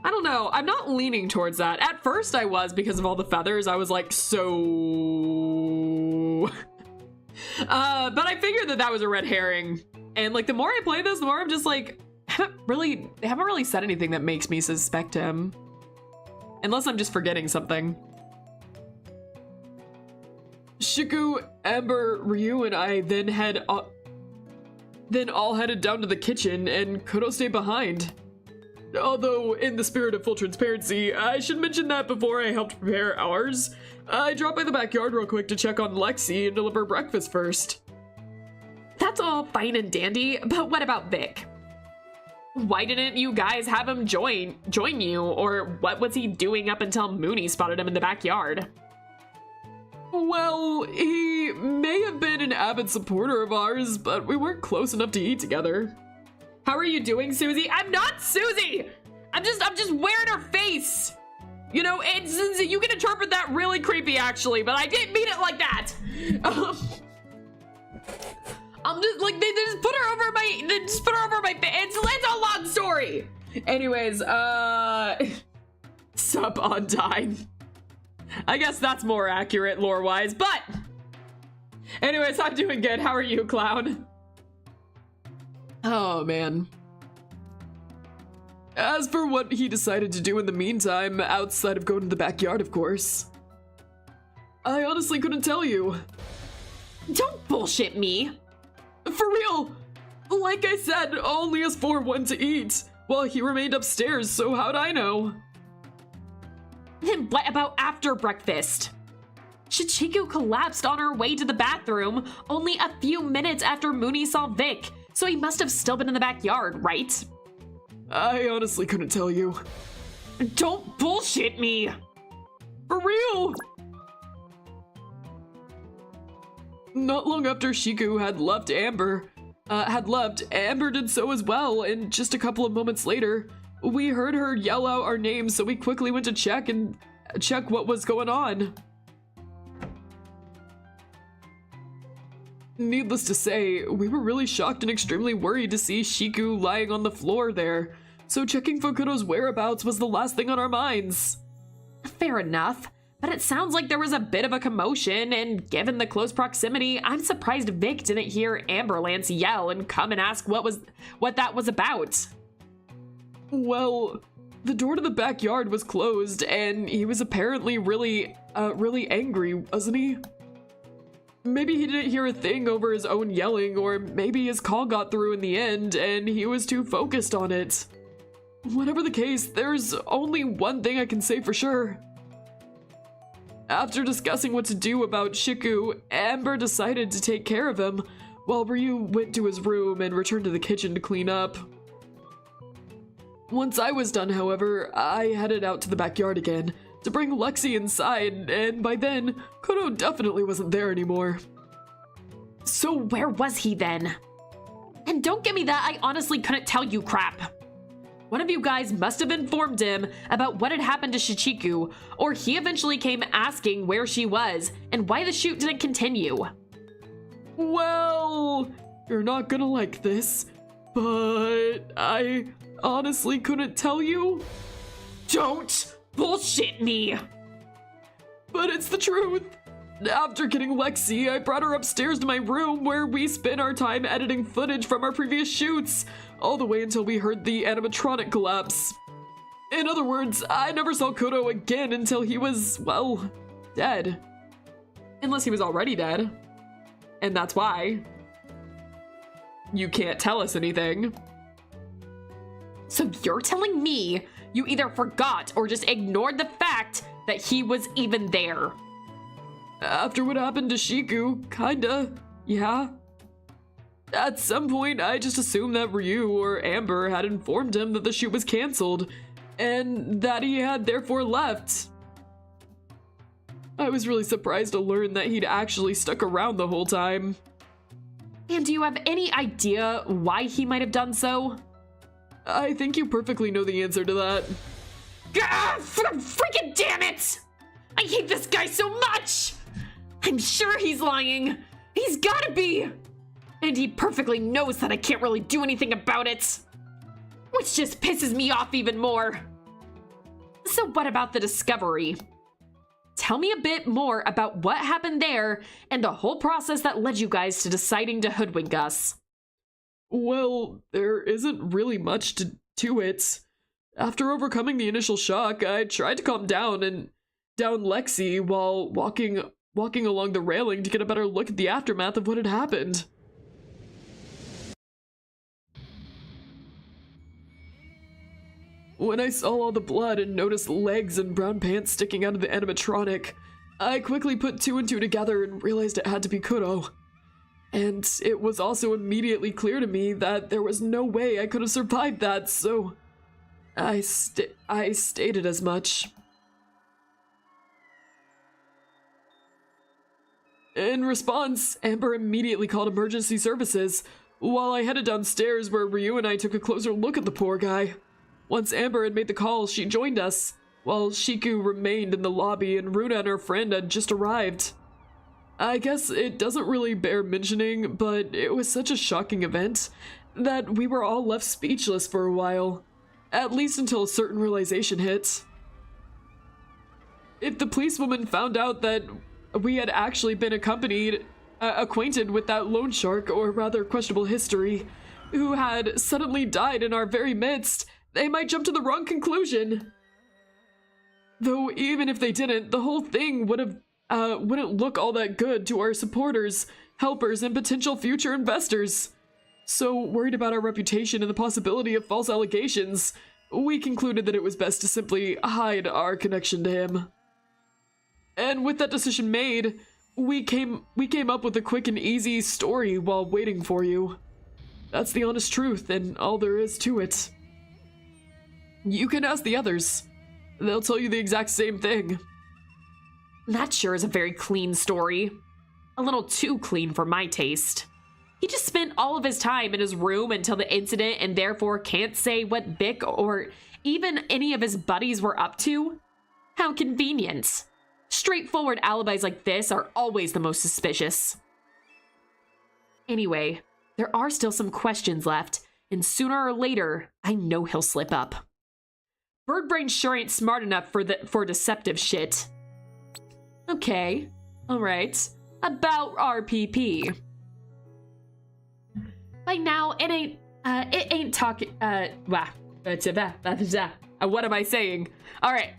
I don't know. I'm not leaning towards that. At first I was, because of all the feathers. I was like, so... but I figured that was a red herring. And like, the more I play this, the more I'm just like, they haven't really said anything that makes me suspect him. Unless I'm just forgetting something. Shiku, Amber, Ryu, and I then all headed down to the kitchen, and Kudo stayed behind. Although, in the spirit of full transparency, I should mention that before I helped prepare ours, I dropped by the backyard real quick to check on Lexi and deliver breakfast first. That's all fine and dandy, but what about Vic? Why didn't you guys have him join you, or what was he doing up until Mooney spotted him in the backyard? Well, he may have been an avid supporter of ours, but we weren't close enough to eat together. How are you doing, Susie? I'm not Susie! I'm just wearing her face! You know, you can interpret that really creepy, actually, but I didn't mean it like that! I'm just, like, they just put her over my face. It's a long story! Anyways, up Undyne. I guess that's more accurate lore-wise, but... Anyways, I'm doing good. How are you, Clown? Oh, man. As for what he decided to do in the meantime, outside of going to the backyard, of course, I honestly couldn't tell you. Don't bullshit me. For real! Like I said, only us four went to eat, while he remained upstairs, so how'd I know? And what about after breakfast? Shichiku collapsed on her way to the bathroom only a few minutes after Mooney saw Vic, so he must have still been in the backyard, right? I honestly couldn't tell you. Don't bullshit me! For real! Not long after Shiku had left, Amber did so as well, and just a couple of moments later, we heard her yell out our names, so we quickly went to check what was going on. Needless to say, we were really shocked and extremely worried to see Shiku lying on the floor there, so checking Fukudo's whereabouts was the last thing on our minds. Fair enough, but it sounds like there was a bit of a commotion, and given the close proximity, I'm surprised Vic didn't hear Amberlance yell and come and ask what that was about. Well, the door to the backyard was closed, and he was apparently really angry, wasn't he? Maybe he didn't hear a thing over his own yelling, or maybe his call got through in the end, and he was too focused on it. Whatever the case, there's only one thing I can say for sure. After discussing what to do about Shiku, Amber decided to take care of him, while Ryu went to his room and returned to the kitchen to clean up. Once I was done, however, I headed out to the backyard again to bring Lexi inside, and by then, Kodo definitely wasn't there anymore. So where was he then? And don't give me that I honestly couldn't tell you crap. One of you guys must have informed him about what had happened to Shichiku, or he eventually came asking where she was and why the shoot didn't continue. Well, you're not gonna like this, but I honestly couldn't tell you. Don't bullshit me! But it's the truth. After getting Lexi, I brought her upstairs to my room where we spent our time editing footage from our previous shoots, all the way until we heard the animatronic collapse. In other words, I never saw Kodo again until he was, well, dead. Unless he was already dead. And that's why you can't tell us anything. So you're telling me you either forgot or just ignored the fact that he was even there? After what happened to Shiku, kinda, yeah. At some point, I just assumed that Ryu or Amber had informed him that the shoot was cancelled, and that he had therefore left. I was really surprised to learn that he'd actually stuck around the whole time. And do you have any idea why he might have done so? I think you perfectly know the answer to that. Ah, freaking damn it! I hate this guy so much! I'm sure he's lying. He's gotta be! And he perfectly knows that I can't really do anything about it. Which just pisses me off even more. So what about the discovery? Tell me a bit more about what happened there and the whole process that led you guys to deciding to hoodwink us. Well, there isn't really much to it. After overcoming the initial shock, I tried to calm down Lexi while walking along the railing to get a better look at the aftermath of what had happened. When I saw all the blood and noticed legs and brown pants sticking out of the animatronic, I quickly put two and two together and realized it had to be Kodo. And it was also immediately clear to me that there was no way I could have survived that, so I stated as much. In response, Amber immediately called emergency services, while I headed downstairs where Ryu and I took a closer look at the poor guy. Once Amber had made the call, she joined us, while Shiku remained in the lobby and Runa and her friend had just arrived. I guess it doesn't really bear mentioning, but it was such a shocking event that we were all left speechless for a while, at least until a certain realization hit. if the policewoman found out that we had actually been acquainted with that loan shark, or rather questionable history, who had suddenly died in our very midst, they might jump to the wrong conclusion. Though even if they didn't, the whole thing wouldn't look all that good to our supporters, helpers, and potential future investors. So worried about our reputation and the possibility of false allegations, we concluded that it was best to simply hide our connection to him. And with that decision made, we came up with a quick and easy story while waiting for you. That's the honest truth and all there is to it. You can ask the others. They'll tell you the exact same thing. That sure is a very clean story. A little too clean for my taste. He just spent all of his time in his room until the incident and therefore can't say what Bick or even any of his buddies were up to? How convenient. Straightforward alibis like this are always the most suspicious. Anyway, there are still some questions left, and sooner or later, I know he'll slip up. Birdbrain sure ain't smart enough for deceptive shit. Okay, alright. About RPP. By now, it ain't talking, what am I saying? Alright.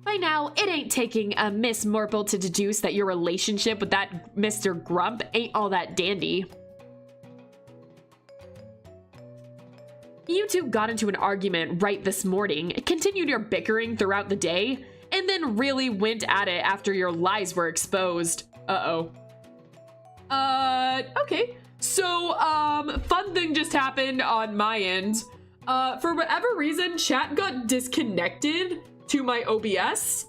By now, it ain't taking Miss Morple to deduce that your relationship with that Mr. Grump ain't all that dandy. You two got into an argument right this morning, continued your bickering throughout the day, and then really went at it after your lies were exposed. Uh-oh. Okay. So, fun thing just happened on my end. For whatever reason, chat got disconnected to my OBS.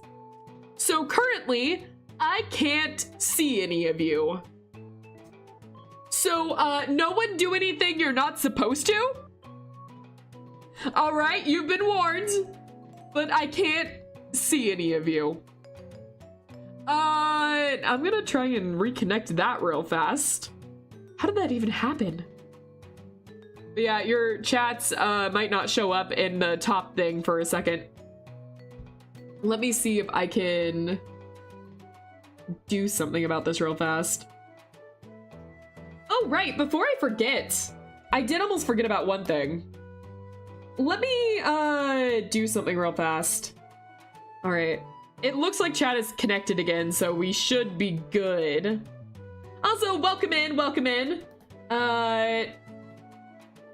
So currently, I can't see any of you. So, no one do anything you're not supposed to? Alright, you've been warned, but I can't see any of you. I'm gonna try and reconnect that real fast. How did that even happen? But yeah, your chats might not show up in the top thing for a second. Let me see if I can do something about this real fast. Oh, right, before I forget, I did almost forget about one thing. Let me do something real fast. All right. It looks like chat is connected again, so we should be good. Also, welcome in, welcome in.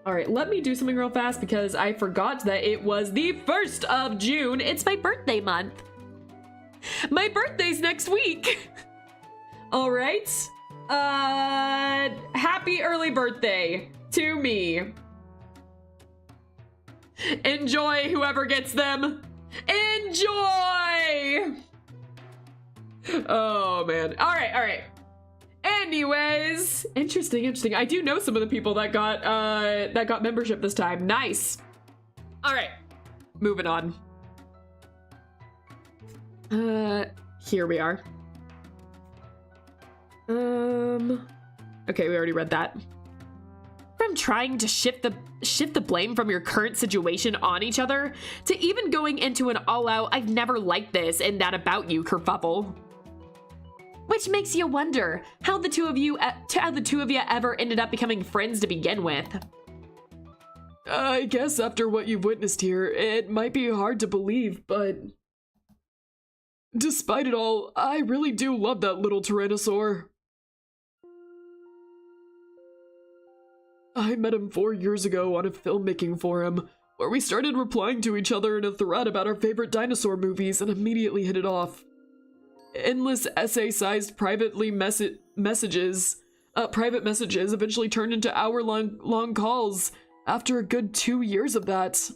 All right, let me do something real fast because I forgot that it was the 1st of June. It's my birthday month. My birthday's next week. All right. Happy early birthday to me. Enjoy, whoever gets them. Enjoy! Oh, man. All right. Anyways, interesting. I do know some of the people that got membership this time. Nice. All right, moving on. Here we are. Okay, we already read that. From trying to shift the blame from your current situation on each other to even going into an all-out "I've never liked this" and that about you kerfuffle. Which makes you wonder how the two of you ever ended up becoming friends to begin with. I guess after what you've witnessed here, it might be hard to believe, but despite it all, I really do love that little Tyrannosaur. I met him 4 years ago on a filmmaking forum, where we started replying to each other in a thread about our favorite dinosaur movies and immediately hit it off. Endless essay-sized private messages eventually turned into hour-long calls after a good 2 years of that.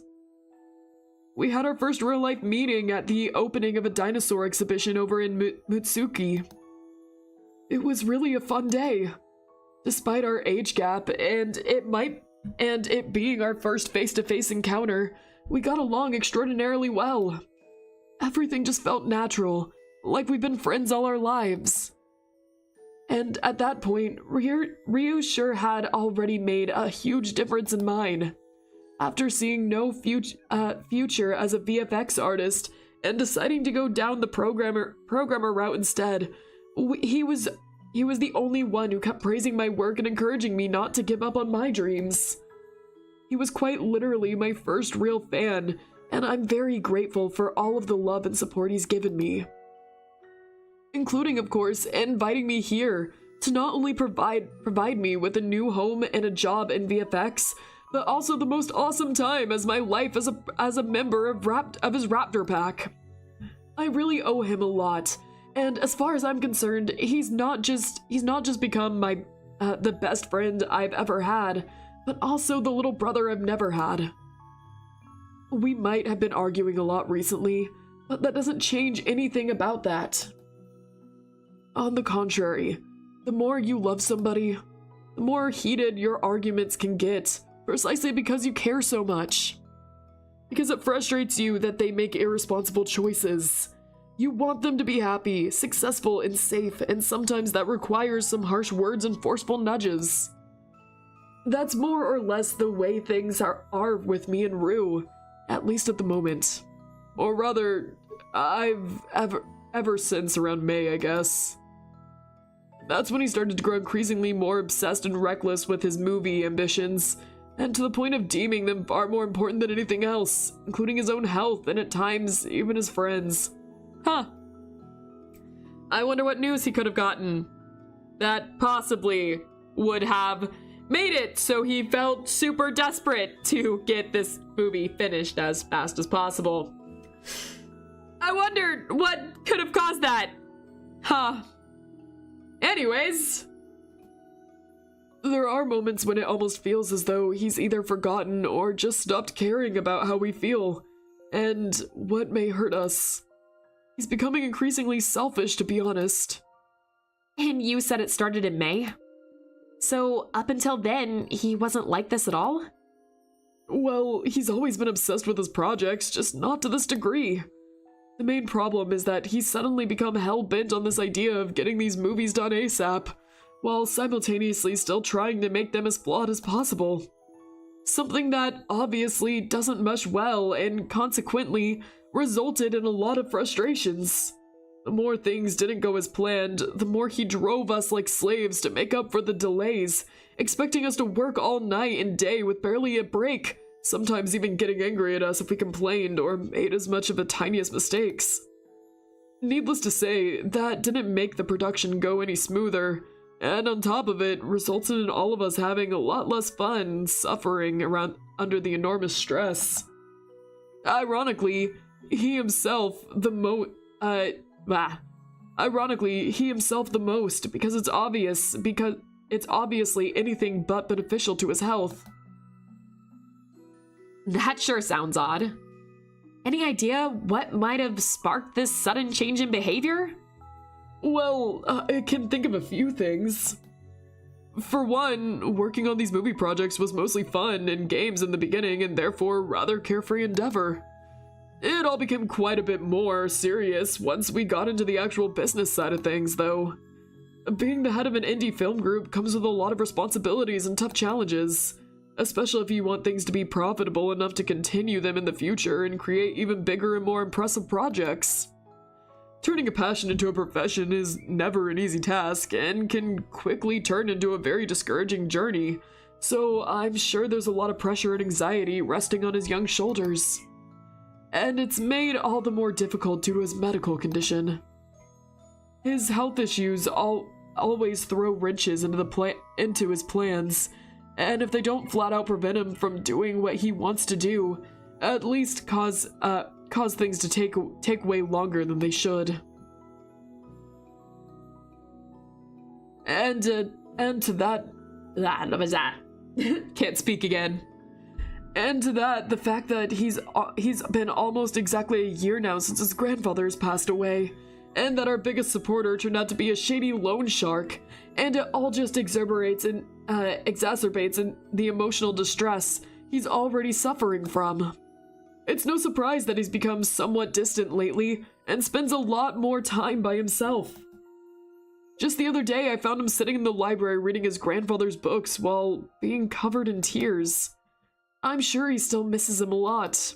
We had our first real-life meeting at the opening of a dinosaur exhibition over in Mutsuki. It was really a fun day. Despite our age gap and it being our first face-to-face encounter, we got along extraordinarily well. Everything just felt natural, like we've been friends all our lives. And at that point, Ryu sure had already made a huge difference in mine. After seeing no future as a VFX artist and deciding to go down the programmer route instead. He was the only one who kept praising my work and encouraging me not to give up on my dreams. He was quite literally my first real fan, and I'm very grateful for all of the love and support he's given me. Including, of course, inviting me here to not only provide me with a new home and a job in VFX, but also the most awesome time as my life as a member of his Raptor pack. I really owe him a lot, and as far as I'm concerned, he's not just become my the best friend I've ever had, but also the little brother I've never had. We might have been arguing a lot recently, but that doesn't change anything about that. On the contrary, the more you love somebody, the more heated your arguments can get, precisely because you care so much. Because it frustrates you that they make irresponsible choices. You want them to be happy, successful, and safe, and sometimes that requires some harsh words and forceful nudges. That's more or less the way things are with me and Rue, at least at the moment. Or rather, ever since around May, I guess. That's when he started to grow increasingly more obsessed and reckless with his movie ambitions, and to the point of deeming them far more important than anything else, including his own health and at times even his friends. Huh. I wonder what news he could have gotten that possibly would have made it so he felt super desperate to get this movie finished as fast as possible. I wondered what could have caused that. Huh. Anyways, there are moments when it almost feels as though he's either forgotten or just stopped caring about how we feel and what may hurt us. He's becoming increasingly selfish, to be honest. And you said it started in May? So up until then, he wasn't like this at all? Well, he's always been obsessed with his projects, just not to this degree. The main problem is that he's suddenly become hell-bent on this idea of getting these movies done ASAP, while simultaneously still trying to make them as flawed as possible. Something that obviously doesn't mesh well and consequently resulted in a lot of frustrations. The more things didn't go as planned, the more he drove us like slaves to make up for the delays, expecting us to work all night and day with barely a break, sometimes even getting angry at us if we complained or made as much of the tiniest mistakes. Needless to say, that didn't make the production go any smoother, and on top of it, resulted in all of us having a lot less fun and suffering under the enormous stress. Ironically, he himself the most, because it's obviously anything but beneficial to his health. That sure sounds odd. Any idea what might have sparked this sudden change in behavior? Well, I can think of a few things. For one, working on these movie projects was mostly fun and games in the beginning and therefore rather carefree endeavor. It all became quite a bit more serious once we got into the actual business side of things, though. Being the head of an indie film group comes with a lot of responsibilities and tough challenges, especially if you want things to be profitable enough to continue them in the future and create even bigger and more impressive projects. Turning a passion into a profession is never an easy task and can quickly turn into a very discouraging journey, so I'm sure there's a lot of pressure and anxiety resting on his young shoulders. And it's made all the more difficult due to his medical condition. His health issues always throw wrenches into his plans, and if they don't flat out prevent him from doing what he wants to do, at least cause things to take way longer than they should. And to that was that. Can't speak again. And to that, the fact that he's been almost exactly a year now since his grandfather has passed away, and that our biggest supporter turned out to be a shady loan shark, and it all just exacerbates the emotional distress he's already suffering from. It's no surprise that he's become somewhat distant lately, and spends a lot more time by himself. Just the other day, I found him sitting in the library reading his grandfather's books while being covered in tears. I'm sure he still misses him a lot.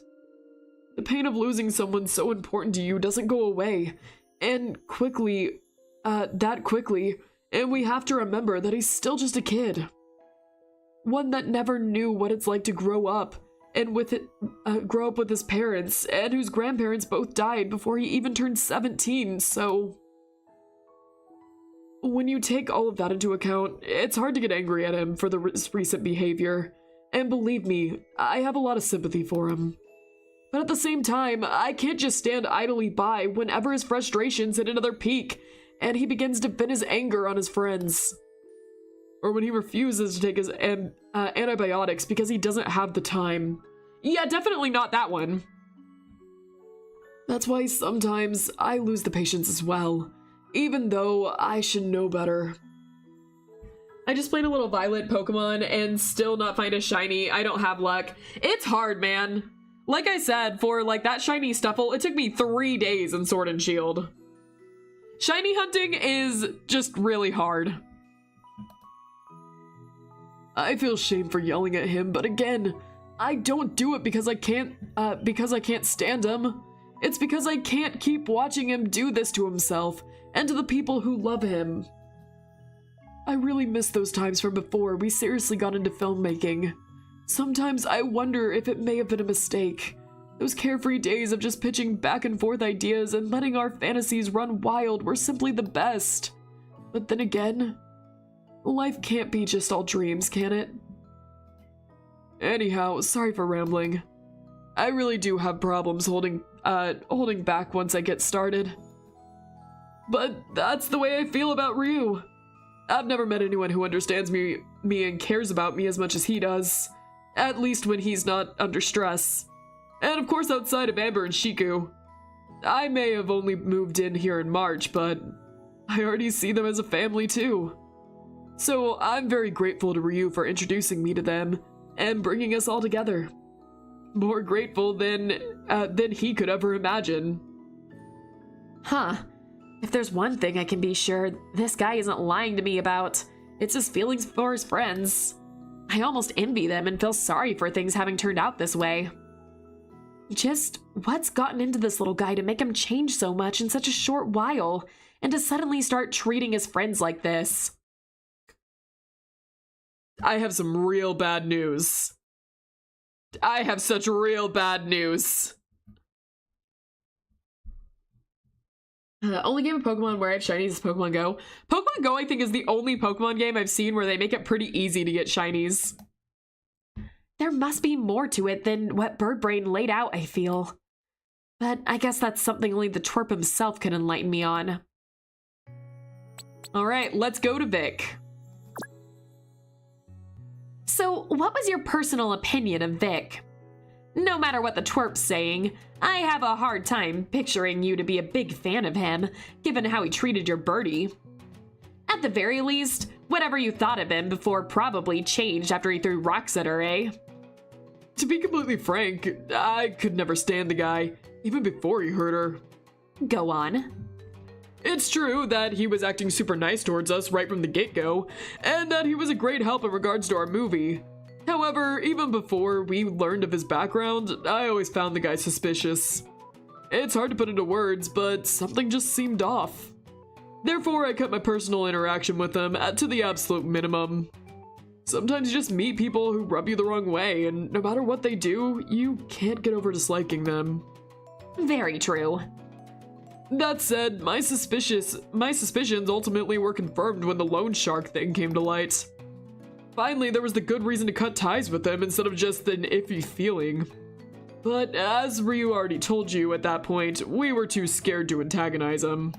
The pain of losing someone so important to you doesn't go away. And quickly, that quickly. And we have to remember that he's still just a kid. One that never knew what it's like to grow up. And grow up with his parents, and whose grandparents both died before he even turned 17, so... When you take all of that into account, it's hard to get angry at him for his recent behavior. And believe me, I have a lot of sympathy for him. But at the same time, I can't just stand idly by whenever his frustrations hit another peak, and he begins to vent his anger on his friends. Or when he refuses to take his antibiotics because he doesn't have the time. Yeah, definitely not that one. That's why sometimes I lose the patience as well, even though I should know better. I just played a little Violet Pokemon and still not find a shiny. I don't have luck. It's hard, man. Like I said, for like that shiny Stuffle, it took me 3 days in Sword and Shield. Shiny hunting is just really hard. I feel shame for yelling at him, but again, I don't do it because I can't stand him. It's because I can't keep watching him do this to himself and to the people who love him. I really miss those times from before we seriously got into filmmaking. Sometimes I wonder if it may have been a mistake. Those carefree days of just pitching back and forth ideas and letting our fantasies run wild were simply the best. But then again, life can't be just all dreams, can it? Anyhow, sorry for rambling. I really do have problems holding back once I get started. But that's the way I feel about Ryu. I've never met anyone who understands me and cares about me as much as he does. At least when he's not under stress. And of course outside of Amber and Shiku. I may have only moved in here in March, but I already see them as a family too. So I'm very grateful to Ryu for introducing me to them and bringing us all together. More grateful than he could ever imagine. Huh. If there's one thing I can be sure, this guy isn't lying to me about, it's his feelings for his friends. I almost envy them and feel sorry for things having turned out this way. Just what's gotten into this little guy to make him change so much in such a short while, and to suddenly start treating his friends like this? I have some real bad news. I have such real bad news. Only game of Pokemon where I have shinies is Pokemon Go. Pokemon Go, I think, is the only Pokemon game I've seen where they make it pretty easy to get shinies. There must be more to it than what Birdbrain laid out, I feel. But I guess that's something only the twerp himself can enlighten me on. Alright, let's go to Vic. So, what was your personal opinion of Vic? No matter what the twerp's saying, I have a hard time picturing you to be a big fan of him, given how he treated your birdie. At the very least, whatever you thought of him before probably changed after he threw rocks at her, eh? To be completely frank, I could never stand the guy, even before he hurt her. Go on. It's true that he was acting super nice towards us right from the get-go, and that he was a great help in regards to our movie. However, even before we learned of his background, I always found the guy suspicious. It's hard to put into words, but something just seemed off. Therefore, I cut my personal interaction with him to the absolute minimum. Sometimes you just meet people who rub you the wrong way, and no matter what they do, you can't get over disliking them. Very true. That said, my suspicions ultimately were confirmed when the loan shark thing came to light. Finally, there was the good reason to cut ties with him instead of just an iffy feeling. But as Ryu already told you at that point, we were too scared to antagonize him.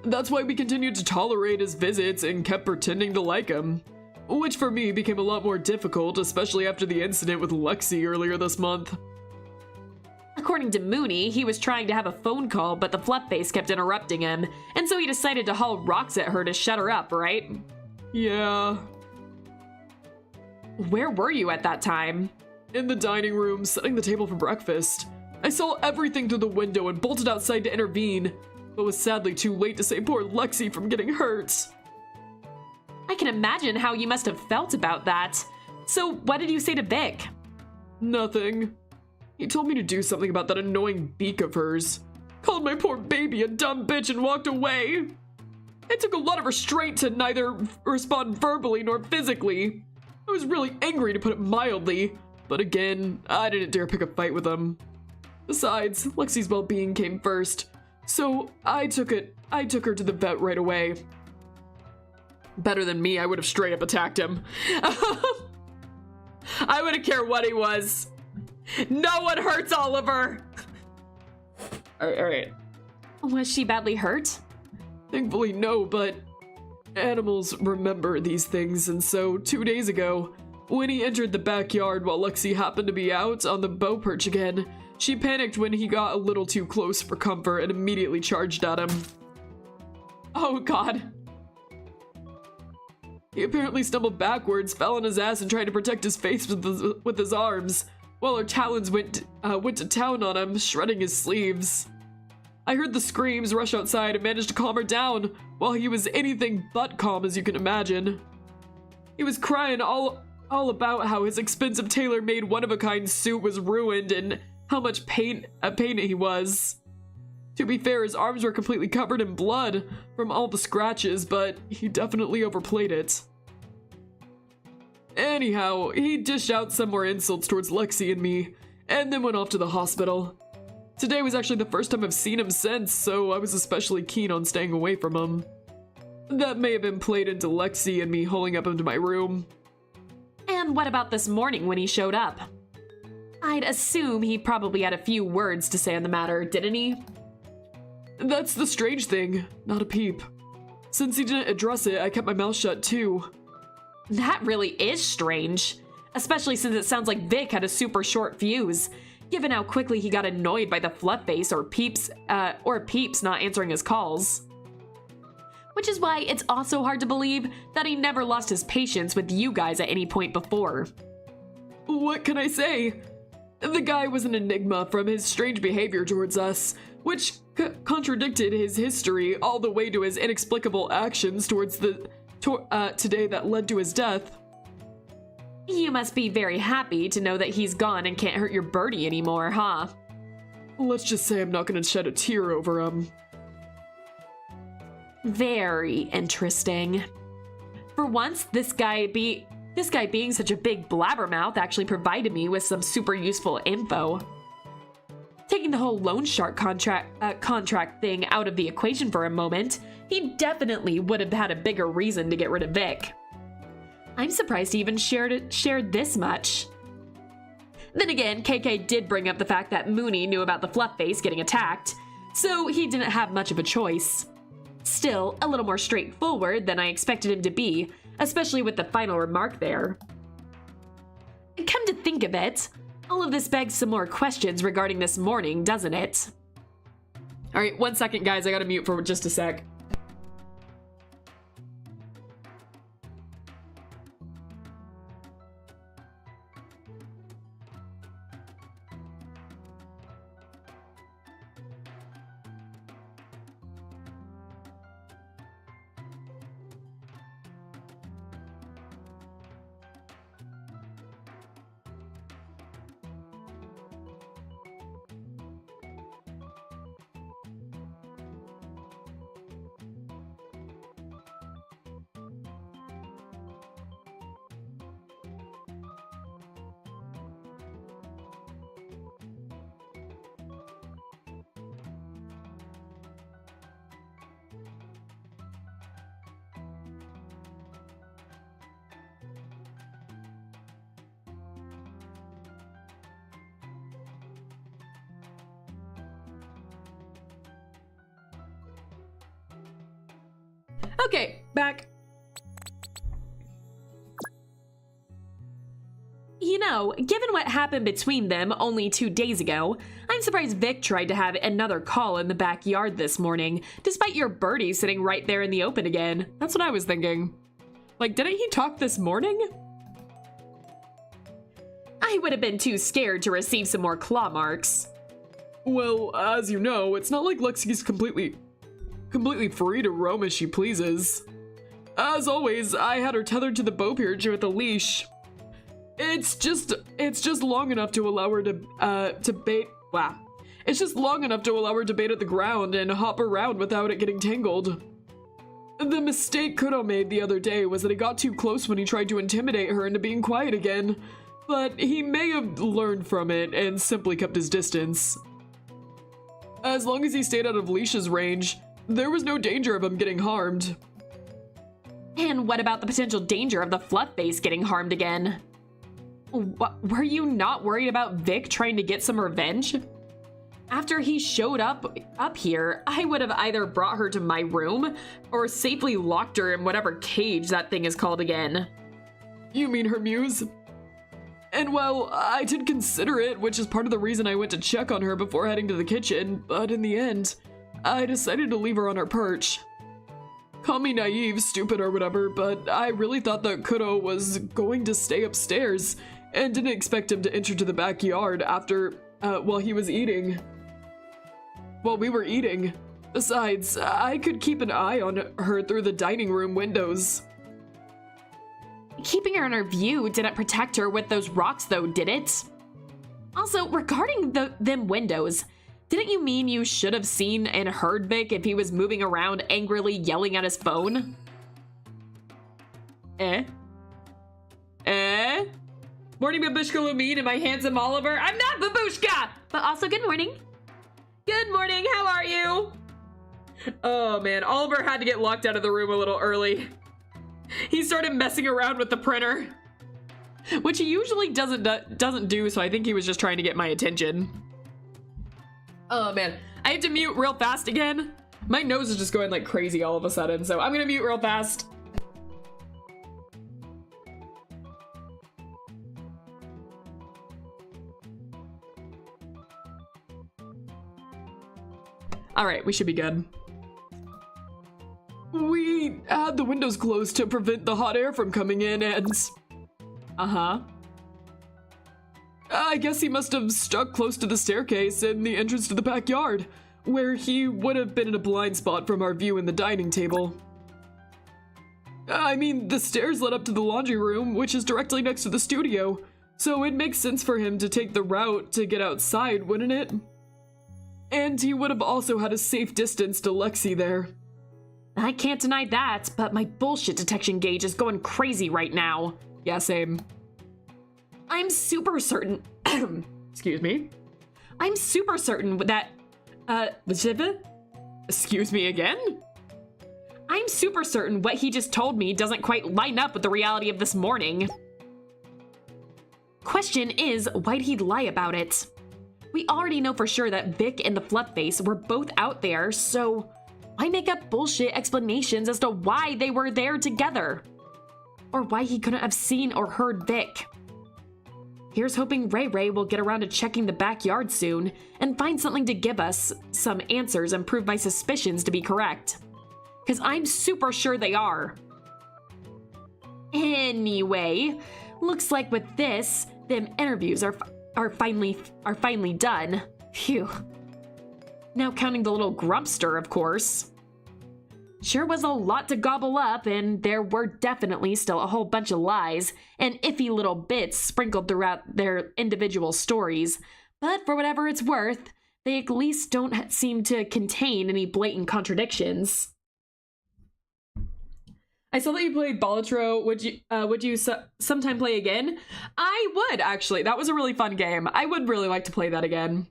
That's why we continued to tolerate his visits and kept pretending to like him. Which for me became a lot more difficult, especially after the incident with Lexi earlier this month. According to Mooney, he was trying to have a phone call, but the Fluffface kept interrupting him, and so he decided to haul rocks at her to shut her up, right? Yeah. Where were you at that time? In the dining room, setting the table for breakfast. I saw everything through the window and bolted outside to intervene, but was sadly too late to save poor Lexi from getting hurt. I can imagine how you must have felt about that. So what did you say to Vic? Nothing. He told me to do something about that annoying beak of hers. Called my poor baby a dumb bitch and walked away. It took a lot of restraint to neither respond verbally nor physically. I was really angry, to put it mildly, but again, I didn't dare pick a fight with him. Besides, Lexi's well-being came first, so I took her to the vet right away. Better than me, I would have straight up attacked him. I wouldn't care what he was. No one hurts Oliver. All right. Was she badly hurt? Thankfully, no, but animals remember these things, and so 2 days ago, when he entered the backyard while Lexi happened to be out on the bow perch again, she panicked when he got a little too close for comfort and immediately charged at him. Oh god. He apparently stumbled backwards, fell on his ass, and tried to protect his face with his arms, while her talons went to town on him, shredding his sleeves. I heard the screams, rush outside, and managed to calm her down, while he was anything but calm, as you can imagine. He was crying all about how his expensive tailor-made one-of-a-kind suit was ruined and how much pain he was. To be fair, his arms were completely covered in blood from all the scratches, but he definitely overplayed it. Anyhow, he dished out some more insults towards Lexi and me, and then went off to the hospital. Today was actually the first time I've seen him since, so I was especially keen on staying away from him. That may have been played into Lexi and me holding up into my room. And what about this morning when he showed up? I'd assume he probably had a few words to say on the matter, didn't he? That's the strange thing, not a peep. Since he didn't address it, I kept my mouth shut too. That really is strange, especially since it sounds like Vic had a super short fuse, given how quickly he got annoyed by the Fluffface or Peeps not answering his calls. Which is why it's also hard to believe that he never lost his patience with you guys at any point before. What can I say? The guy was an enigma from his strange behavior towards us, which contradicted his history all the way to his inexplicable actions towards today that led to his death. You must be very happy to know that he's gone and can't hurt your birdie anymore, huh? Let's just say I'm not gonna shed a tear over him. Very interesting. For once, this guy being such a big blabbermouth actually provided me with some super useful info. Taking the whole loan shark contract thing out of the equation for a moment, he definitely would have had a bigger reason to get rid of Vic. I'm surprised he even shared this much. Then again, KK did bring up the fact that Mooney knew about the Fluffface getting attacked, so he didn't have much of a choice. Still, a little more straightforward than I expected him to be, especially with the final remark there. Come to think of it, all of this begs some more questions regarding this morning, doesn't it? Alright, 1 second guys, I gotta mute for just a sec. Okay, back. You know, given what happened between them only 2 days ago, I'm surprised Vic tried to have another call in the backyard this morning, despite your birdie sitting right there in the open again. That's what I was thinking. Like, didn't he talk this morning? I would have been too scared to receive some more claw marks. Well, as you know, it's not like Lexi's completely free to roam as she pleases. As always, I had her tethered to the bow perch with a leash. It's just long enough to allow her to bait. Wow. It's just long enough to allow her to bait at the ground and hop around without it getting tangled. The mistake Kuro made the other day was that he got too close when he tried to intimidate her into being quiet again, but he may have learned from it and simply kept his distance. As long as he stayed out of Leisha's range, there was no danger of him getting harmed. And what about the potential danger of the fluff base getting harmed again? Were you not worried about Vic trying to get some revenge? After he showed up here, I would have either brought her to my room or safely locked her in whatever cage that thing is called again. You mean her muse? And well, I did consider it, which is part of the reason I went to check on her before heading to the kitchen, but in the end, I decided to leave her on her perch. Call me naive, stupid, or whatever, but I really thought that Kuro was going to stay upstairs and didn't expect him to enter to the backyard after, while we were eating. Besides, I could keep an eye on her through the dining room windows. Keeping her in her view didn't protect her with those rocks though, did it? Also, regarding them windows, didn't you mean you should have seen and heard Vic if he was moving around angrily yelling at his phone? Morning, Babushka Lumine and my handsome Oliver. I'm not Babushka! But also, good morning. Good morning, how are you? Oh man, Oliver had to get locked out of the room a little early. He started messing around with the printer, which he usually doesn't do, so I think he was just trying to get my attention. Oh man, I have to mute real fast again. My nose is just going like crazy all of a sudden, so I'm gonna mute real fast. All right, we should be good. We had the windows closed to prevent the hot air from coming in and... I guess he must have stuck close to the staircase and the entrance to the backyard, where he would have been in a blind spot from our view in the dining table. I mean, the stairs led up to the laundry room, which is directly next to the studio, so it makes sense for him to take the route to get outside, wouldn't it? And he would have also had a safe distance to Lexi there. I can't deny that, but my bullshit detection gauge is going crazy right now. Yeah, same. I'm super certain. Excuse me. I'm super certain that. Excuse me again? I'm super certain what he just told me doesn't quite line up with the reality of this morning. Question is, why'd he lie about it? We already know for sure that Vic and the Flutface were both out there, so why make up bullshit explanations as to why they were there together? Or why he couldn't have seen or heard Vic? Here's hoping Ray Ray will get around to checking the backyard soon and find something to give us some answers and prove my suspicions to be correct. Because I'm super sure they are. Anyway, looks like with this, them interviews are finally done. Phew. Now counting the little Grumpster, of course. Sure was a lot to gobble up, and there were definitely still a whole bunch of lies and iffy little bits sprinkled throughout their individual stories, but for whatever it's worth, they at least don't seem to contain any blatant contradictions. I saw that you played Balatro. Would you sometime play again? I would, actually. That was a really fun game. I would really like to play that again.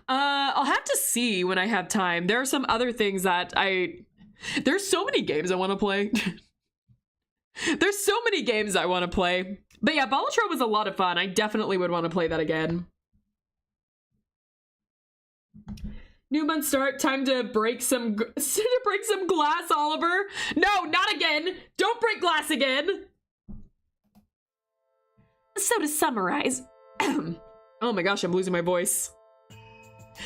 I'll have to see when I have time. There are some other things that there's so many games I want to play. There's so many games I want to play. But yeah, Balatro was a lot of fun. I definitely would want to play that again. New month start, time to break some glass, Oliver. No, not again. Don't break glass again. So to summarize, oh my gosh, I'm losing my voice.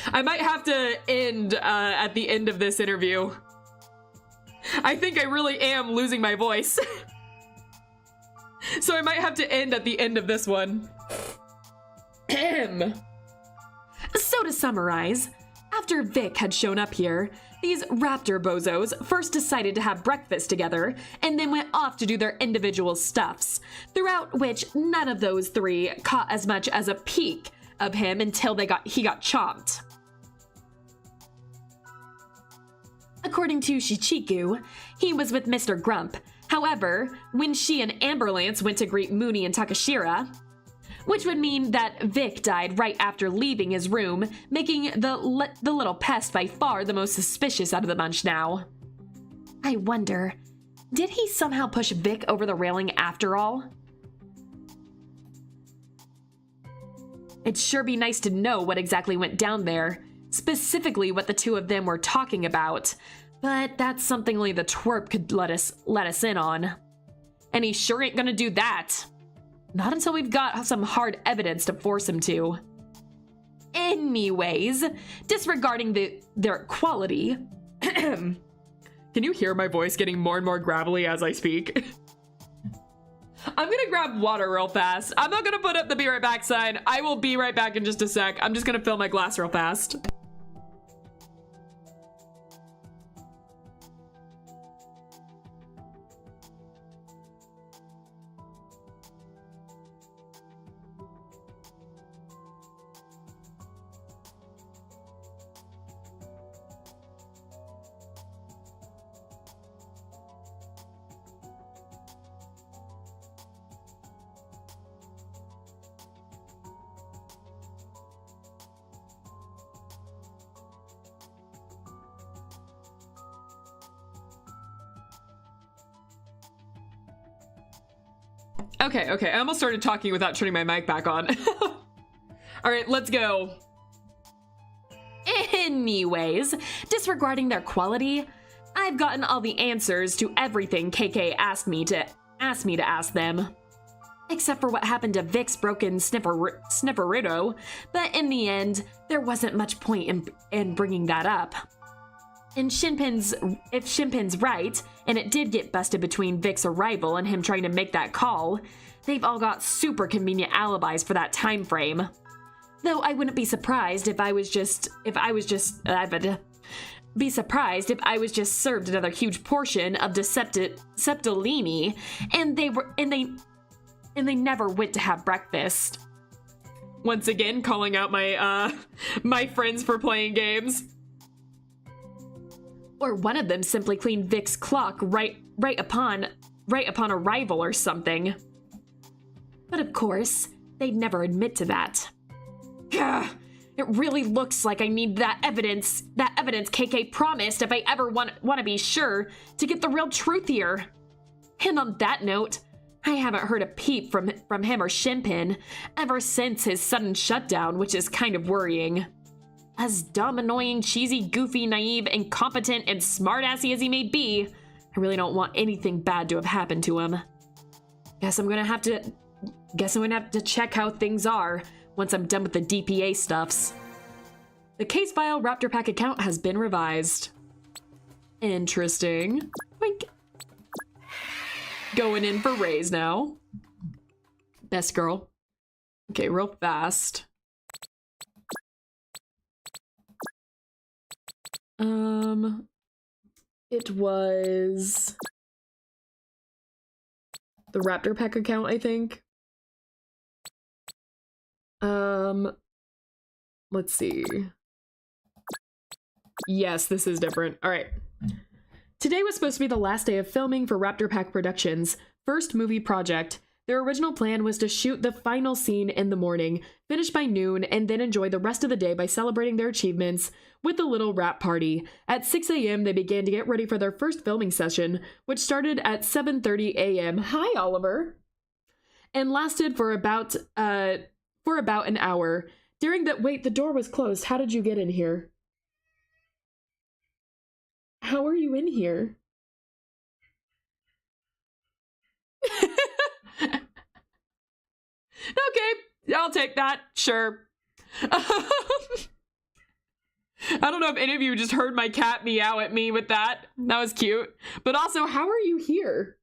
I might have to end at the end of this interview. I think I really am losing my voice. So I might have to end at the end of this one. So to summarize, After Vic had shown up here, these raptor bozos first decided to have breakfast together and then went off to do their individual stuffs, throughout which none of those three caught as much as a peek of him until he got chomped. According to Shichiku, he was with Mr. Grump. However, when she and Amberlance went to greet Mooney and Takashira, which would mean that Vic died right after leaving his room, making the little pest by far the most suspicious out of the bunch now. I wonder, did he somehow push Vic over the railing after all? It'd sure be nice to know what exactly went down there, specifically what the two of them were talking about, but that's something only the twerp could let us in on. And he sure ain't gonna do that. Not until we've got some hard evidence to force him to. Anyways, disregarding their quality. Can you hear my voice getting more and more gravelly as I speak? I'm gonna grab water real fast. I'm not gonna put up the be right back sign. I will be right back in just a sec. I'm just gonna fill my glass real fast. Okay, I almost started talking without turning my mic back on. All right, let's go. Anyways, disregarding their quality, I've gotten all the answers to everything KK asked me to ask them. Except for what happened to Vic's broken snifferito, but in the end, there wasn't much point in bringing that up. And if Shinpin's right, and it did get busted between Vic's arrival and him trying to make that call, they've all got super convenient alibis for that time frame. Though I wouldn't be surprised if I was just served another huge portion of Septolini, and they never went to have breakfast. Once again, calling out my my friends for playing games. Or one of them simply cleaned Vic's clock right upon arrival or something. But of course, they'd never admit to that. Gah, it really looks like I need that evidence KK promised if I ever want to be sure to get the real truth here. And on that note, I haven't heard a peep from him or Shinpin ever since his sudden shutdown, which is kind of worrying. As dumb, annoying, cheesy, goofy, naive, incompetent, and smartassy as he may be, I really don't want anything bad to have happened to him. Guess I'm gonna have to check how things are once I'm done with the DPA stuffs. The case file Raptor Pack account has been revised. Interesting. Wink. Going in for Raise now. Best girl. Okay, real fast. It was the Raptor Pack account, I think. Let's see. Yes, this is different. All right. Today was supposed to be the last day of filming for Raptor Pack Productions' first movie project. Their original plan was to shoot the final scene in the morning, finish by noon, and then enjoy the rest of the day by celebrating their achievements with a little rap party. At 6 a.m., they began to get ready for their first filming session, which started at 7:30 a.m. Hi, Oliver! And lasted for about an hour. During that, wait, the door was closed. How did you get in here? How are you in here? Okay, I'll take that. Sure. I don't know if any of you just heard my cat meow at me with that. That was cute. But also, how are you here?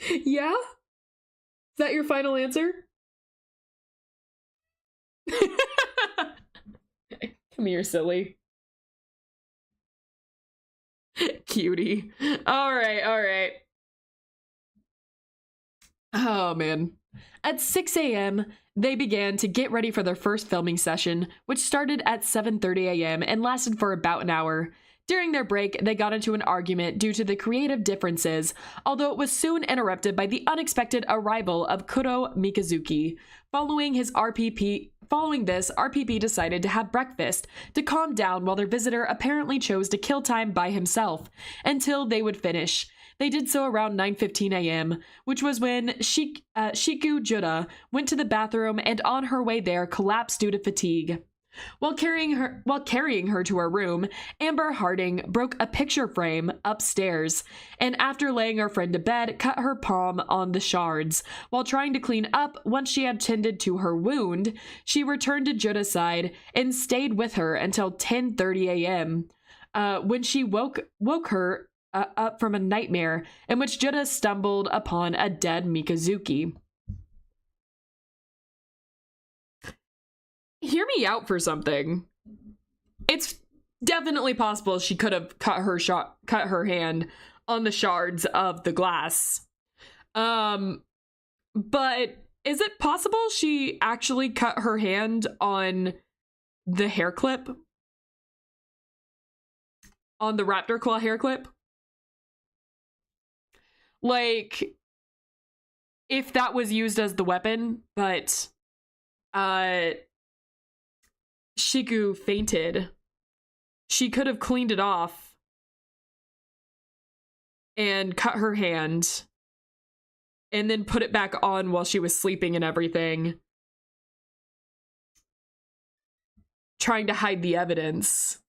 Yeah? Is that your final answer? Come here, silly. Cutie. All right. Oh, man. At 6 a.m., they began to get ready for their first filming session, which started at 7:30 a.m. and lasted for about an hour. During their break, they got into an argument due to the creative differences, although it was soon interrupted by the unexpected arrival of Kuro Mikazuki. Following this, RPP decided to have breakfast to calm down while their visitor apparently chose to kill time by himself until they would finish. They did so around 9:15 a.m., which was when Shiku Juda went to the bathroom and on her way there collapsed due to fatigue. While carrying her to her room, Amber Harding broke a picture frame upstairs, and after laying her friend to bed, cut her palm on the shards. While trying to clean up once she had tended to her wound, she returned to Juda's side and stayed with her until 10:30 a.m., when she woke her up from a nightmare in which Juda stumbled upon a dead Mikazuki. Hear me out for something. It's definitely possible she could have cut her hand on the shards of the glass. But is it possible she actually cut her hand on the hair clip? On the raptor claw hair clip? Like, if that was used as the weapon, but Shiku fainted, she could have cleaned it off and cut her hand and then put it back on while she was sleeping and everything, trying to hide the evidence.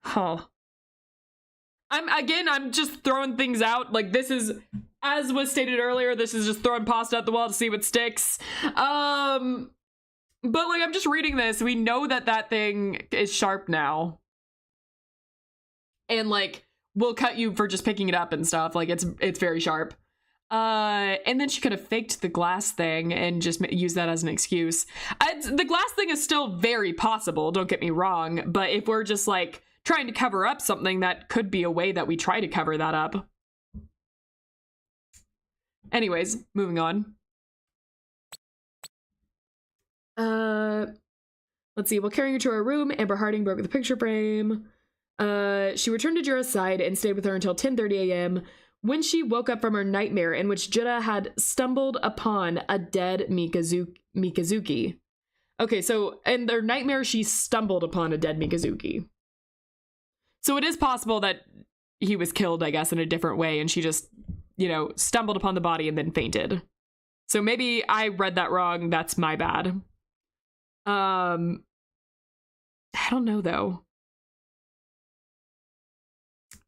Huh. I'm just throwing things out. Like, this is, as was stated earlier, this is just throwing pasta at the wall to see what sticks. But like, I'm just reading this. We know that that thing is sharp now. And like, we'll cut you for just picking it up and stuff. Like, it's very sharp. And then she could have faked the glass thing and just used that as an excuse. The glass thing is still very possible, don't get me wrong. But if we're just like trying to cover up something, that could be a way that we try to cover that up. Anyways, moving on. Let's see. While carrying her to her room, Amber Harding broke the picture frame. She returned to Jura's side and stayed with her until 10:30 a.m. when she woke up from her nightmare in which Jura had stumbled upon a dead Mikazuki. Okay, so in their nightmare, she stumbled upon a dead Mikazuki. So it is possible that he was killed, I guess, in a different way, and she just, you know, stumbled upon the body and then fainted. So maybe I read that wrong. That's my bad. I don't know, though.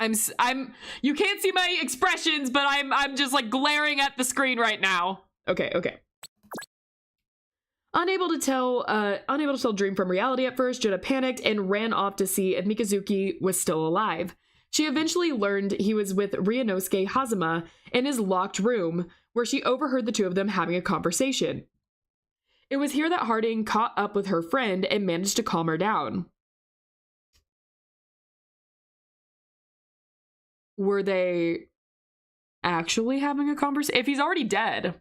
You can't see my expressions, but I'm just like glaring at the screen right now. Okay. Unable to tell dream from reality at first, Juda panicked and ran off to see if Mikazuki was still alive. She eventually learned he was with Ryunosuke Hazama in his locked room, where she overheard the two of them having a conversation. It was here that Harding caught up with her friend and managed to calm her down. Were they actually having a conversation? If he's already dead.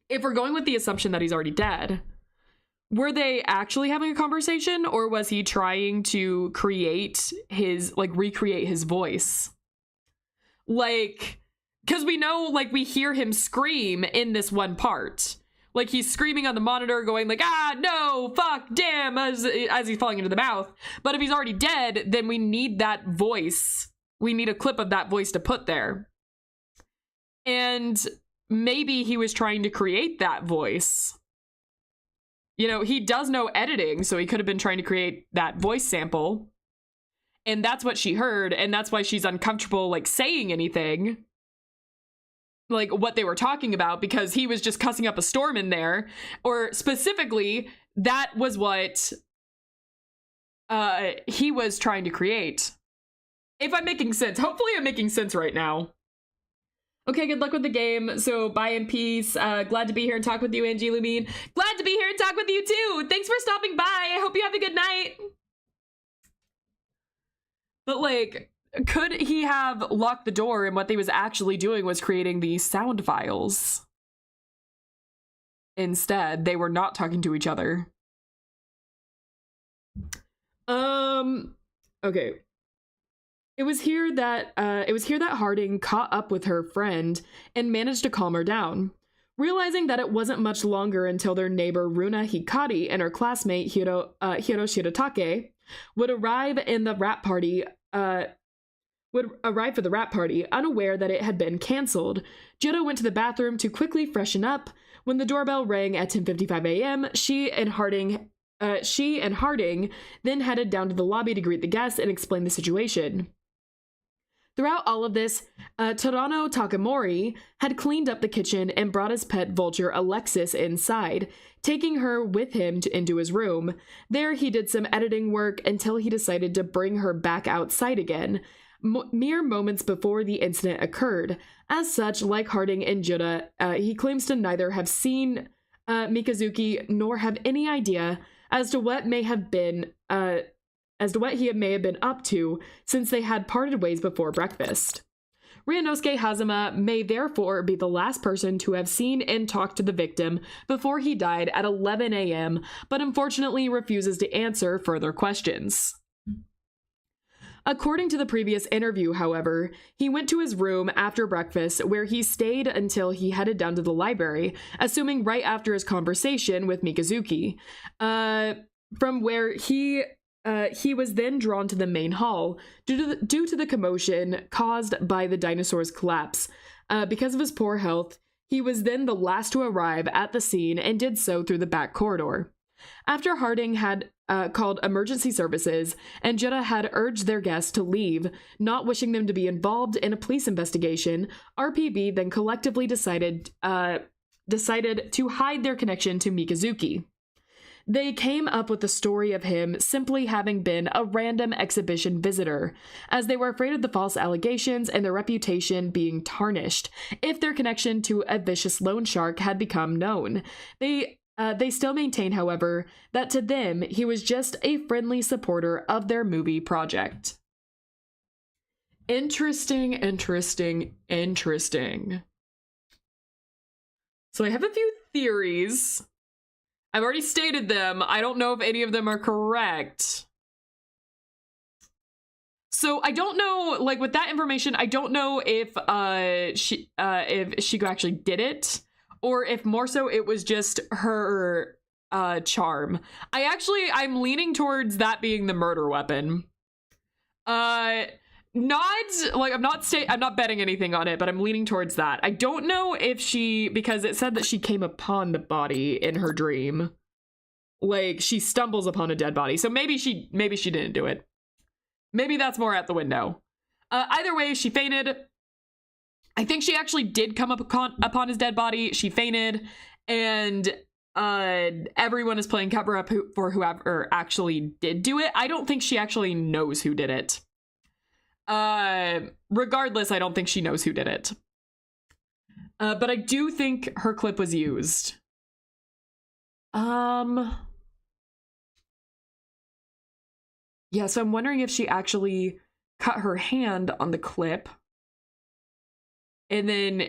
If we're going with the assumption that he's already dead, were they actually having a conversation, or was he trying to recreate his voice? Like, because we know, like, we hear him scream in this one part. Like, he's screaming on the monitor going like, ah, no, fuck, damn, as he's falling into the mouth. But if he's already dead, then we need that voice. We need a clip of that voice to put there. And maybe he was trying to create that voice. You know, he does know editing, so he could have been trying to create that voice sample. And that's what she heard, and that's why she's uncomfortable, like, saying anything. Like, what they were talking about, because he was just cussing up a storm in there. Or specifically, that was what he was trying to create. If I'm making sense. Hopefully I'm making sense right now. Okay, good luck with the game. So bye in peace. Glad to be here and talk with you, Angie Lumine. Glad to be here and talk with you too. Thanks for stopping by. I hope you have a good night. But like, could he have locked the door and what they was actually doing was creating these sound files? Instead, they were not talking to each other. Okay. It was here that Harding caught up with her friend and managed to calm her down. Realizing that it wasn't much longer until their neighbor Runa Hikari and her classmate Hiro Shirotake would arrive for the rap party, unaware that it had been cancelled. Jutta went to the bathroom to quickly freshen up. When the doorbell rang at 10:55 a.m., she and Harding then headed down to the lobby to greet the guests and explain the situation. Throughout all of this, Torano Takamori had cleaned up the kitchen and brought his pet vulture Alexis inside, taking her with him into his room. There he did some editing work until he decided to bring her back outside again, mere moments before the incident occurred. As such, like Harding and Jutta, he claims to neither have seen Mikazuki nor have any idea as to what he may have been up to since they had parted ways before breakfast. Ryunosuke Hazama may therefore be the last person to have seen and talked to the victim before he died at 11 a.m., but unfortunately refuses to answer further questions. According to the previous interview, however, he went to his room after breakfast where he stayed until he headed down to the library, assuming right after his conversation with Mikazuki, from where he was then drawn to the main hall due to the commotion caused by the dinosaur's collapse. Because of his poor health, he was then the last to arrive at the scene and did so through the back corridor. After Harding had called emergency services and Jutta had urged their guests to leave, not wishing them to be involved in a police investigation, RPB then collectively decided to hide their connection to Mikazuki. They came up with the story of him simply having been a random exhibition visitor, as they were afraid of the false allegations and their reputation being tarnished if their connection to a vicious loan shark had become known. They still maintain, however, that to them, he was just a friendly supporter of their movie project. Interesting. So I have a few theories. I've already stated them. I don't know if any of them are correct. So I don't know, like with that information, I don't know if Shiko actually did it, or if more so it was just her charm. I'm leaning towards that being the murder weapon. I'm not betting anything on it, but I'm leaning towards that. I don't know if because it said that she came upon the body in her dream. Like she stumbles upon a dead body. So maybe she didn't do it. Maybe that's more out the window. Either way, she fainted. I think she actually did come upon his dead body. She fainted, and everyone is playing cover up for whoever actually did do it. I don't think she actually knows who did it. Regardless, I don't think she knows who did it. But I do think her clip was used. Yeah, so I'm wondering if she actually cut her hand on the clip. And then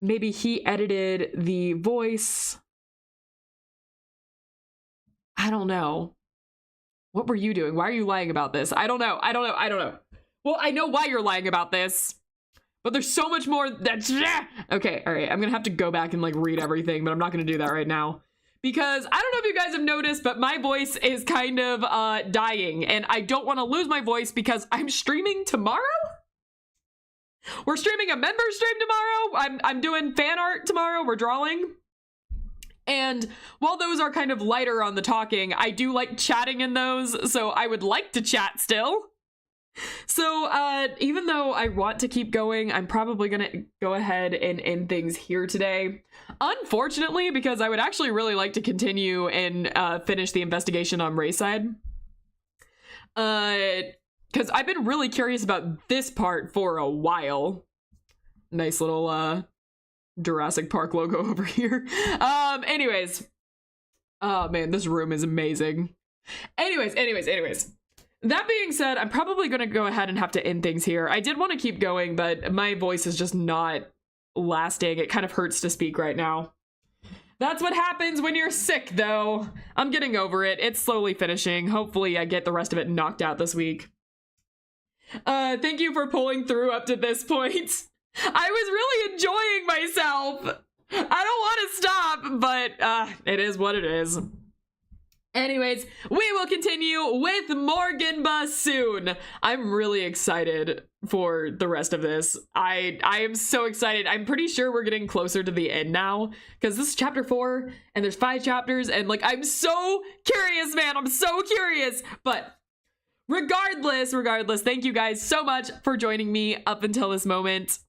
maybe he edited the voice. I don't know. What were you doing? Why are you lying about this? I don't know. Well, I know why you're lying about this, but there's so much more that's... Okay, all right. I'm going to have to go back and like read everything, but I'm not going to do that right now. Because I don't know if you guys have noticed, but my voice is kind of dying, and I don't want to lose my voice because I'm streaming tomorrow? We're streaming a member stream tomorrow. I'm doing fan art tomorrow. We're drawing. And while those are kind of lighter on the talking, I do like chatting in those, so I would like to chat still. So even though I want to keep going, I'm probably gonna go ahead and end things here today. Unfortunately, because I would actually really like to continue and finish the investigation on Rayside. Because I've been really curious about this part for a while. Nice little Jurassic Park logo over here. Anyways. Oh man, this room is amazing. Anyways. That being said, I'm probably gonna go ahead and have to end things here. I did want to keep going, but my voice is just not lasting. It kind of hurts to speak right now. That's what happens when you're sick, though. I'm getting over it. It's slowly finishing. Hopefully I get the rest of it knocked out this week. Thank you for pulling through up to this point. I was really enjoying myself. I don't want to stop, but it is what it is. Anyways, we will continue with more Genba soon. I'm really excited for the rest of this. I am so excited. I'm pretty sure we're getting closer to the end now, because this is chapter 4 and there's 5 chapters, and like, I'm so curious, man. I'm so curious. But regardless, thank you guys so much for joining me up until this moment.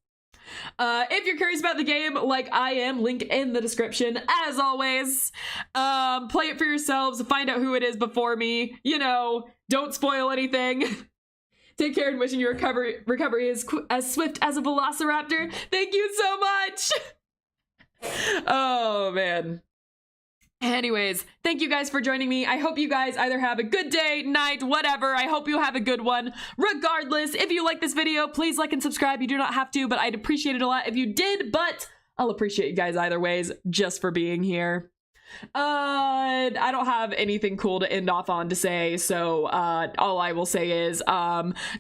If you're curious about the game, like I am, link in the description, as always. Play it for yourselves, find out who it is before me, you know, don't spoil anything. Take care and wishing your recovery is as swift as a velociraptor. Thank you so much! Oh, man. Anyways, thank you guys for joining me. I hope you guys either have a good day, night, whatever. I hope you have a good one. Regardless, if you like this video, please like and subscribe. You do not have to, but I'd appreciate it a lot if you did, but I'll appreciate you guys either ways just for being here. I don't have anything cool to end off on to say, so all I will say is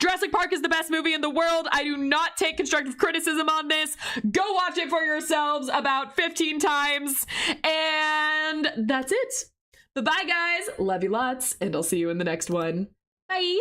Jurassic Park is the best movie in the world. I do not take constructive criticism on this. Go watch it for yourselves about 15 times, and that's it. Bye-bye, guys. Love you lots, and I'll see you in the next one. Bye.